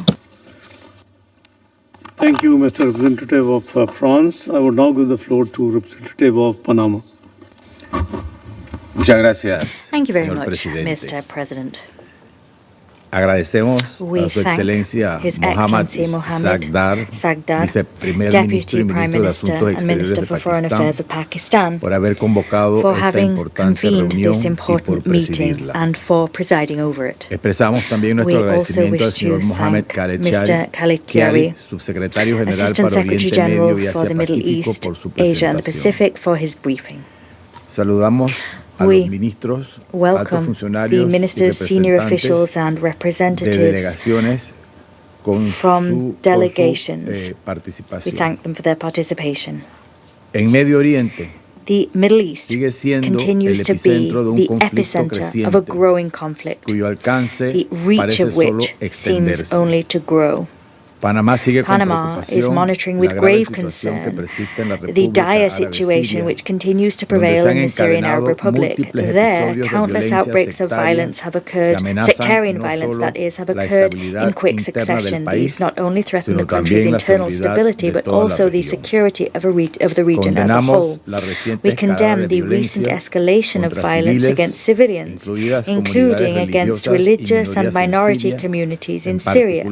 Thank you, Mr. Representative of France. I would now give the floor to Representative of Panama. Thank you very much, Mr. President. We thank His Excellency Mohammed Sagdar, Deputy Prime Minister and Minister for Foreign Affairs of Pakistan, for having convened this important meeting and for presiding over it. We also wish to thank Mr. Khaled Kiari, Assistant Secretary General for the Middle East, Asia and the Pacific, for his briefing. We welcome the ministers, senior officials and representatives from delegations. We thank them for their participation. The The Middle East continues to be the epicenter of a growing conflict, the reach of which seems only to grow. Panama is monitoring with grave concern the dire situation which continues to prevail in the Syrian Arab Republic. There, countless outbreaks of violence have occurred, sectarian violence that is, have occurred in quick succession. These not only threaten the country's internal stability, but also the security of the region as a whole. We condemn the recent escalation of violence against civilians, including against religious and minority communities in Syria.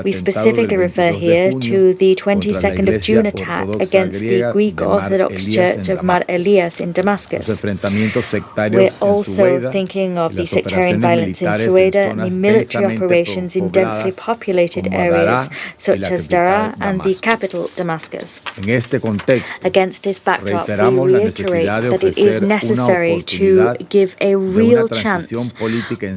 We specifically refer here to the 22nd of June attack against the Greek Orthodox Church of Mar Elias in Damascus. We're also thinking of the sectarian violence in Sueda and the military operations in densely populated areas such as Daraa and the capital Damascus. Against this backdrop, we reiterate that it is necessary to give a real chance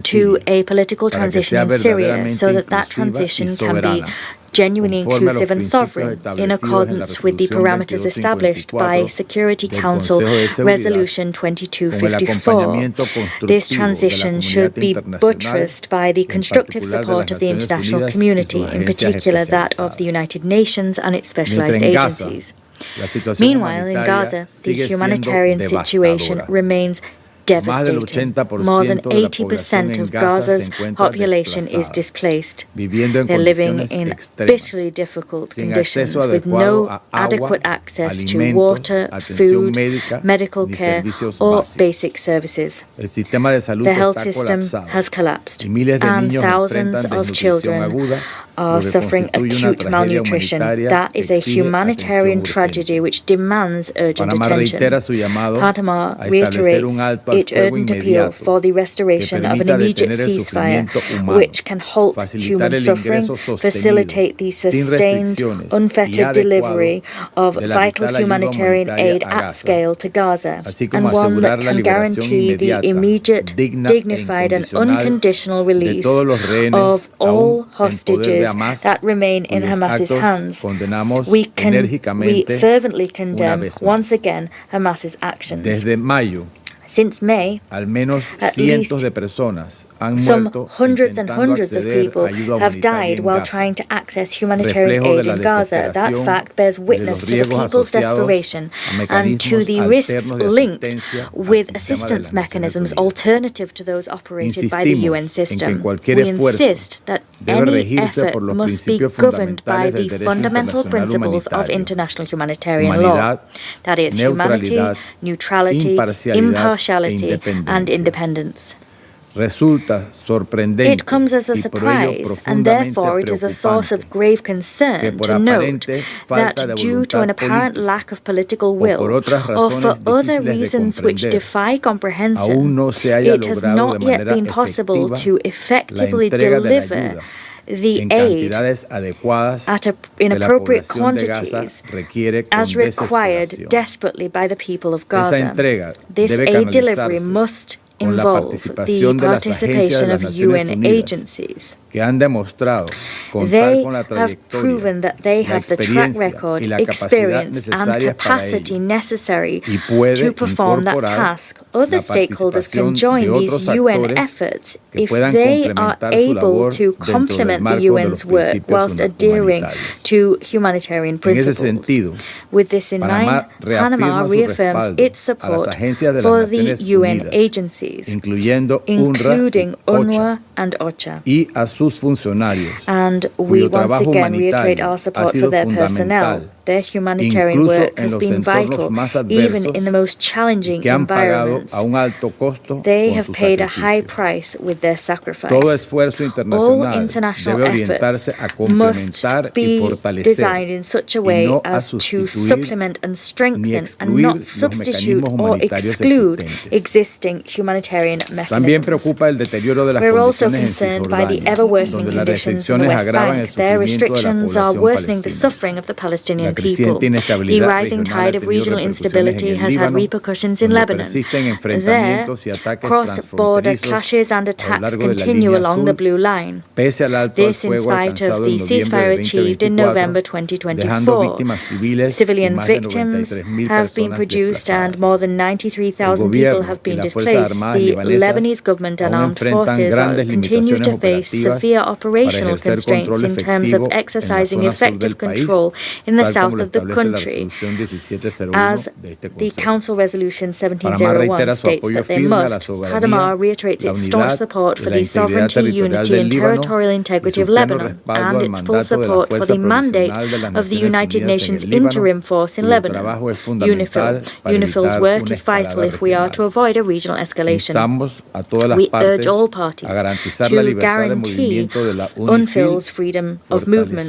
to a political transition in Syria so that that transition can be genuinely inclusive and sovereign, in accordance with the parameters established by Security Council Resolution 2254. This transition should be buttressed by the constructive support of the international community, in particular that of the United Nations and its specialized agencies. Meanwhile, in Gaza, the humanitarian situation remains devastating. More than 80% of Gaza's population is displaced. They're living in bitterly difficult conditions with no adequate access to water, food, medical care, or basic services. The health system has collapsed, and thousands of children are suffering acute malnutrition. That is a humanitarian tragedy which demands urgent attention. Panama reiterates its urgent appeal for the restoration of an immediate ceasefire which can halt human suffering, facilitate the sustained, unfettered delivery of vital humanitarian aid at scale to Gaza, and one that can guarantee the immediate, dignified and unconditional release of all hostages that remain in Hamas's hands. We fervently condemn once again Hamas's actions. Since May, at least some hundreds and hundreds of people have died while trying to access humanitarian aid in Gaza. That fact bears witness to the people's desperation and to the risks linked with assistance mechanisms alternative to those operated by the UN system. We insist that any effort must be governed by the fundamental principles of international humanitarian law. That is, humanity, neutrality, impartiality, and independence. It comes as a surprise, and therefore it is a source of grave concern to note that due to an apparent lack of political will, or for other reasons which defy comprehension, it has not yet been possible to effectively deliver the aid in appropriate quantities as required desperately by the people of Gaza. This aid delivery must involve the participation of UN agencies. They have proven that they have the track record, experience and capacity necessary to perform that task. Other stakeholders can join these UN efforts if they are able to complement the UN's work whilst adhering to humanitarian principles. With this in mind, Panama reaffirms its support for the UN agencies, including UNRWA and OCHA. And we once again reiterate our support for their personnel. Their humanitarian work has been vital, even in the most challenging environments. They have paid a high price with their sacrifice. All international efforts must be designed in such a way as to supplement and strengthen and not substitute or exclude existing humanitarian mechanisms. We're also concerned by the ever-worsening conditions in the West Bank. Their restrictions are worsening the suffering of the Palestinian people. The rising tide of regional instability has had repercussions in Lebanon. There, cross-border clashes and attacks continue along the Blue Line. This in spite of the ceasefire achieved in November 2024. Civilian victims have been produced and more than 93,000 people have been displaced. The Lebanese government and armed forces continue to face severe operational constraints in terms of exercising effective control in the south of the country, as the Council Resolution 1701 states that they must. Panama reiterates its staunch support for the sovereignty, unity and territorial integrity of Lebanon and its full support for the mandate of the United Nations Interim Force in Lebanon, UNIFIL. UNIFIL's work is vital if we are to avoid a regional escalation. We urge all parties to guarantee UNIFIL's freedom of movement,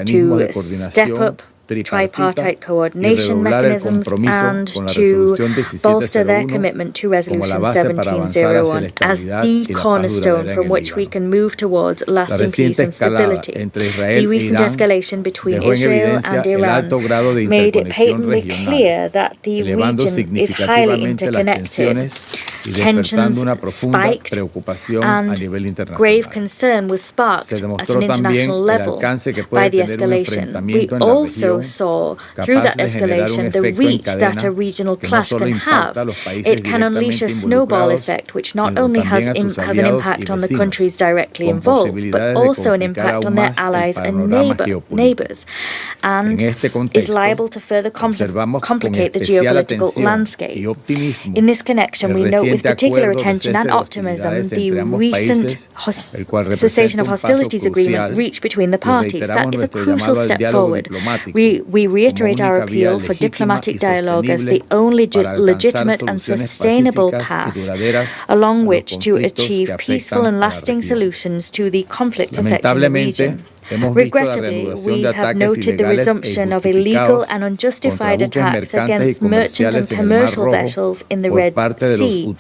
to step up tripartite coordination mechanisms and to bolster their commitment to Resolution 1701 as the cornerstone from which we can move towards lasting peace and stability. The recent escalation between Israel and Iran made it patently clear that the region is highly interconnected. Tensions spiked and grave concern was sparked at an international level by the escalation. We also saw through that escalation the reach that a regional clash can have. It can unleash a snowball effect which not only has an impact on the countries directly involved, but also an impact on their allies and neighbours, and is liable to further complicate the geopolitical landscape. In this connection, we note with particular attention and optimism the recent cessation of hostilities agreement reached between the parties. That is a crucial step forward. We reiterate our appeal for diplomatic dialogue as the only legitimate and sustainable path along which to achieve peaceful and lasting solutions to the conflict affecting the region. Regrettably, we have noted the resumption of illegal and unjustified attacks against merchant and commercial vessels in the Red Sea,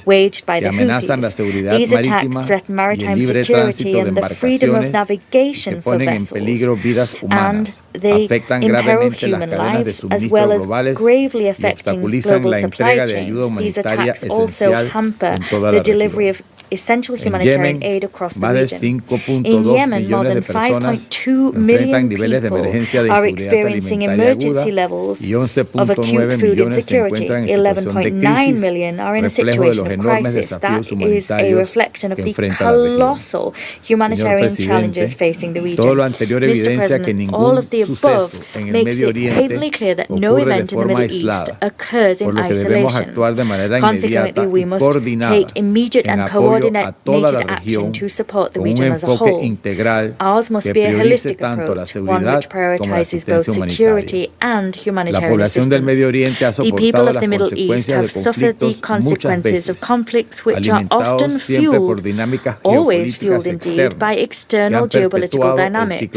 waged by the Houthis. These attacks threaten maritime security and the freedom of navigation for vessels, and they imperil human lives as well as gravely affecting global supply chains. These attacks also hamper the delivery of essential humanitarian aid across the region. In Yemen, more than 5.2 million people are experiencing emergency levels of acute food insecurity. 11.9 million are in a situation of crisis. That is a reflection of the colossal humanitarian challenges facing the region. Mr. President, all of the above makes it patently clear that no event in the Middle East occurs in isolation. Consequently, we must take immediate and coordinated action to support the region as a whole. Ours must be a holistic approach, one which prioritizes both security and humanitarian assistance. The people of the Middle East have suffered the consequences of conflicts which are often fueled, always fueled indeed, by external geopolitical dynamics.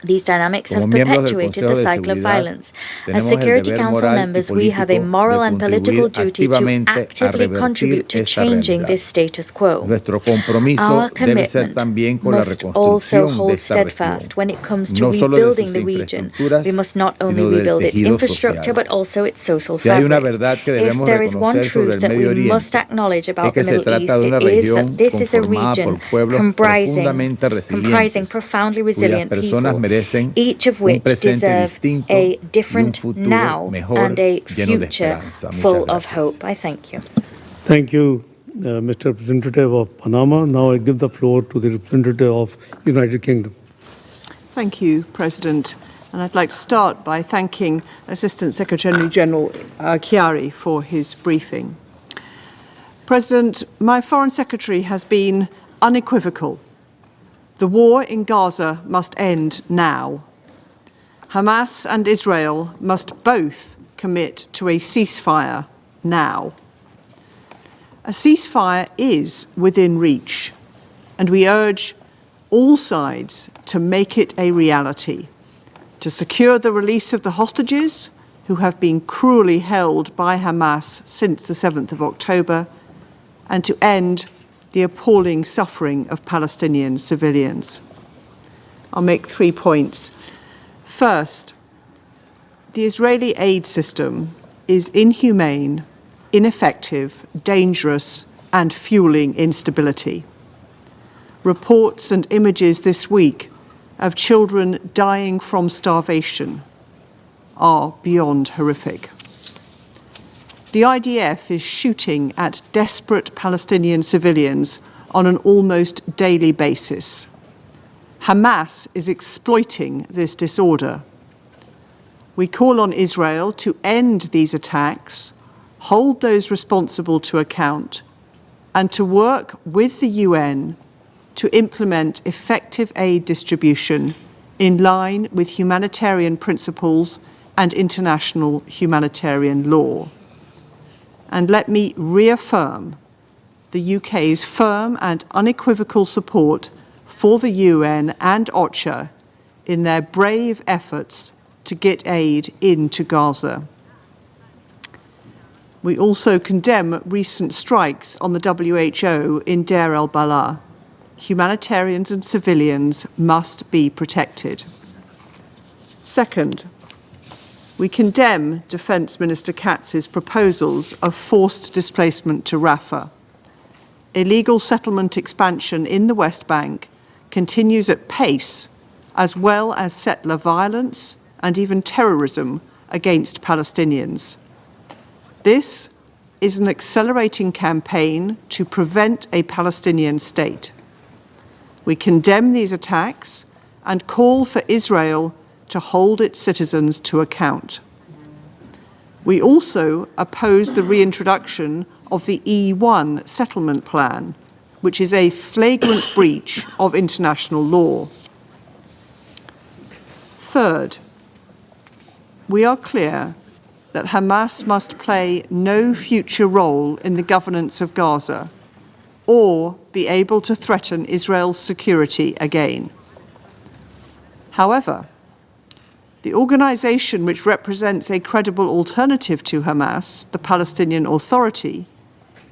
These dynamics have perpetuated the cycle of violence. As Security Council members, we have a moral and political duty to actively contribute to changing this status quo. Our commitment must also hold steadfast when it comes to rebuilding the region. We must not only rebuild its infrastructure but also its social fabric. If there is one truth that we must acknowledge about the Middle East, it is that this is a region comprising profoundly resilient people, each of which deserve a different now and a future full of hope. I thank you. Thank you, Mr. Representative of Panama. Now I give the floor to the representative of United Kingdom. Thank you, President. And I'd like to start by thanking Assistant Secretary General Chiari for his briefing. President, my Foreign Secretary has been unequivocal. The war in Gaza must end now. Hamas and Israel must both commit to a ceasefire now. A ceasefire is within reach, and we urge all sides to make it a reality, to secure the release of the hostages who have been cruelly held by Hamas since the 7th of October, and to end the appalling suffering of Palestinian civilians. I'll make 3 points. First, the Israeli aid system is inhumane, ineffective, dangerous, and fueling instability. Reports and images this week of children dying from starvation are beyond horrific. The IDF is shooting at desperate Palestinian civilians on an almost daily basis. Hamas is exploiting this disorder. We call on Israel to end these attacks, hold those responsible to account, and to work with the UN to implement effective aid distribution in line with humanitarian principles and international humanitarian law. And let me reaffirm the UK's firm and unequivocal support for the UN and OCHA in their brave efforts to get aid into Gaza. We also condemn recent strikes on the WHO in Deir el-Balah. Humanitarians and civilians must be protected. Second, we condemn Defence Minister Katz's proposals of forced displacement to Rafah. Illegal settlement expansion in the West Bank continues at pace, as well as settler violence and even terrorism against Palestinians. This is an accelerating campaign to prevent a Palestinian state. We condemn these attacks and call for Israel to hold its citizens to account. We also oppose the reintroduction of the E1 settlement plan, which is a flagrant breach of international law. Third, we are clear that Hamas must play no future role in the governance of Gaza or be able to threaten Israel's security again. However, the organization which represents a credible alternative to Hamas, the Palestinian Authority,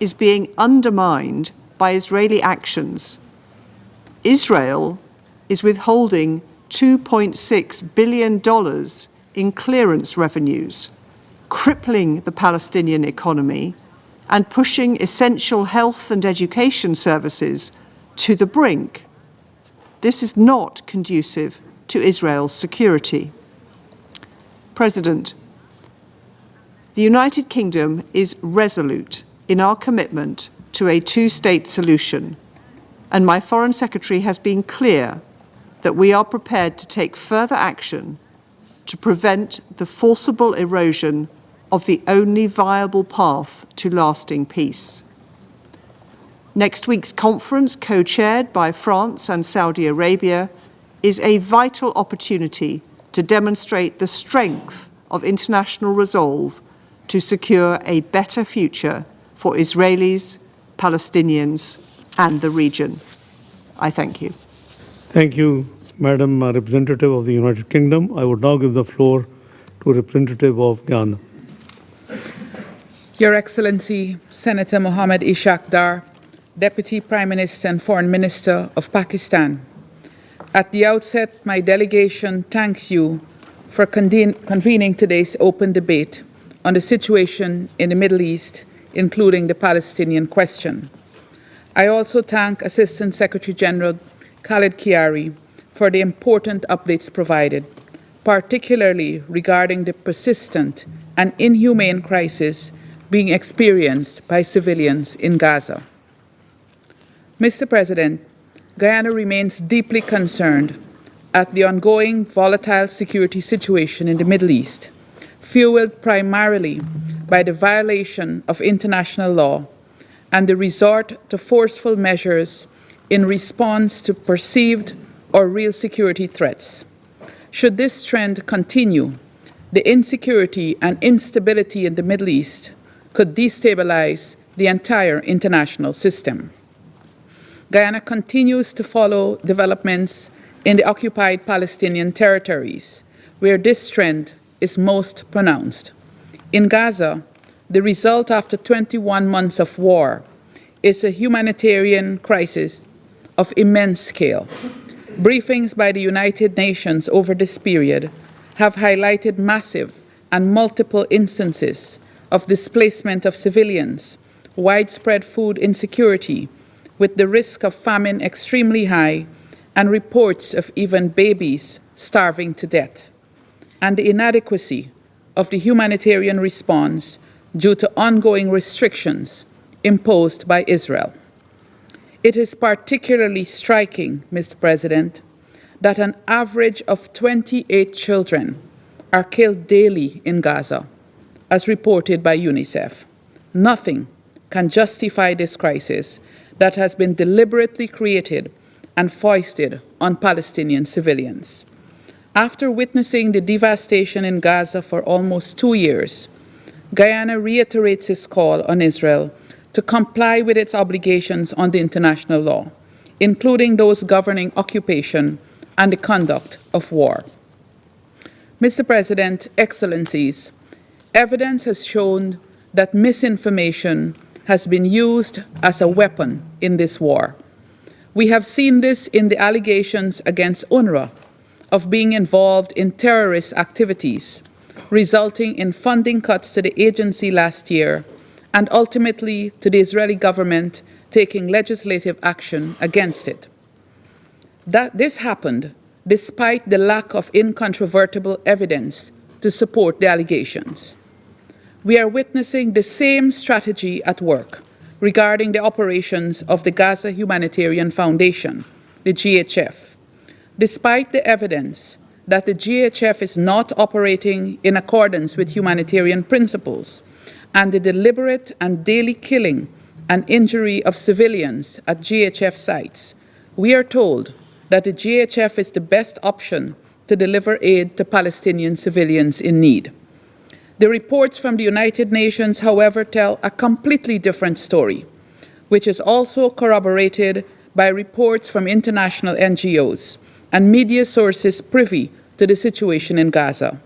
is being undermined by Israeli actions. Israel is withholding $2.6 billion in clearance revenues, crippling the Palestinian economy and pushing essential health and education services to the brink. This is not conducive to Israel's security. President, the United Kingdom is resolute in our commitment to a two-state solution, and my Foreign Secretary has been clear that we are prepared to take further action to prevent the forcible erosion of the only viable path to lasting peace. Next week's conference, co-chaired by France and Saudi Arabia, is a vital opportunity to demonstrate the strength of international resolve to secure a better future for Israelis, Palestinians, and the region. I thank you. Thank you, Madam Representative of the United Kingdom. I would now give the floor to Representative of Guyana. Your Excellency, Senator Mohammed Ishaq Dar, Deputy Prime Minister and Foreign Minister of Pakistan. At the outset, my delegation thanks you for convening today's open debate on the situation in the Middle East, including the Palestinian question. I also thank Assistant Secretary General Khaled Kiari for the important updates provided, particularly regarding the persistent and inhumane crisis being experienced by civilians in Gaza. Mr. President, Guyana remains deeply concerned at the ongoing volatile security situation in the Middle East, fueled primarily by the violation of international law and the resort to forceful measures in response to perceived or real security threats. Should this trend continue, the insecurity and instability in the Middle East could destabilize the entire international system. Guyana continues to follow developments in the occupied Palestinian territories, where this trend is most pronounced. In Gaza, the result after 21 months of war is a humanitarian crisis of immense scale. Briefings by the United Nations over this period have highlighted massive and multiple instances of displacement of civilians, widespread food insecurity, with the risk of famine extremely high, and reports of even babies starving to death, and the inadequacy of the humanitarian response due to ongoing restrictions imposed by Israel. It is particularly striking, Mr. President, that an average of 28 children are killed daily in Gaza, as reported by UNICEF. Nothing can justify this crisis that has been deliberately created and foisted on Palestinian civilians. After witnessing the devastation in Gaza for almost 2 years, Guyana reiterates its call on Israel to comply with its obligations under international law, including those governing occupation and the conduct of war. Mr. President, Excellencies, evidence has shown that misinformation has been used as a weapon in this war. We have seen this in the allegations against UNRWA of being involved in terrorist activities, resulting in funding cuts to the agency last year, and ultimately to the Israeli government taking legislative action against it. That this happened despite the lack of incontrovertible evidence to support the allegations. We are witnessing the same strategy at work regarding the operations of the Gaza Humanitarian Foundation, the GHF. Despite the evidence that the GHF is not operating in accordance with humanitarian principles, and the deliberate and daily killing and injury of civilians at GHF sites, we are told that the GHF is the best option to deliver aid to Palestinian civilians in need. The reports from the United Nations, however, tell a completely different story, which is also corroborated by reports from international NGOs and media sources privy to the situation in Gaza.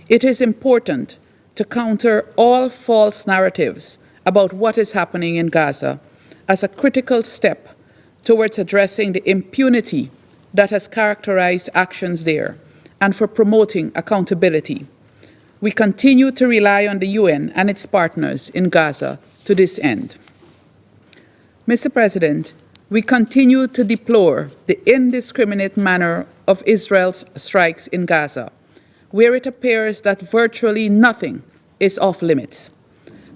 It is important to counter all false narratives about what is happening in Gaza as a critical step towards addressing the impunity that has characterized actions there and for promoting accountability. We continue to rely on the UN and its partners in Gaza to this end. Mr. President, we continue to deplore the indiscriminate manner of Israel's strikes in Gaza, where it appears that virtually nothing is off limits.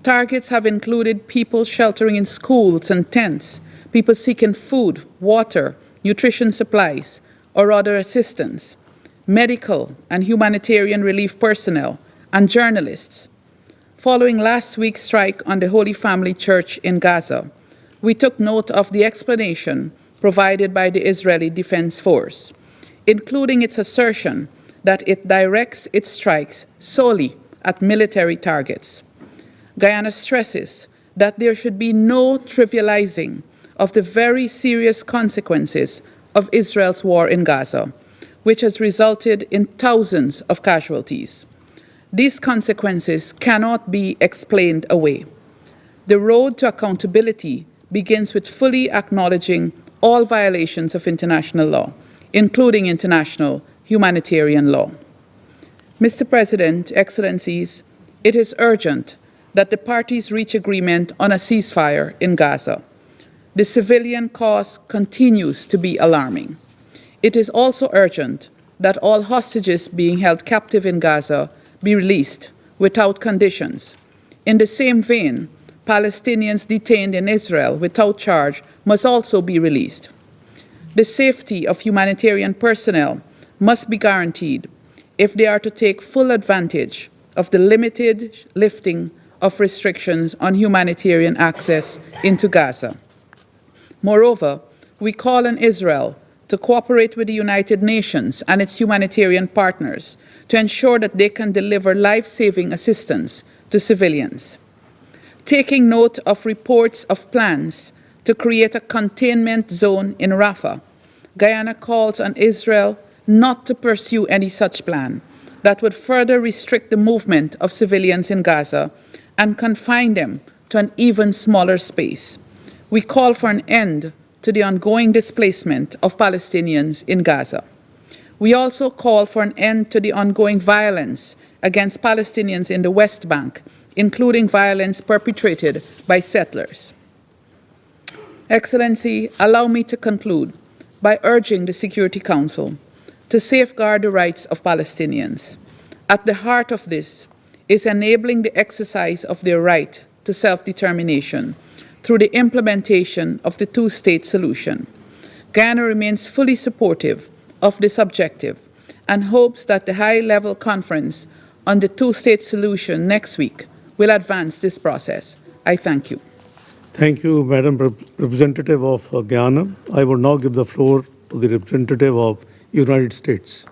Targets have included people sheltering in schools and tents, people seeking food, water, nutrition supplies, or other assistance, medical and humanitarian relief personnel, and journalists. Following last week's strike on the Holy Family Church in Gaza, we took note of the explanation provided by the Israeli Defense Force, including its assertion that it directs its strikes solely at military targets. Guyana stresses that there should be no trivializing of the very serious consequences of Israel's war in Gaza, which has resulted in thousands of casualties. These consequences cannot be explained away. The road to accountability begins with fully acknowledging all violations of international law, including international humanitarian law. Mr. President, Excellencies, it is urgent that the parties reach agreement on a ceasefire in Gaza. The civilian cost continues to be alarming. It is also urgent that all hostages being held captive in Gaza be released without conditions. In the same vein, Palestinians detained in Israel without charge must also be released. The safety of humanitarian personnel must be guaranteed if they are to take full advantage of the limited lifting of restrictions on humanitarian access into Gaza. Moreover, we call on Israel to cooperate with the United Nations and its humanitarian partners to ensure that they can deliver life-saving assistance to civilians. Taking note of reports of plans to create a containment zone in Rafah, Guyana calls on Israel not to pursue any such plan that would further restrict the movement of civilians in Gaza and confine them to an even smaller space. We call for an end to the ongoing displacement of Palestinians in Gaza. We also call for an end to the ongoing violence against Palestinians in the West Bank, including violence perpetrated by settlers. Excellency, allow me to conclude by urging the Security Council to safeguard the rights of Palestinians. At the heart of this is enabling the exercise of their right to self-determination through the implementation of the two-state solution. Guyana remains fully supportive of this objective and hopes that the high-level conference on the two-state solution next week will advance this process. I thank you. Thank you, Madam Representative of Guyana. I will now give the floor to the representative of United States.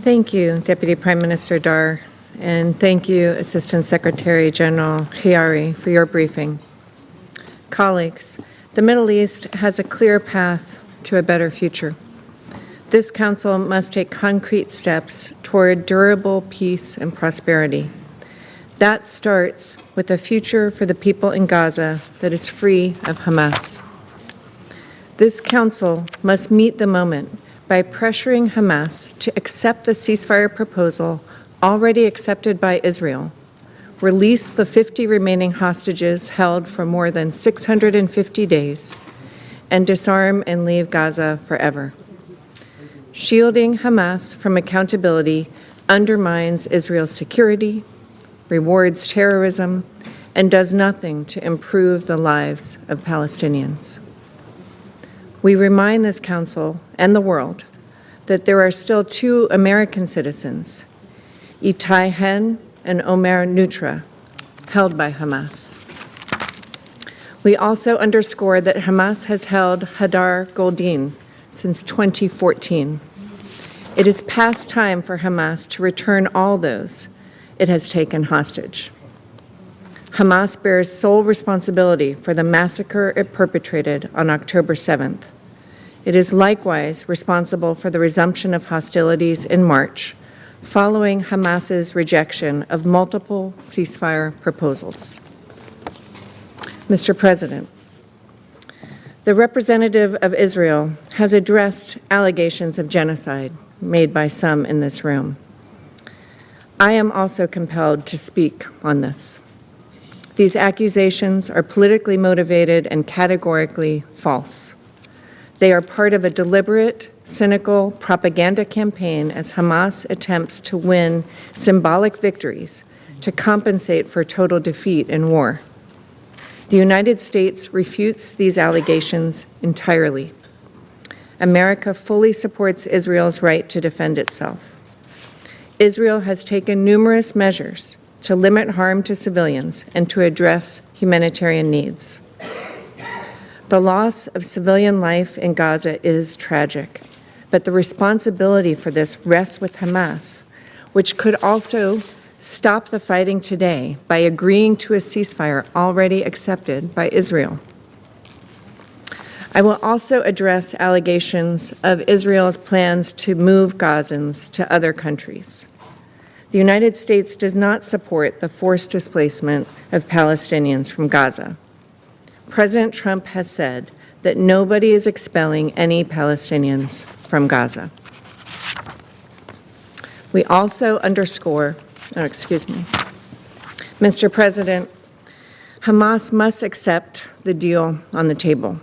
Thank you, Deputy Prime Minister Dar, and thank you, Assistant Secretary General Khiari, for your briefing. Colleagues, the Middle East has a clear path to a better future. This Council must take concrete steps toward durable peace and prosperity. That starts with a future for the people in Gaza that is free of Hamas. This Council must meet the moment by pressuring Hamas to accept the ceasefire proposal already accepted by Israel, release the 50 remaining hostages held for more than 650 days, and disarm and leave Gaza forever. Shielding Hamas from accountability undermines Israel's security, rewards terrorism, and does nothing to improve the lives of Palestinians. We remind this Council and the world that there are still 2 American citizens, Itai Hen and Omer Nutra, held by Hamas. We also underscore that Hamas has held Hadar Goldin since 2014. It is past time for Hamas to return all those it has taken hostage. Hamas bears sole responsibility for the massacre it perpetrated on October 7th. It is likewise responsible for the resumption of hostilities in March, following Hamas's rejection of multiple ceasefire proposals. Mr. President, the representative of Israel has addressed allegations of genocide made by some in this room. I am also compelled to speak on this. These accusations are politically motivated and categorically false. They are part of a deliberate, cynical propaganda campaign as Hamas attempts to win symbolic victories to compensate for total defeat in war. The United States refutes these allegations entirely. America fully supports Israel's right to defend itself. Israel has taken numerous measures to limit harm to civilians and to address humanitarian needs. The loss of civilian life in Gaza is tragic, but the responsibility for this rests with Hamas, which could also stop the fighting today by agreeing to a ceasefire already accepted by Israel. I will also address allegations of Israel's plans to move Gazans to other countries. The United States does not support the forced displacement of Palestinians from Gaza. President Trump has said that nobody is expelling any Palestinians from Gaza. We also underscore, Mr. President, Hamas must accept the deal on the table.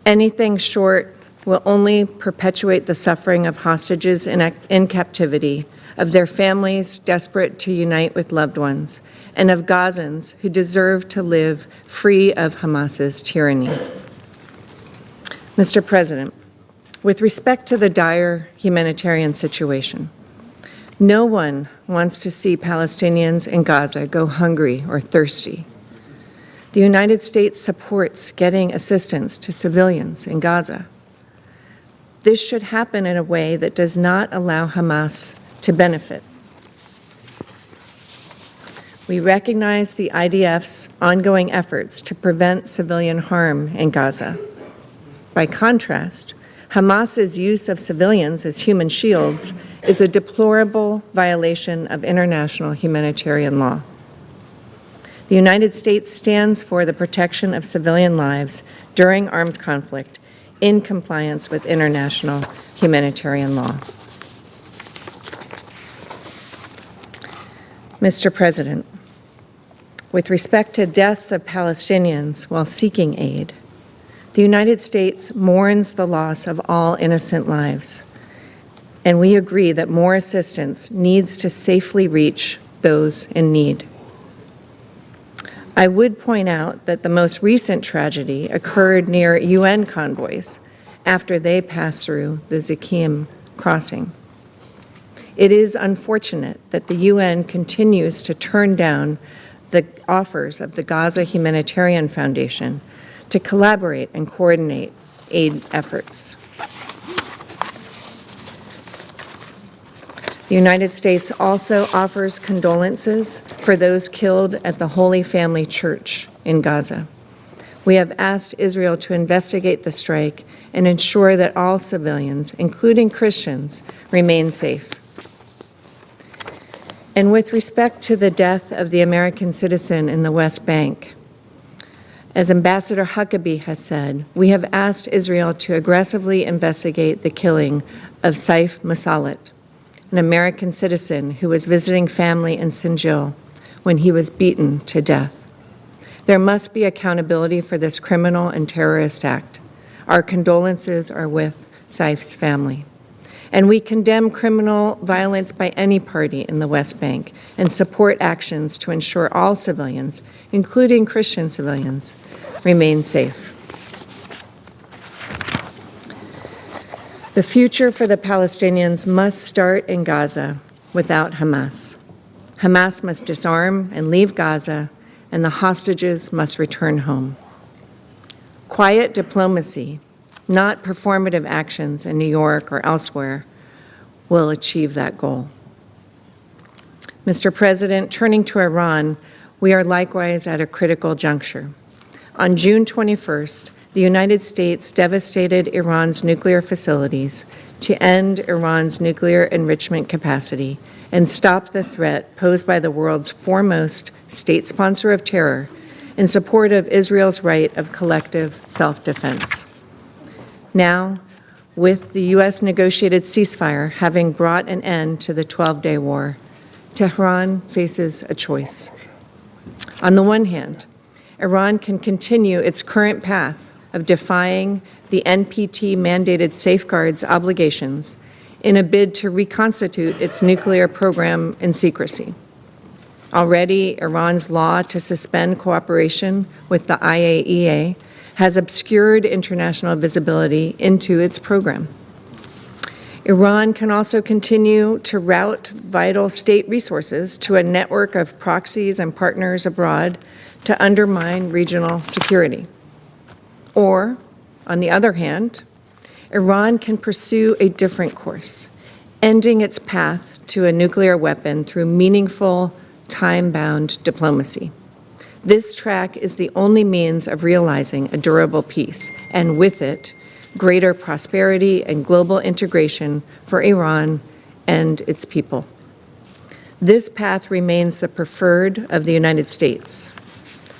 Anything short will only perpetuate the suffering of hostages in captivity, of their families desperate to unite with loved ones, and of Gazans who deserve to live free of Hamas's tyranny. Mr. President, with respect to the dire humanitarian situation, no one wants to see Palestinians in Gaza go hungry or thirsty. The United States supports getting assistance to civilians in Gaza. This should happen in a way that does not allow Hamas to benefit. We recognize the IDF's ongoing efforts to prevent civilian harm in Gaza. By contrast, Hamas's use of civilians as human shields is a deplorable violation of international humanitarian law. The United States stands for the protection of civilian lives during armed conflict in compliance with international humanitarian law. Mr. President, with respect to deaths of Palestinians while seeking aid, the United States mourns the loss of all innocent lives, and we agree that more assistance needs to safely reach those in need. I would point out that the most recent tragedy occurred near UN convoys after they passed through the Zakim crossing. It is unfortunate that the UN continues to turn down the offers of the Gaza Humanitarian Foundation to collaborate and coordinate aid efforts. The United States also offers condolences for those killed at the Holy Family Church in Gaza. We have asked Israel to investigate the strike and ensure that all civilians, including Christians, remain safe. And with respect to the death of the American citizen in the West Bank, as Ambassador Huckabee has said, we have asked Israel to aggressively investigate the killing of Saif Masalit, an American citizen who was visiting family in Sinjil when he was beaten to death. There must be accountability for this criminal and terrorist act. Our condolences are with Saif's family. And we condemn criminal violence by any party in the West Bank and support actions to ensure all civilians, including Christian civilians, remain safe. The future for the Palestinians must start in Gaza without Hamas. Hamas must disarm and leave Gaza, and the hostages must return home. Quiet diplomacy, not performative actions in New York or elsewhere, will achieve that goal. Mr. President, turning to Iran, we are likewise at a critical juncture. On June 21st, the United States devastated Iran's nuclear facilities to end Iran's nuclear enrichment capacity and stop the threat posed by the world's foremost state sponsor of terror in support of Israel's right of collective self-defense. Now, with the U.S. negotiated ceasefire having brought an end to the 12-day war, Tehran faces a choice. On the one hand, Iran can continue its current path of defying the NPT-mandated safeguards obligations in a bid to reconstitute its nuclear program in secrecy. Already, Iran's law to suspend cooperation with the IAEA has obscured international visibility into its program. Iran can also continue to route vital state resources to a network of proxies and partners abroad to undermine regional security. Or, on the other hand, Iran can pursue a different course, ending its path to a nuclear weapon through meaningful, time-bound diplomacy. This track is the only means of realizing a durable peace, and with it, greater prosperity and global integration for Iran and its people. This path remains the preferred of the United States.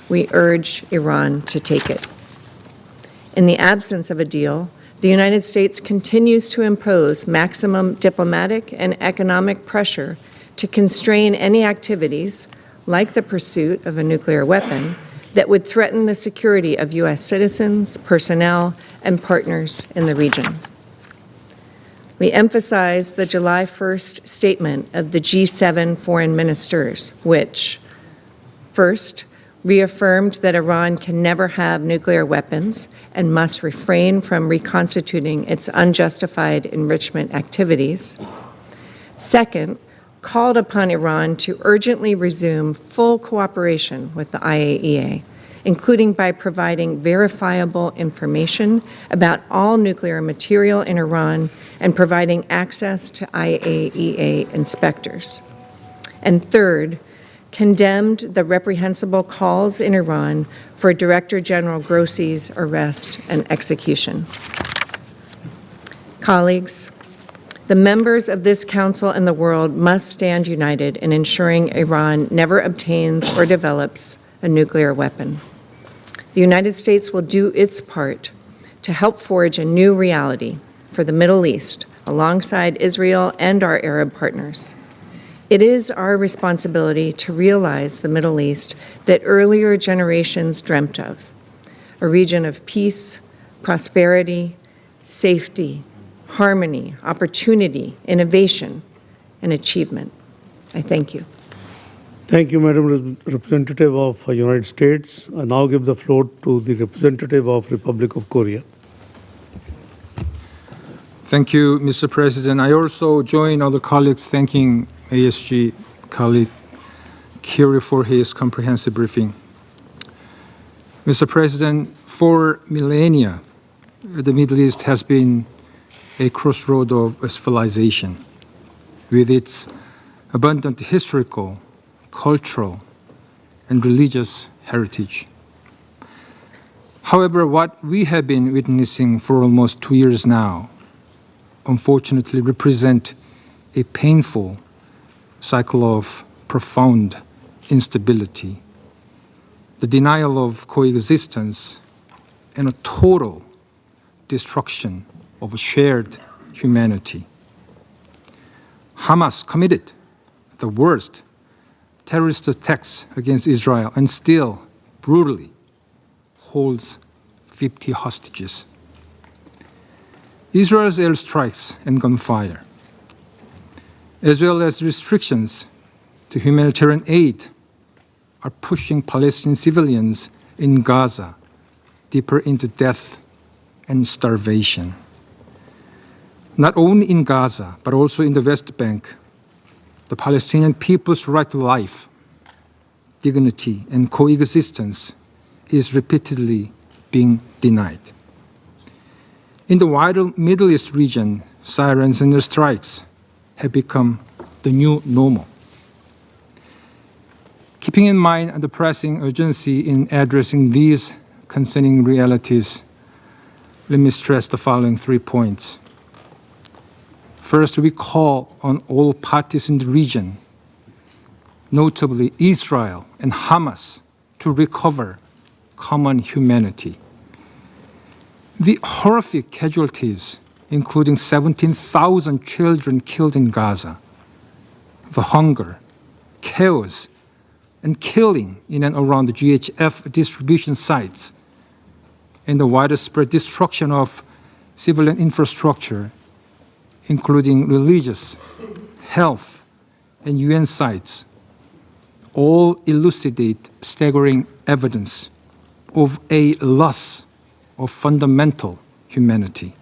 We urge Iran to take it. In the absence of a deal, the United States continues to impose maximum diplomatic and economic pressure to constrain any activities, like the pursuit of a nuclear weapon, that would threaten the security of U.S. citizens, personnel, and partners in the region. We emphasize the July 1st statement of the G7 foreign ministers, which, first, reaffirmed that Iran can never have nuclear weapons and must refrain from reconstituting its unjustified enrichment activities. Second, called upon Iran to urgently resume full cooperation with the IAEA, including by providing verifiable information about all nuclear material in Iran and providing access to IAEA inspectors. And third, condemned the reprehensible calls in Iran for Director General Grossi's arrest and execution. Colleagues, the members of this Council and the world must stand united in ensuring Iran never obtains or develops a nuclear weapon. The United States will do its part to help forge a new reality for the Middle East alongside Israel and our Arab partners. It is our responsibility to realize the Middle East that earlier generations dreamt of, a region of peace, prosperity, safety, harmony, opportunity, innovation, and achievement. I thank you. Thank you, Madam Representative of United States. I now give the floor to the representative of Republic of Korea. Thank you, Mr. President. I also join other colleagues thanking ASG colleague Kiri for his comprehensive briefing. Mr. President, for millennia, the Middle East has been a crossroad of civilization, with its abundant historical, cultural, and religious heritage. However, what we have been witnessing for almost 2 years now, unfortunately, represent a painful cycle of profound instability, the denial of coexistence, and a total destruction of a shared humanity. Hamas committed the worst terrorist attacks against Israel and still brutally holds 50 hostages. Israel's airstrikes and gunfire, as well as restrictions to humanitarian aid, are pushing Palestinian civilians in Gaza deeper into death and starvation. Not only in Gaza, but also in the West Bank, the Palestinian people's right to life, dignity, and coexistence is repeatedly being denied. In the wider Middle East region, sirens and airstrikes have become the new normal. Keeping in mind the pressing urgency in addressing these concerning realities, let me stress the following 3 points. First, we call on all parties in the region, notably Israel and Hamas, to recover common humanity. The horrific casualties, including 17,000 children killed in Gaza, the hunger, chaos, and killing in and around the GHF distribution sites, and the widespread destruction of civilian infrastructure, including religious, health, and UN sites, all elucidate staggering evidence of a loss of fundamental humanity.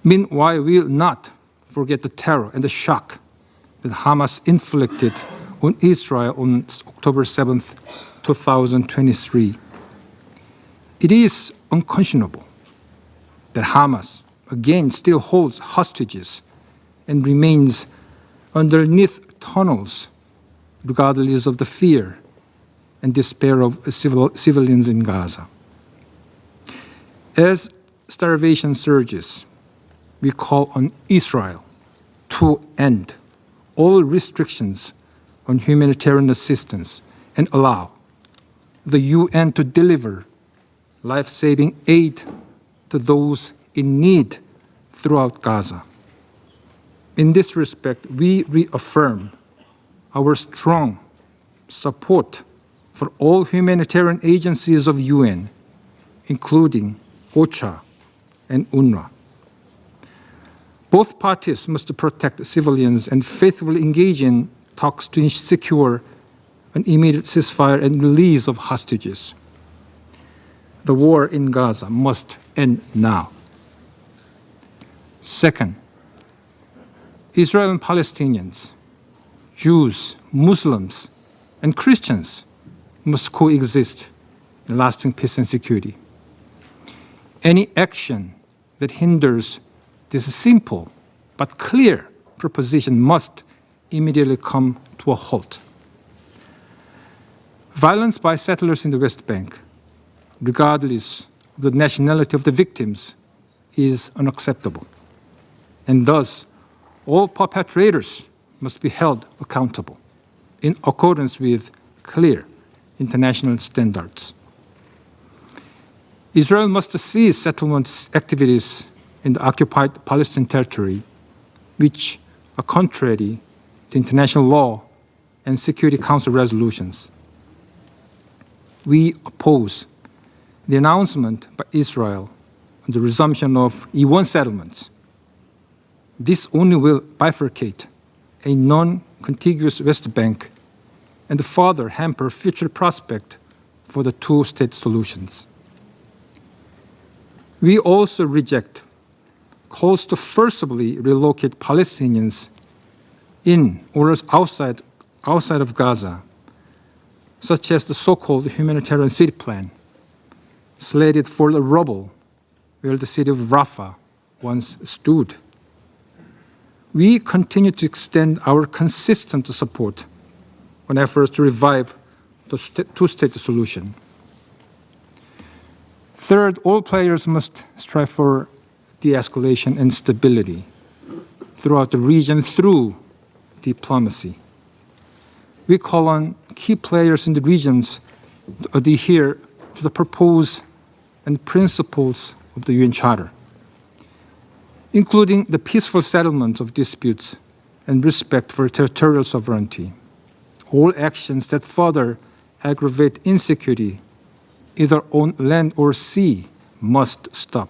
Meanwhile, we will not forget the terror and the shock that Hamas inflicted on Israel on October 7th, 2023. It is unconscionable that Hamas again still holds hostages and remains underneath tunnels, regardless of the fear and despair of civilians in Gaza. As starvation surges, we call on Israel to end all restrictions on humanitarian assistance and allow the UN to deliver life-saving aid to those in need throughout Gaza. In this respect, we reaffirm our strong support for all humanitarian agencies of UN, including OCHA and UNRWA. Both parties must protect civilians and faithfully engage in talks to secure an immediate ceasefire and release of hostages. The war in Gaza must end now. Second, Israel and Palestinians, Jews, Muslims, and Christians must coexist in lasting peace and security. Any action that hinders this simple but clear proposition must immediately come to a halt. Violence by settlers in the West Bank, regardless of the nationality of the victims, is unacceptable. And thus, all perpetrators must be held accountable in accordance with clear international standards. Israel must cease settlement activities in the occupied Palestinian territory, which are contrary to international law and Security Council resolutions. We oppose the announcement by Israel on the resumption of E1 settlements. This only will bifurcate a non-contiguous West Bank and further hamper future prospect for the two-state solutions. We also reject calls to forcibly relocate Palestinians in or outside of Gaza, such as the so-called humanitarian city plan, slated for the rubble where the city of Rafah once stood. We continue to extend our consistent support on efforts to revive the two-state solution. Third, all players must strive for de-escalation and stability throughout the region through diplomacy. We call on key players in the regions to adhere to the purpose and principles of the UN Charter, including the peaceful settlement of disputes and respect for territorial sovereignty. All actions that further aggravate insecurity, either on land or sea, must stop.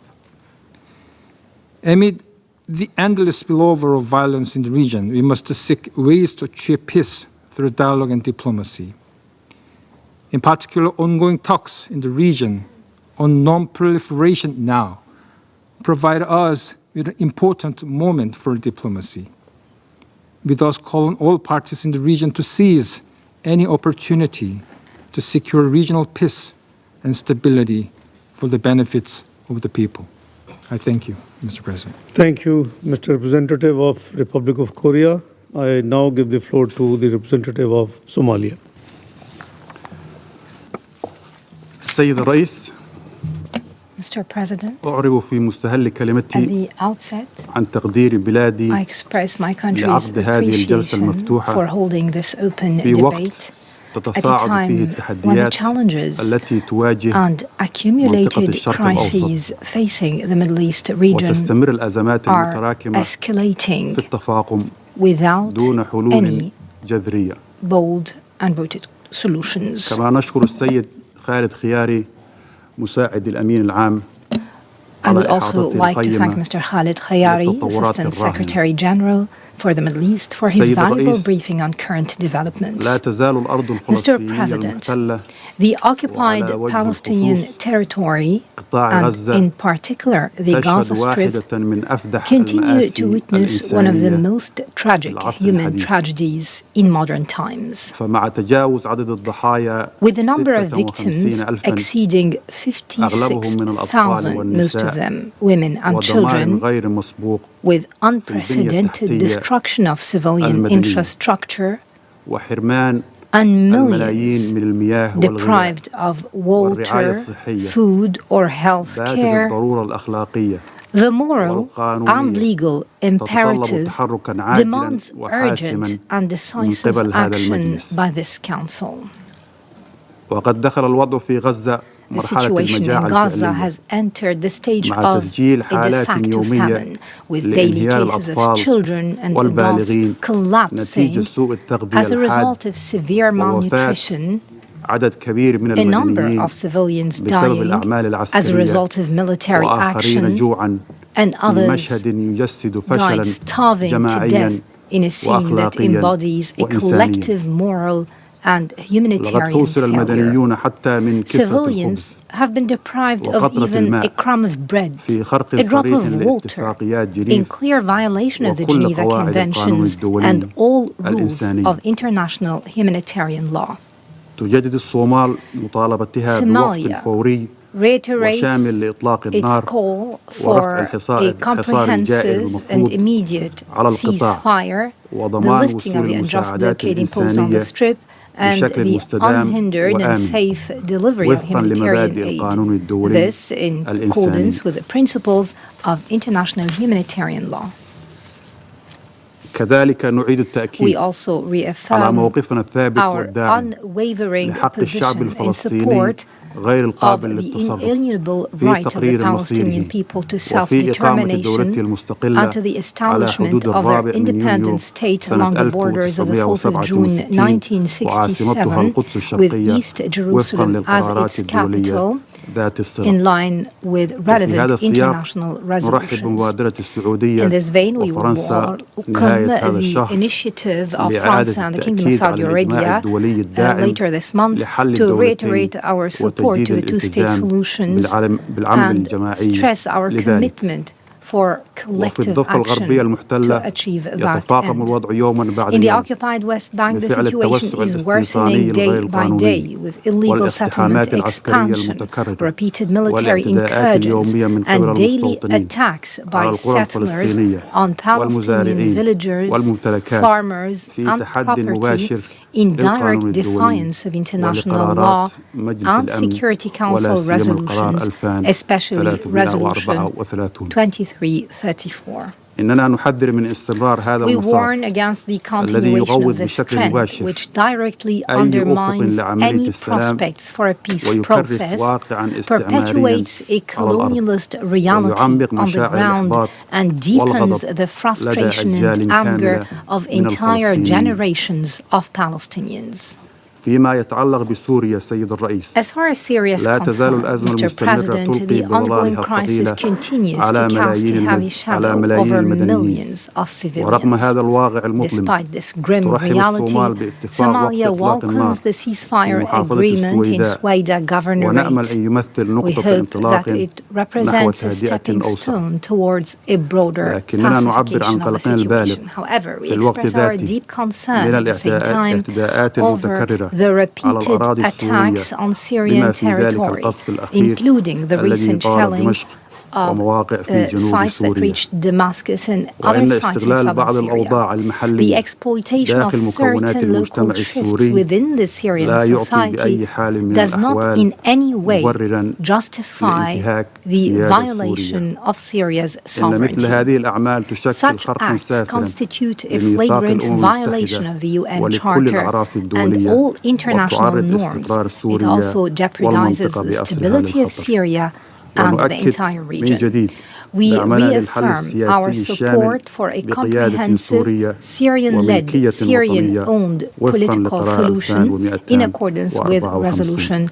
Amid the endless spillover of violence in the region, we must seek ways to achieve peace through dialogue and diplomacy. In particular, ongoing talks in the region on non-proliferation now provide us with an important moment for diplomacy. We thus call on all parties in the region to seize any opportunity to secure regional peace and stability for the benefits of the people. I thank you, Mr. President. Thank you, Mr. Representative of Republic of Korea. I now give the floor to the representative of Somalia. السيد الرئيس Mr. President, أعرب في مستهل at كلمتي the outset, عن تقدير بلادي I express my country's لعقد هذه الجلسة appreciation المفتوحة for holding this open في وقت debate at a تتصاعد فيه time when the التحديات challenges التي تواجه and accumulated الشرق crises facing the Middle East region وتستمر الأزمات are المتراكمة escalating في التفاقم without دون حلول any جذرية. bold and rooted solutions. كما نشكر السيد خالد خياري مساعد الأمين العام I would also like to thank Mr. Khalid Khayari, Assistant Secretary General for the Middle East, for his valuable briefing on current developments. Mr. President, the occupied Palestinian territory, and in particular the Gaza Strip, continue to witness one of the most tragic human tragedies in modern times. With the number of victims exceeding 56,000, most of them women and children, with unprecedented destruction of civilian infrastructure, and millions deprived of water, food, or health care, the moral and legal imperative demands urgent and decisive action by this Council. The situation in Gaza has entered the stage of a de facto famine, with daily cases of children and adults collapsing as a result of severe malnutrition, a number of civilians dying as a result of military action, and others died starving to death in a scene that embodies a collective moral and humanitarian failure. Civilians have been deprived of even a crumb of bread, a drop of water, in clear violation of the Geneva Conventions and all rules of international humanitarian law. Somalia reiterates its call for a comprehensive and immediate ceasefire, the lifting of the unjust blockade imposed on the Strip, and the unhindered and safe delivery of humanitarian aid. This in accordance with the principles of international humanitarian law. We also reaffirm our unwavering position in support غير of القابل the للتصرف inalienable في right of the تقرير Palestinian مصيره people to وفي إقامة دولته self-determination المستقلة and to the على establishment حدود of their الرابع من independent يونيو state سنة along the borders of the 4th of June 1967 وعاصمتها 1967 القدس with الشرقية East وفقا Jerusalem as للقرارات its الدولية capital ذات الصلة. in line with وفي هذا relevant السياق international نرحب resolutions. بمبادرة In السعودية this vein, we وفرنسا welcome نهاية هذا the الشهر initiative of لإعادة France and the Kingdom of التأكيد Saudi على الإجماع Arabia الدولي الداعم later this month لحل to الدولتين reiterate our support وتجديد to the two-state الالتزام solutions بالعمل and الجماعي stress our لذلك. commitment for وفي collective الضفة الغربية action to المحتلة achieve that يتفاقم end. الوضع يوما بعد In the يوم occupied West Bank, the بفعل situation التوسع is الاستيطاني worsening الغير day by القانوني day with illegal والاقتحامات settlement العسكرية expansion, المتكررة repeated military والاعتداءات incursions, اليومية من قبل and daily المستوطنين attacks على by القرى settlers الفلسطينية on Palestinian والمزارعين villagers, والممتلكات farmers, في and تحد property مباشر in direct للقانون الدولي defiance of international ولقرارات law مجلس and الأمن Security ولا Council سيما القرار resolutions, especially 2334. Resolution 2334. إننا نحذر من استمرار هذا We المسار warn against the الذي continuation يغوض of this بشكل trend, مباشر which directly أي أفق undermines لعملية any السلام prospects for a peace ويكرس process, واقعا استعماريا perpetuates a على الأرض colonialist reality ويعمق on the مشاعر ground, الإحباط and deepens والغضب the لدى frustration and أجيال anger كاملة of من entire الفلسطينيين. generations of Palestinians. فيما يتعلق بسوريا سيد الرئيس As far as Syria is لا تزال concerned, الأزمة Mr. المستمرة President, تلقي the ongoing بظلالها crisis الثقيلة continues على to cast a heavy shadow over المدنيين millions of ورغم civilians. هذا الواقع المظلم Despite this grim ترحب reality, الصومال باتفاق وقف Somalia إطلاق النار welcomes the في ceasefire محافظة agreement in السويداء Sweda ونأمل Governorate. أن يمثل We نقطة hope انطلاق that it نحو represents a تهدئة stepping أوسع stone towards a broader لكننا نعبر عن pacification of the قلقنا البالغ situation. However, we في الوقت express our ذاته deep concern من at the same time الاعتداءات over المتكررة the على repeated الأراضي السورية attacks on Syrian بما في ذلك territory, القصف الأخير including the الذي recent طال shelling دمشق ومواقع في جنوب sites that سوريا reached Damascus and other وإن sites in استغلال بعض southern Syria. الأوضاع The المحلية exploitation of داخل مكونات certain المجتمع local shifts السوري within the Syrian لا يعطي society بأي حال من does not الأحوال in any way مبررا justify لانتهاك the سيادة violation سوريا of Syria's إن مثل sovereignty. هذه الأعمال تشكل Such خرقا acts سافرا constitute a لميثاق flagrant الأمم violation المتحدة of the UN ولكل Charter الأعراف and الدولية all international وتعرض norms. استقرار It سوريا also jeopardizes والمنطقة the بأسرها stability of للخطر Syria and the ونؤكد entire من region. جديد We دعمنا للحل reaffirm السياسي our الشامل support for a بقيادة comprehensive سورية Syrian-led, وملكية وطنية Syrian-owned وفقا political لقرار solution in accordance with 2254 Resolution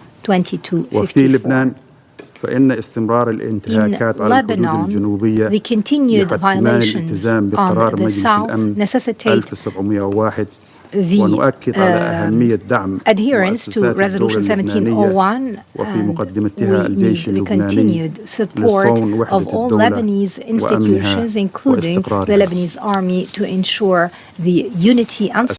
وفي 2254. لبنان فإن استمرار الانتهاكات على الحدود الجنوبية the continued يحتمان violations الالتزام on بقرار the مجلس south الأمن necessitate 1701 the ونؤكد على أهمية دعم adherence to مؤسسات الدولة Resolution اللبنانية 1701, وفي and مقدمتها we الجيش need the اللبناني continued support لصون of وحدة all الدولة Lebanese وأمنها institutions, including the واستقرارها. Lebanese army, to ensure the unity and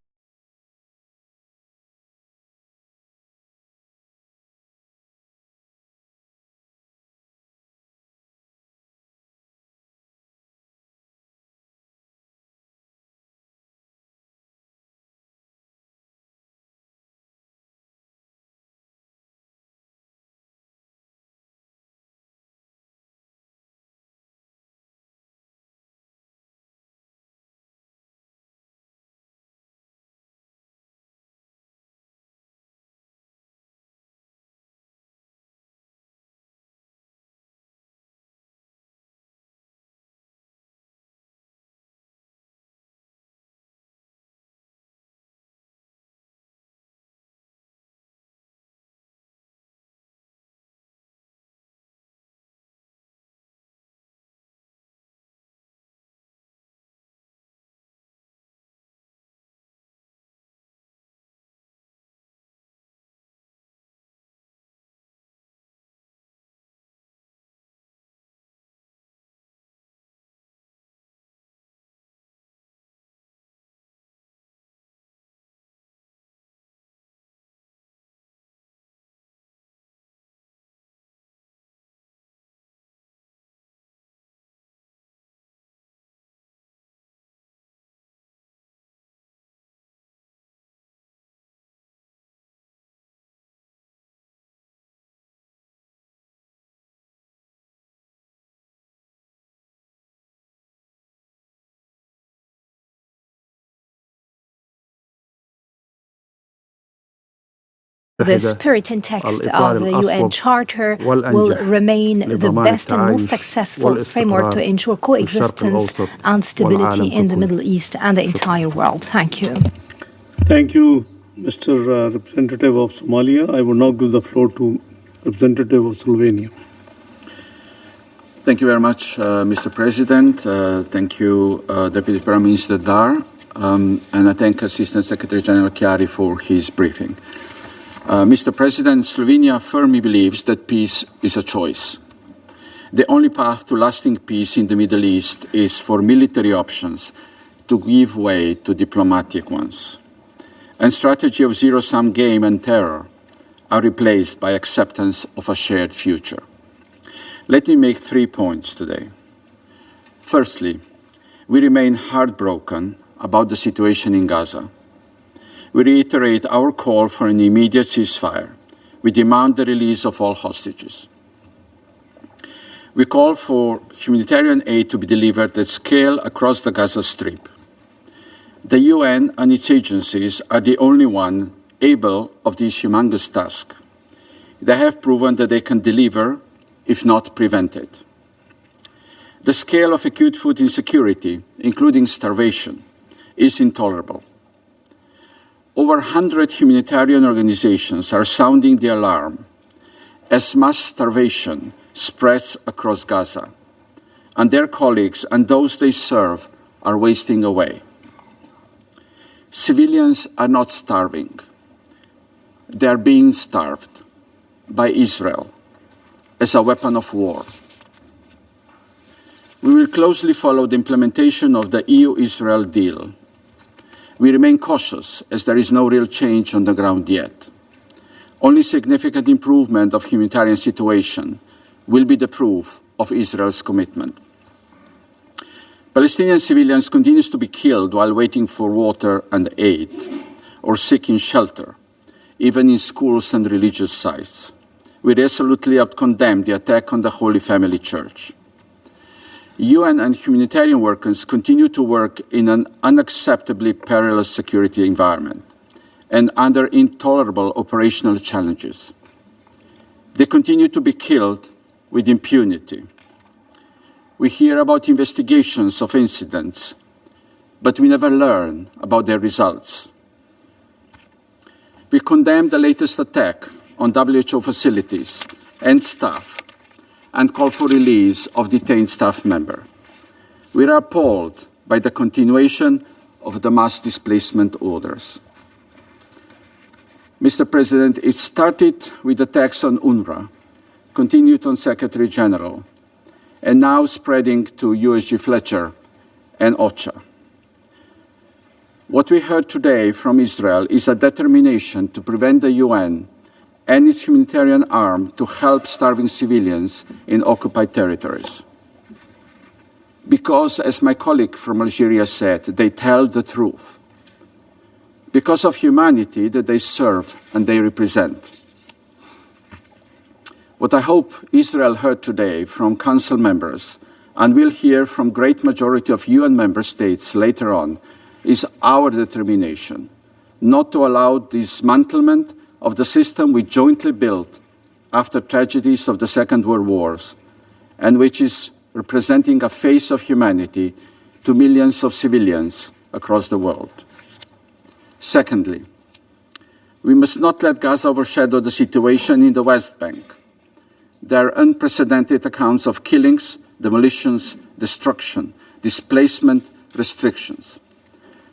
The spirit and text of the UN Charter will remain the best and most successful framework to ensure coexistence and stability in the Middle East and the entire world. Thank you. Thank you, Mr. Representative of Somalia. I will now give the floor to Representative of Slovenia. Thank you very much, Mr. President. Thank you, Deputy Prime Minister Dar, and I thank Assistant Secretary General Chiari for his briefing. Mr. President, Slovenia firmly believes that peace is a choice. The only path to lasting peace in the Middle East is for military options to give way to diplomatic ones. And strategy of zero-sum game and terror are replaced by acceptance of a shared future. Let me make 3 points today. Firstly, we remain heartbroken about the situation in Gaza. We reiterate our call for an immediate ceasefire. We demand the release of all hostages. We call for humanitarian aid to be delivered at scale across the Gaza Strip. The UN and its agencies are the only ones able of this humongous task. They have proven that they can deliver, if not prevent it. The scale of acute food insecurity, including starvation, is intolerable. Over 100 humanitarian organizations are sounding the alarm as mass starvation spreads across Gaza, and their colleagues and those they serve are wasting away. Civilians are not starving. They are being starved by Israel as a weapon of war. We will closely follow the implementation of the EU-Israel deal. We remain cautious as there is no real change on the ground yet. Only significant improvement of humanitarian situation will be the proof of Israel's commitment. Palestinian civilians continue to be killed while waiting for water and aid or seeking shelter, even in schools and religious sites. We resolutely condemn the attack on the Holy Family Church. UN and humanitarian workers continue to work in an unacceptably perilous security environment and under intolerable operational challenges. They continue to be killed with impunity. We hear about investigations of incidents, but we never learn about their results. We condemn the latest attack on WHO facilities and staff and call for release of detained staff members. We are appalled by the continuation of the mass displacement orders. Mr. President, it started with attacks on UNRWA, continued on Secretary General, and now spreading to USG Fletcher and OCHA. What we heard today from Israel is a determination to prevent the UN and its humanitarian arm to help starving civilians in occupied territories. Because, as my colleague from Algeria said, they tell the truth. Because of humanity that they serve and they represent. What I hope Israel heard today from Council members and will hear from great majority of UN member states later on is our determination not to allow dismantlement of the system we jointly built after tragedies of the Second World Wars, and which is representing a face of humanity to millions of civilians across the world. Secondly, we must not let Gaza overshadow the situation in the West Bank. There are unprecedented accounts of killings, demolitions, destruction, displacement, restrictions.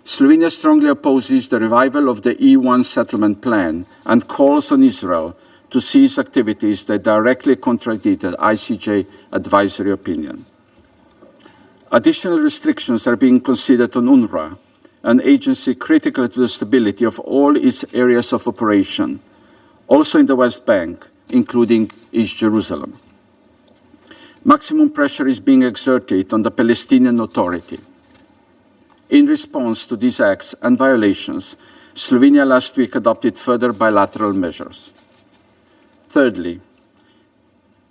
Slovenia strongly opposes the revival of the E1 settlement plan and calls on Israel to cease activities that directly contradict the ICJ advisory opinion. Additional restrictions are being considered on UNRWA, an agency critical to the stability of all its areas of operation, also in the West Bank, including East Jerusalem. Maximum pressure is being exerted on the Palestinian Authority. In response to these acts and violations, Slovenia last week adopted further bilateral measures. Thirdly,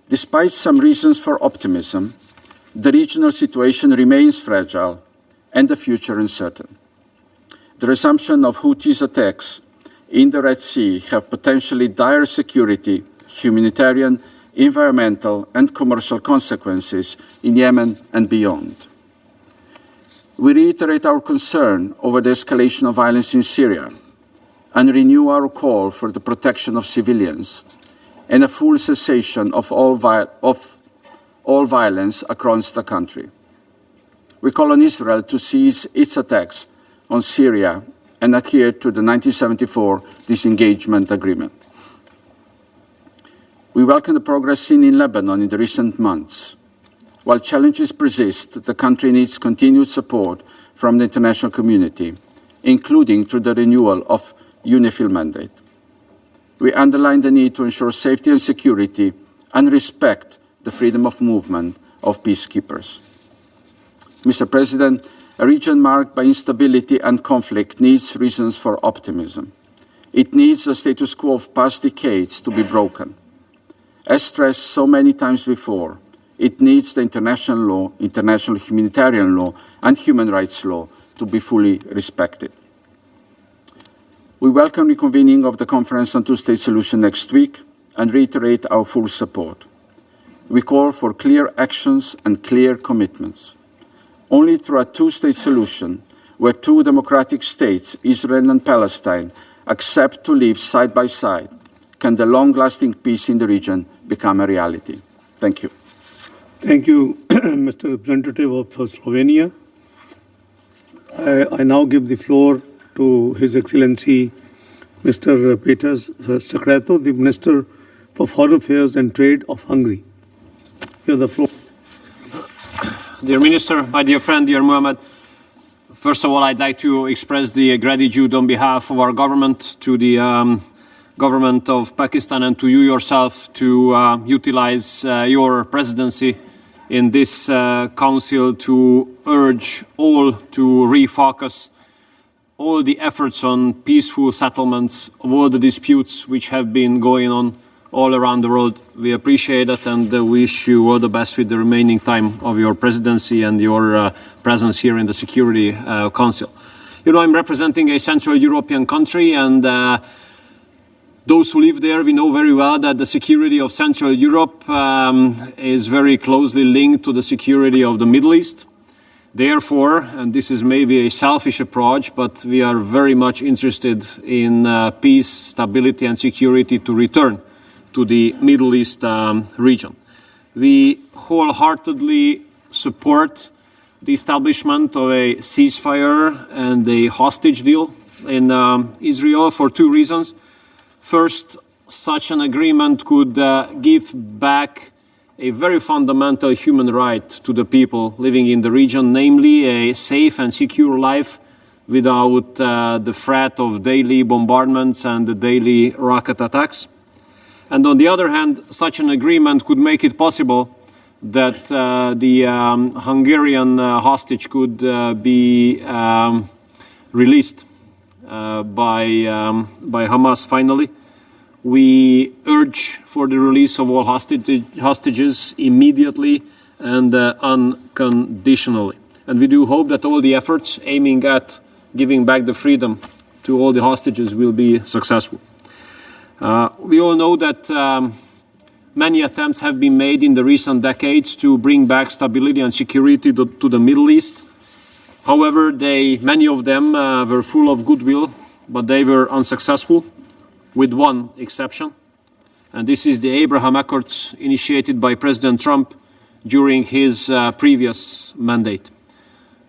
despite some reasons for optimism, the regional situation remains fragile and the future uncertain. The resumption of Houthis attacks in the Red Sea have potentially dire security, humanitarian, environmental, and commercial consequences in Yemen and beyond. We reiterate our concern over the escalation of violence in Syria and renew our call for the protection of civilians and a full cessation of all violence across the country. We call on Israel to cease its attacks on Syria and adhere to the 1974 disengagement agreement. We welcome the progress seen in Lebanon in the recent months. While challenges persist, the country needs continued support from the international community, including through the renewal of UNIFIL mandate. We underline the need to ensure safety and security and respect the freedom of movement of peacekeepers. Mr. President, a region marked by instability and conflict needs reasons for optimism. It needs the status quo of past decades to be broken. As stressed so many times before, it needs the international law, international humanitarian law, and human rights law to be fully respected. We welcome the convening of the Conference on Two-State Solution next week and reiterate our full support. We call for clear actions and clear commitments. Only through a two-state solution, where two democratic states, Israel and Palestine, accept to live side by side, can the long-lasting peace in the region become a reality. Thank you. Thank you, Mr. Representative of Slovenia. I now give the floor to His Excellency Mr. Peters Secreto, the Minister for Foreign Affairs and Trade of Hungary. You have the floor. Dear Minister, my dear friend, dear Mohammed, first of all, I'd like to express the gratitude on behalf of our government to the government of Pakistan and to you yourself to utilize your presidency in this council to urge all to refocus all the efforts on peaceful settlements of all the disputes which have been going on all around the world. We appreciate it and wish you all the best with the remaining time of your presidency and your presence here in the Security Council. You know, I'm representing a Central European country, and those who live there, we know very well that the security of Central Europe is very closely linked to the security of the Middle East. Therefore, and this is maybe a selfish approach, but we are very much interested in peace, stability and security to return to the Middle East region. We wholeheartedly support the establishment of a ceasefire and a hostage deal in Israel for two reasons. First, such an agreement could give back a very fundamental human right to the people living in the region, namely a safe and secure life without the threat of daily bombardments and the daily rocket attacks. And on the other hand, such an agreement could make it possible that the Hungarian hostage could be released by Hamas finally. We urge for the release of all hostages immediately and unconditionally. And we do hope that all the efforts aiming at giving back the freedom to all the hostages will be successful. We all know that many attempts have been made in the recent decades to bring back stability and security to the Middle East. However, many of them were full of goodwill, but they were unsuccessful, with one exception. And this is the Abraham Accords initiated by President Trump during his previous mandate.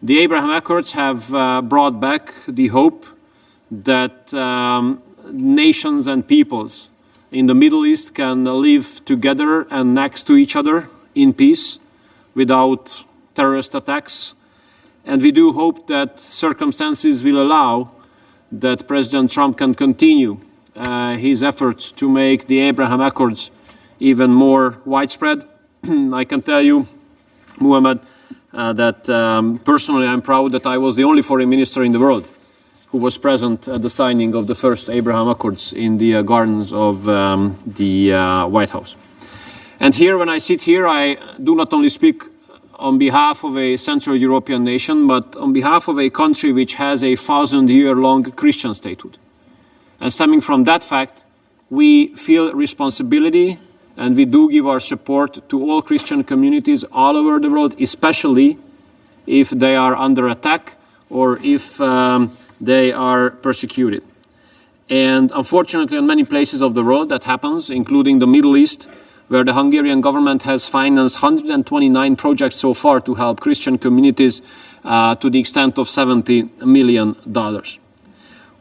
The Abraham Accords have brought back the hope that nations and peoples in the Middle East can live together and next to each other in peace without terrorist attacks. And we do hope that circumstances will allow that President Trump can continue his efforts to make the Abraham Accords even more widespread. I can tell you, Muhammad, that personally I'm proud that I was the only foreign minister in the world who was present at the signing of the first Abraham Accords in the gardens of the White House. And here, when I sit here, I do not only speak on behalf of a Central European nation, but on behalf of a country which has a 1,000-year-long Christian statehood. And stemming from that fact, we feel responsibility and we do give our support to all Christian communities all over the world, especially if they are under attack or if they are persecuted. And unfortunately, in many places of the world that happens, including the Middle East, where the Hungarian government has financed 129 projects so far to help Christian communities to the extent of $70 million.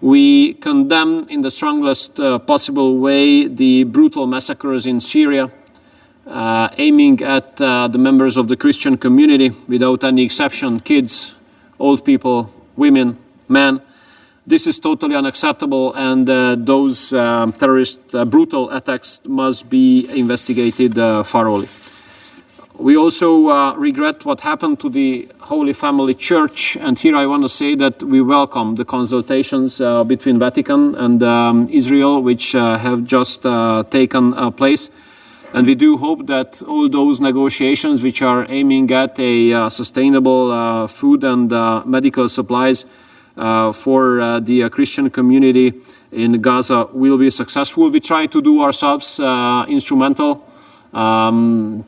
We condemn in the strongest possible way the brutal massacres in Syria, aiming at the members of the Christian community without any exception, kids, old people, women, men. This is totally unacceptable, and those terrorist brutal attacks must be investigated thoroughly. We also regret what happened to the Holy Family Church, and here I want to say that we welcome the consultations between Vatican and Israel, which have just taken place. And we do hope that all those negotiations which are aiming at a sustainable food and medical supplies for the Christian community in Gaza will be successful. We try to do ourselves instrumental,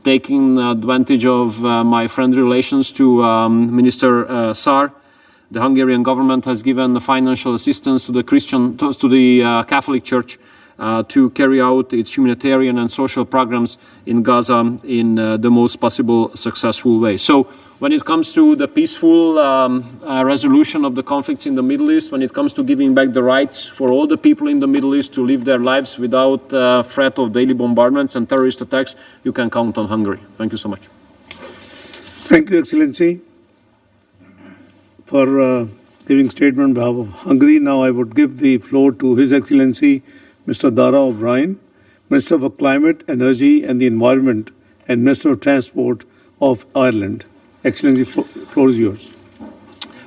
taking advantage of my friendly relations to Minister Sar. The Hungarian government has given financial assistance to the Catholic Church to carry out its humanitarian and social programs in Gaza in the most possible successful way. So when it comes to the peaceful resolution of the conflicts in the Middle East, when it comes to giving back the rights for all the people in the Middle East to live their lives without threat of daily bombardments and terrorist attacks, you can count on Hungary. Thank you so much. Thank you, Excellency, for giving statement on behalf of Hungary. Now I would give the floor to His Excellency Mr. Dara O'Brien, Minister for Climate, Energy and the Environment and Minister of Transport of Ireland. Excellency, floor is yours.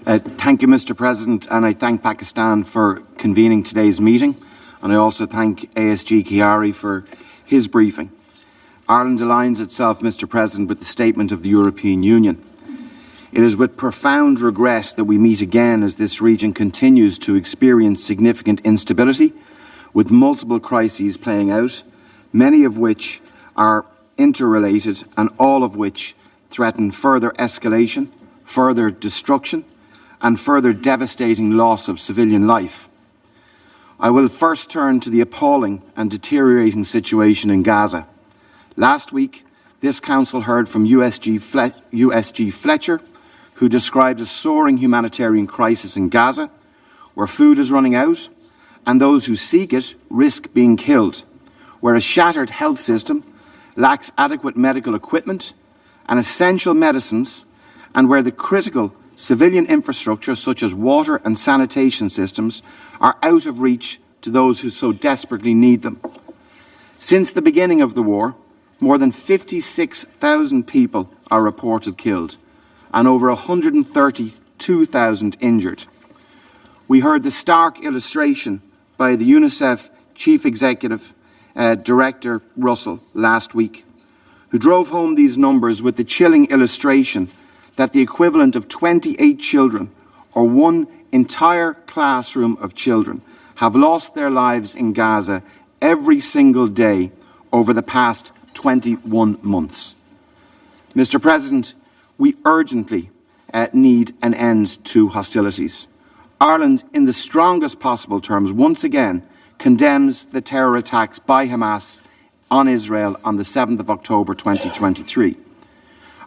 Thank you, Mr. President, and I thank Pakistan for convening today's meeting, and I also thank ASG Chiari for his briefing. Ireland aligns itself, Mr. President, with the statement of the European Union. It is with profound regret that we meet again as this region continues to experience significant instability, with multiple crises playing out, many of which are interrelated and all of which threaten further escalation, further destruction, and further devastating loss of civilian life. I will first turn to the appalling and deteriorating situation in Gaza. Last week, this Council heard from USG Fletcher, who described a soaring humanitarian crisis in Gaza, where food is running out, and those who seek it risk being killed, where a shattered health system lacks adequate medical equipment and essential medicines, and where the critical civilian infrastructure such as water and sanitation systems are out of reach to those who so desperately need them. Since the beginning of the war, more than 56,000 people are reported killed and over 132,000 injured. We heard the stark illustration by the UNICEF Chief Executive Director Russell last week, who drove home these numbers with the chilling illustration that the equivalent of 28 children, or one entire classroom of children, have lost their lives in Gaza every single day over the past 21 months. Mr. President, we urgently need an end to hostilities. Ireland, in the strongest possible terms, once again condemns the terror attacks by Hamas on Israel on the 7th of October 2023.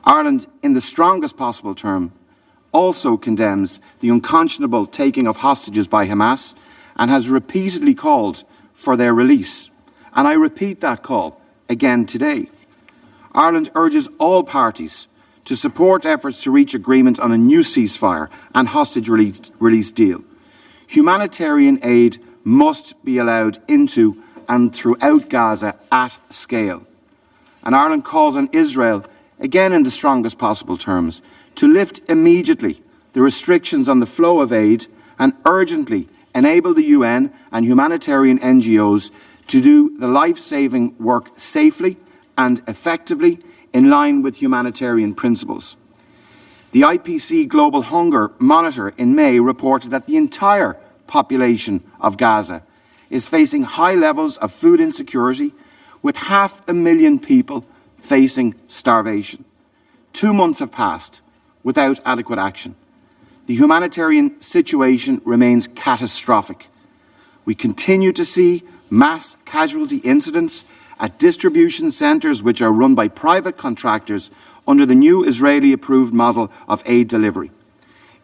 Ireland, in the strongest possible term, also condemns the unconscionable taking of hostages by Hamas and has repeatedly called for their release. And I repeat that call again today. Ireland urges all parties to support efforts to reach agreement on a new ceasefire and hostage release deal. Humanitarian aid must be allowed into and throughout Gaza at scale. And Ireland calls on Israel, again in the strongest possible terms, to lift immediately the restrictions on the flow of aid and urgently enable the UN and humanitarian NGOs to do the life-saving work safely and effectively in line with humanitarian principles. The IPC Global Hunger Monitor in May reported that the entire population of Gaza is facing high levels of food insecurity, with 500,000 people facing starvation. 2 months have passed without adequate action. The humanitarian situation remains catastrophic. We continue to see mass casualty incidents at distribution centres which are run by private contractors under the new Israeli-approved model of aid delivery.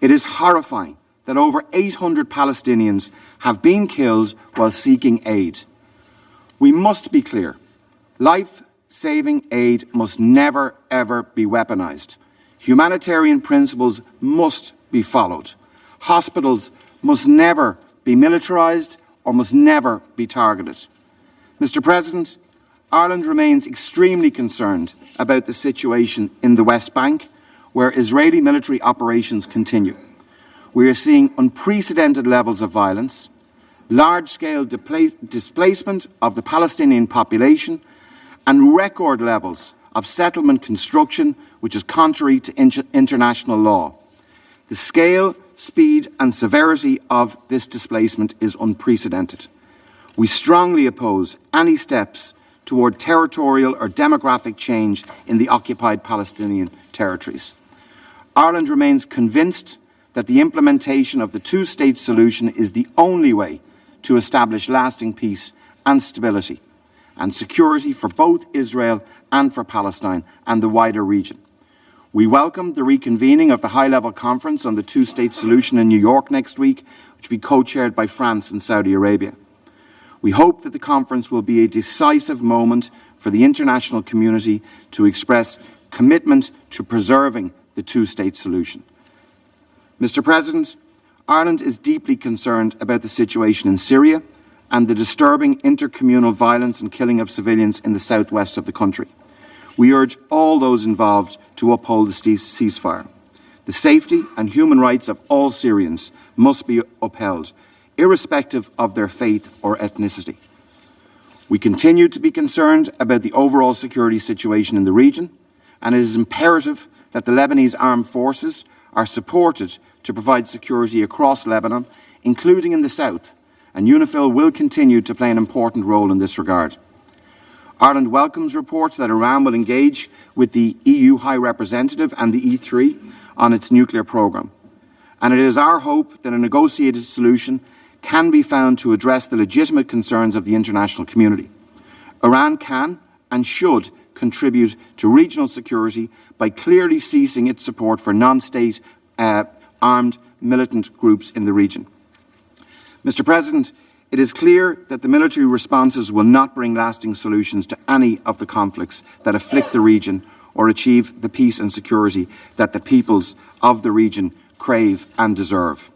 It is horrifying that over 800 Palestinians have been killed while seeking aid. We must be clear. Life-saving aid must never, ever be weaponized. Humanitarian principles must be followed. Hospitals must never be militarized or must never be targeted. Mr. President, Ireland remains extremely concerned about the situation in the West Bank, where Israeli military operations continue. We are seeing unprecedented levels of violence, large-scale displacement of the Palestinian population, and record levels of settlement construction, which is contrary to international law. The scale, speed, and severity of this displacement is unprecedented. We strongly oppose any steps toward territorial or demographic change in the occupied Palestinian territories. Ireland remains convinced that the implementation of the two-state solution is the only way to establish lasting peace and stability and security for both Israel and for Palestine and the wider region. We welcome the reconvening of the high-level conference on the two-state solution in New York next week, which will be co-chaired by France and Saudi Arabia. We hope that the conference will be a decisive moment for the international community to express commitment to preserving the two-state solution. Mr. President, Ireland is deeply concerned about the situation in Syria and the disturbing intercommunal violence and killing of civilians in the southwest of the country. We urge all those involved to uphold the ceasefire. The safety and human rights of all Syrians must be upheld, irrespective of their faith or ethnicity. We continue to be concerned about the overall security situation in the region, and it is imperative that the Lebanese armed forces are supported to provide security across Lebanon, including in the south, and UNIFIL will continue to play an important role in this regard. Ireland welcomes reports that Iran will engage with the EU High Representative and the E3 on its nuclear programme, and it is our hope that a negotiated solution can be found to address the legitimate concerns of the international community. Iran can and should contribute to regional security by clearly ceasing its support for non-state armed militant groups in the region. Mr. President, it is clear that the military responses will not bring lasting solutions to any of the conflicts that afflict the region or achieve the peace and security that the peoples of the region crave and deserve.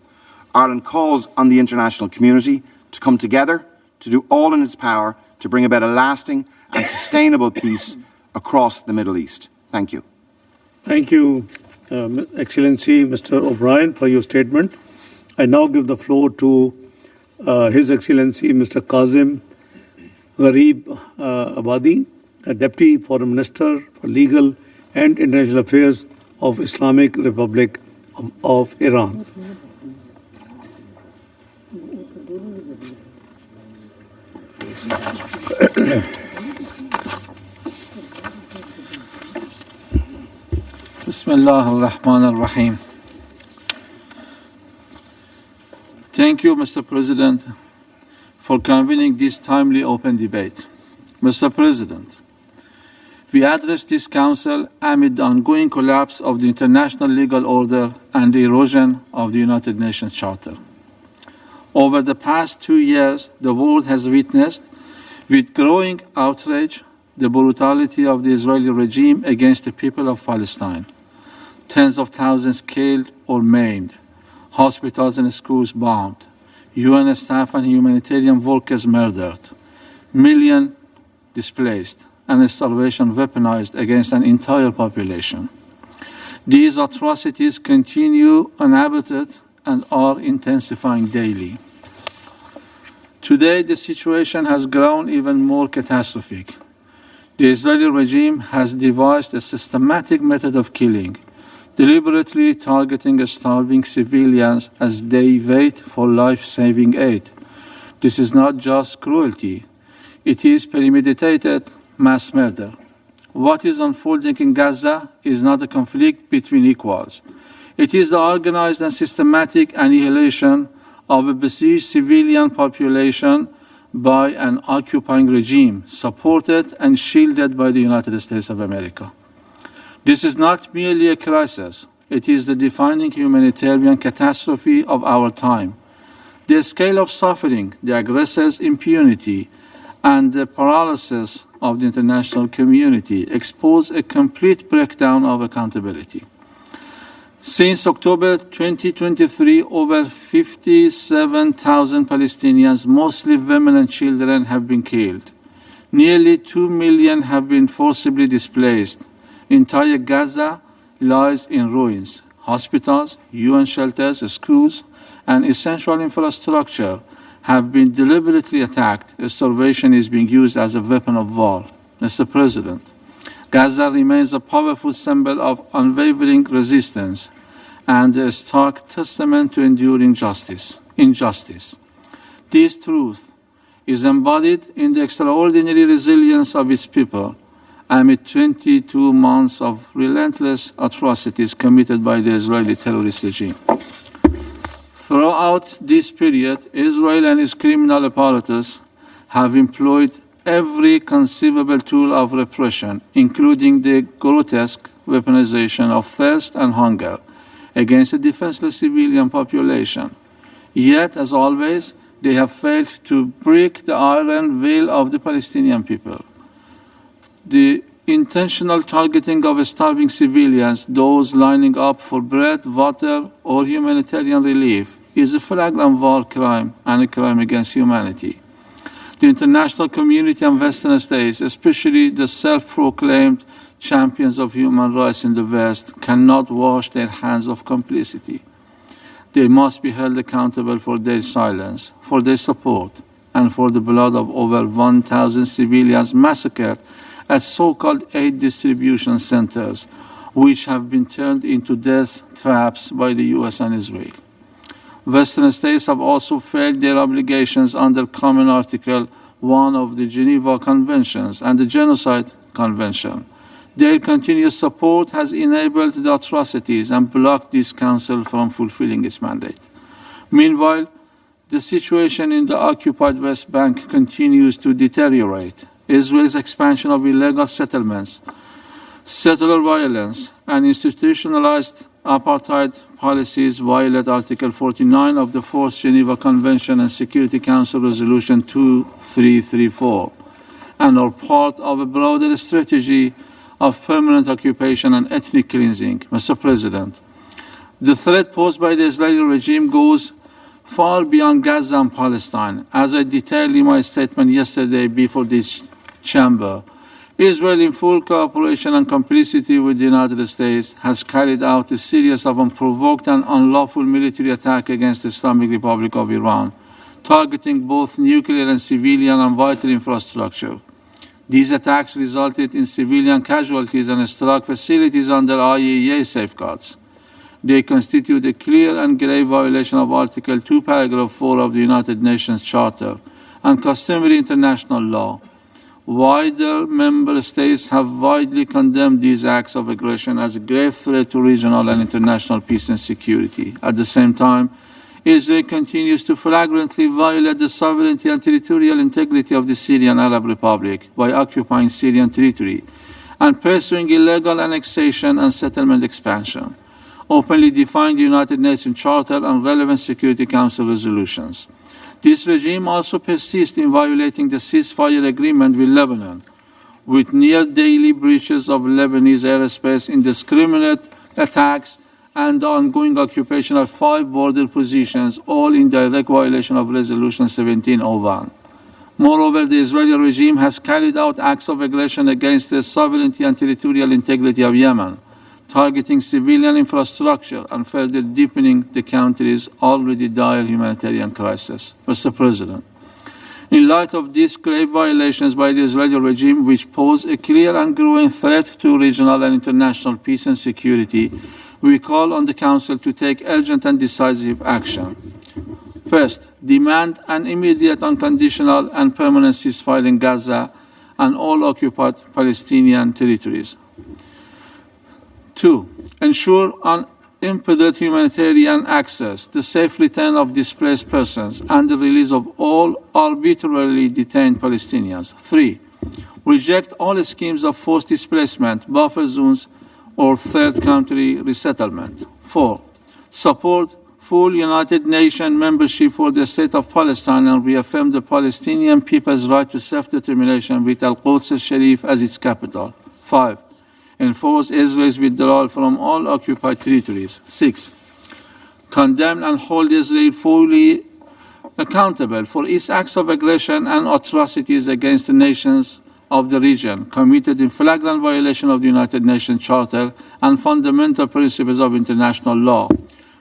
Ireland calls on the international community to come together to do all in its power to bring about a lasting and sustainable peace across the Middle East. Thank you. Thank you, Excellency Mr. O'Brien, for your statement. I now give the floor to His Excellency Mr. Kazim Gharib Abadi, Deputy Foreign Minister for Legal and International Affairs of Islamic Republic of Iran. Bismillah ar-Rahman ar-Rahim. Thank you, Mr. President, for convening this timely open debate. Mr. President, we address this Council amid the ongoing collapse of the international legal order and the erosion of the United Nations Charter. Over the past 2 years, the world has witnessed, with growing outrage, the brutality of the Israeli regime against the people of Palestine. Tens of thousands killed or maimed, hospitals and schools bombed, UN staff and humanitarian workers murdered, millions displaced, and starvation weaponized against an entire population. These atrocities continue unabated and are intensifying daily. Today, the situation has grown even more catastrophic. The Israeli regime has devised a systematic method of killing, deliberately targeting starving civilians as they wait for life-saving aid, This is not just cruelty. It is premeditated mass murder. What is unfolding in Gaza is not a conflict between equals. It is the organized and systematic annihilation of a besieged civilian population by an occupying regime, supported and shielded by the United States of America. This is not merely a crisis. It is the defining humanitarian catastrophe of our time. The scale of suffering, the aggressor's impunity, and the paralysis of the international community expose a complete breakdown of accountability. Since October 2023, over 57,000 Palestinians, mostly women and children, have been killed. Nearly 2 million have been forcibly displaced. Entire Gaza lies in ruins. Hospitals, UN shelters, schools, and essential infrastructure have been deliberately attacked. Starvation is being used as a weapon of war. Mr. President, Gaza remains a powerful symbol of unwavering resistance and a stark testament to enduring injustice. This truth is embodied in the extraordinary resilience of its people amid 22 months of relentless atrocities committed by the Israeli terrorist regime. Throughout this period, Israel and its criminal apparatus have employed every conceivable tool of repression, including the grotesque weaponization of thirst and hunger against a defenseless civilian population. Yet, as always, they have failed to break the iron veil of the Palestinian people. The intentional targeting of starving civilians, those lining up for bread, water, or humanitarian relief, is a flagrant war crime and a crime against humanity. The international community and Western states, especially the self-proclaimed champions of human rights in the West, cannot wash their hands of complicity. They must be held accountable for their silence, for their support, and for the blood of over 1,000 civilians massacred at so-called aid distribution centers, which have been turned into death traps by the US and Israel. Western states have also failed their obligations under Common Article 1 of the Geneva Conventions and the Genocide Convention. Their continuous support has enabled the atrocities and blocked this Council from fulfilling its mandate. Meanwhile, the situation in the occupied West Bank continues to deteriorate. Israel's expansion of illegal settlements, settler violence, and institutionalized apartheid policies violate Article 49 of the Fourth Geneva Convention and Security Council Resolution 2334, and are part of a broader strategy of permanent occupation and ethnic cleansing. Mr. President, the threat posed by the Israeli regime goes far beyond Gaza and Palestine. As I detailed in my statement yesterday before this chamber, Israel, in full cooperation and complicity with the United States, has carried out a series of unprovoked and unlawful military attacks against the Islamic Republic of Iran, targeting both nuclear and civilian and vital infrastructure. These attacks resulted in civilian casualties and struck facilities under IAEA safeguards. They constitute a clear and grave violation of Article 2, Paragraph 4 of the United Nations Charter and customary international law. Wider member states have widely condemned these acts of aggression as a grave threat to regional and international peace and security. At the same time, Israel continues to flagrantly violate the sovereignty and territorial integrity of the Syrian Arab Republic by occupying Syrian territory and pursuing illegal annexation and settlement expansion, openly defying the United Nations Charter and relevant Security Council resolutions. This regime also persists in violating the ceasefire agreement with Lebanon, with near-daily breaches of Lebanese airspace, indiscriminate attacks, and the ongoing occupation of 5 border positions, all in direct violation of Resolution 1701. Moreover, the Israeli regime has carried out acts of aggression against the sovereignty and territorial integrity of Yemen, targeting civilian infrastructure and further deepening the country's already dire humanitarian crisis. Mr. President, in light of these grave violations by the Israeli regime, which pose a clear and growing threat to regional and international peace and security, we call on the Council to take urgent and decisive action. First, demand an immediate, unconditional, and permanent ceasefire in Gaza and all occupied Palestinian territories. 2. Ensure unimpeded humanitarian access, the safe return of displaced persons, and the release of all arbitrarily detained Palestinians. 3. Reject all schemes of forced displacement, buffer zones, or third country resettlement. 4. Support full United Nations membership for the State of Palestine and reaffirm the Palestinian people's right to self-determination with Al-Quds al-Sharif as its capital. 5. Enforce Israel's withdrawal from all occupied territories. 6. Condemn and hold Israel fully accountable for its acts of aggression and atrocities against the nations of the region, committed in flagrant violation of the United Nations Charter and fundamental principles of international law.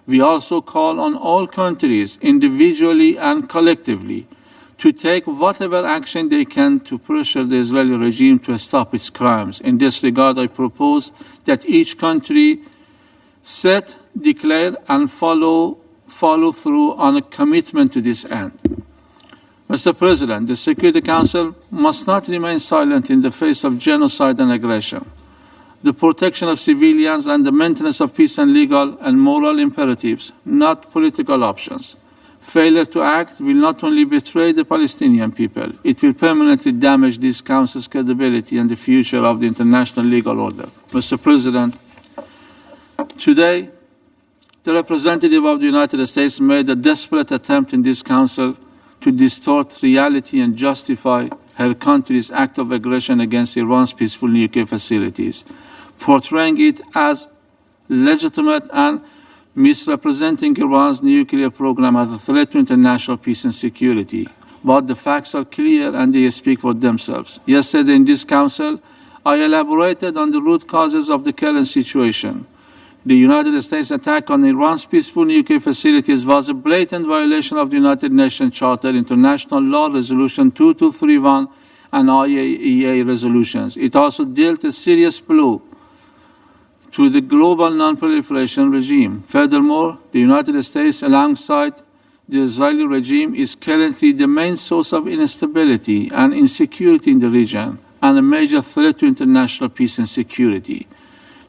We also call on all countries, individually and collectively, to take whatever action they can to pressure the Israeli regime to stop its crimes. In this regard, I propose that each country set, declare, and follow through on a commitment to this end. Mr. President, the Security Council must not remain silent in the face of genocide and aggression. The protection of civilians and the maintenance of peace and legal and moral imperatives, not political options. Failure to act will not only betray the Palestinian people, it will permanently damage this Council's credibility and the future of the international legal order. Mr. President, today, the representative of the United States made a desperate attempt in this Council to distort reality and justify her country's act of aggression against Iran's peaceful nuclear facilities, portraying it as legitimate and misrepresenting Iran's nuclear program as a threat to international peace and security. But the facts are clear and they speak for themselves. Yesterday in this Council, I elaborated on the root causes of the current situation. The United States attack on Iran's peaceful nuclear facilities was a blatant violation of the United Nations Charter, International Law Resolution 2231, and IAEA resolutions. It also dealt a serious blow to the global non-proliferation regime. Furthermore, the United States, alongside the Israeli regime, is currently the main source of instability and insecurity in the region and a major threat to international peace and security.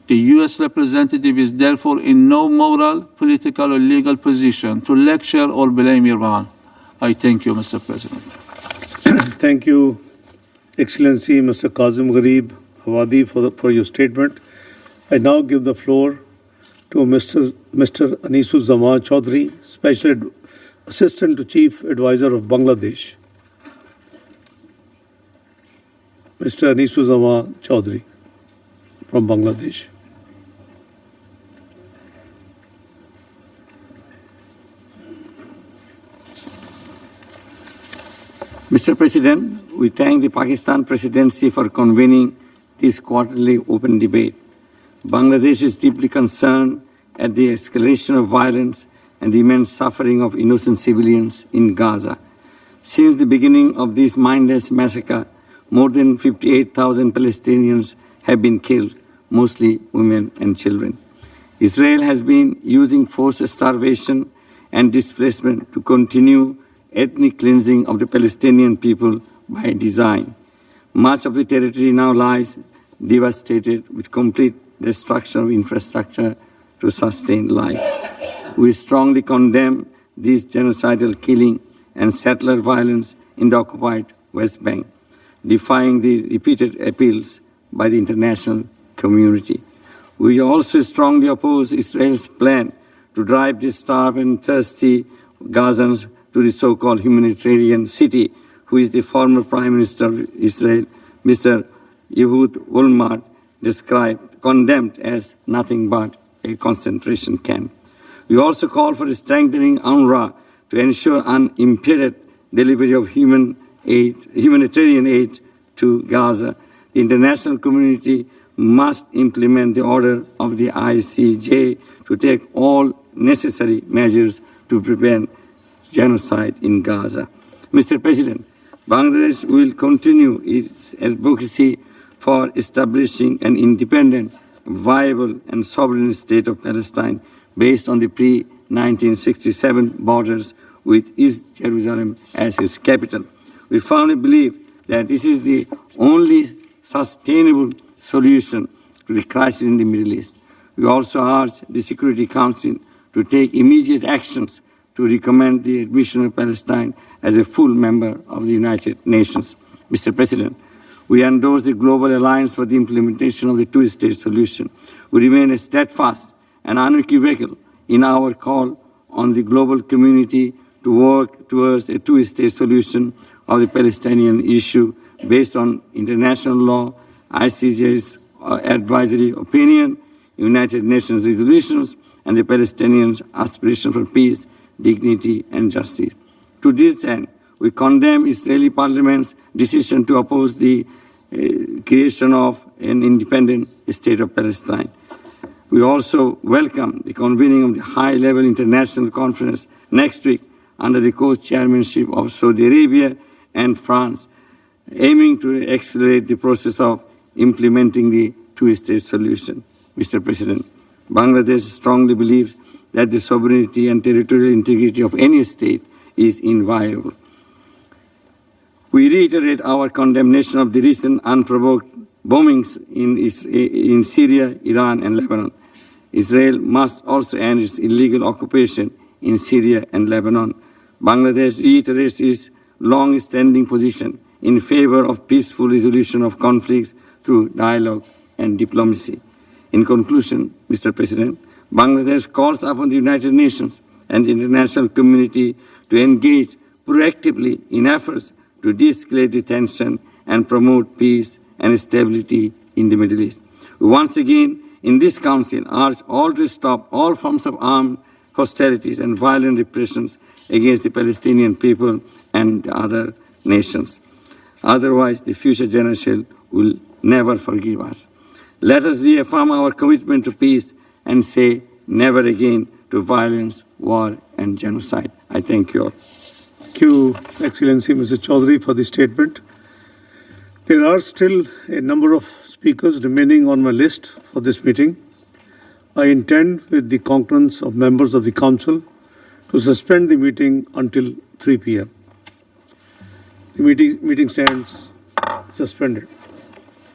The U.S. representative is therefore in no moral, political, or legal position to lecture or blame Iran. I thank you, Mr. President. Thank you, Excellency Mr. Kazim Gharib Awadi, for your statement. I now give the floor to Mr. Anisuzzaman Chaudhry, Special Assistant to Chief Advisor of Bangladesh. Mr. Anisuzzaman Chaudhry from Bangladesh. Mr. President, we thank the Pakistan Presidency for convening this quarterly open debate. Bangladesh is deeply concerned at the escalation of violence and the immense suffering of innocent civilians in Gaza. Since the beginning of this mindless massacre, more than 58,000 Palestinians have been killed, mostly women and children. Israel has been using forced starvation and displacement to continue ethnic cleansing of the Palestinian people by design. Much of the territory now lies devastated with complete destruction of infrastructure to sustain life. We strongly condemn this genocidal killing and settler violence in the occupied West Bank, defying the repeated appeals by the international community. We also strongly oppose Israel's plan to drive the starved and thirsty Gazans to the so-called humanitarian city, who is the former Prime Minister of Israel, Mr. Ehud Olmert, condemned as nothing but a concentration camp. We also call for strengthening UNRWA to ensure unimpeded delivery of humanitarian aid to Gaza. The international community must implement the order of the ICJ to take all necessary measures to prevent genocide in Gaza. Mr. President, Bangladesh will continue its advocacy for establishing an independent, viable, and sovereign state of Palestine based on the pre-1967 borders with East Jerusalem as its capital. We firmly believe that this is the only sustainable solution to the crisis in the Middle East. We also urge the Security Council to take immediate actions to recommend the admission of Palestine as a full member of the United Nations. Mr. President, we endorse the Global Alliance for the Implementation of the Two-State Solution. We remain steadfast and unequivocal in our call on the global community to work towards a two-state solution of the Palestinian issue based on international law, ICJ's advisory opinion, United Nations resolutions, and the Palestinians' aspiration for peace, dignity, and justice. To this end, we condemn Israeli Parliament's decision to oppose the creation of an independent State of Palestine. We also welcome the convening of the high-level international conference next week under the co-chairmanship of Saudi Arabia and France, aiming to accelerate the process of implementing the two-state solution. Mr. President, Bangladesh strongly believes that the sovereignty and territorial integrity of any state is inviolable. We reiterate our condemnation of the recent unprovoked bombings in Syria, Iran, and Lebanon. Israel must also end its illegal occupation in Syria and Lebanon. Bangladesh reiterates its long-standing position in favor of peaceful resolution of conflicts through dialogue and diplomacy. In conclusion, Mr. President, Bangladesh calls upon the United Nations and the international community to engage proactively in efforts to de-escalate the tension and promote peace and stability in the Middle East. We once again, in this Council, urge all to stop all forms of armed hostilities and violent repressions against the Palestinian people and the other nations. Otherwise, the future generation will never forgive us. Let us reaffirm our commitment to peace and say never again to violence, war, and genocide. I thank you all. Thank you, Excellency Mr. Chaudhary, for the statement. There are still a number of speakers remaining on my list for this meeting. I intend, with the concurrence of members of the Council, to suspend the meeting until 3 p.m. The meeting stands suspended.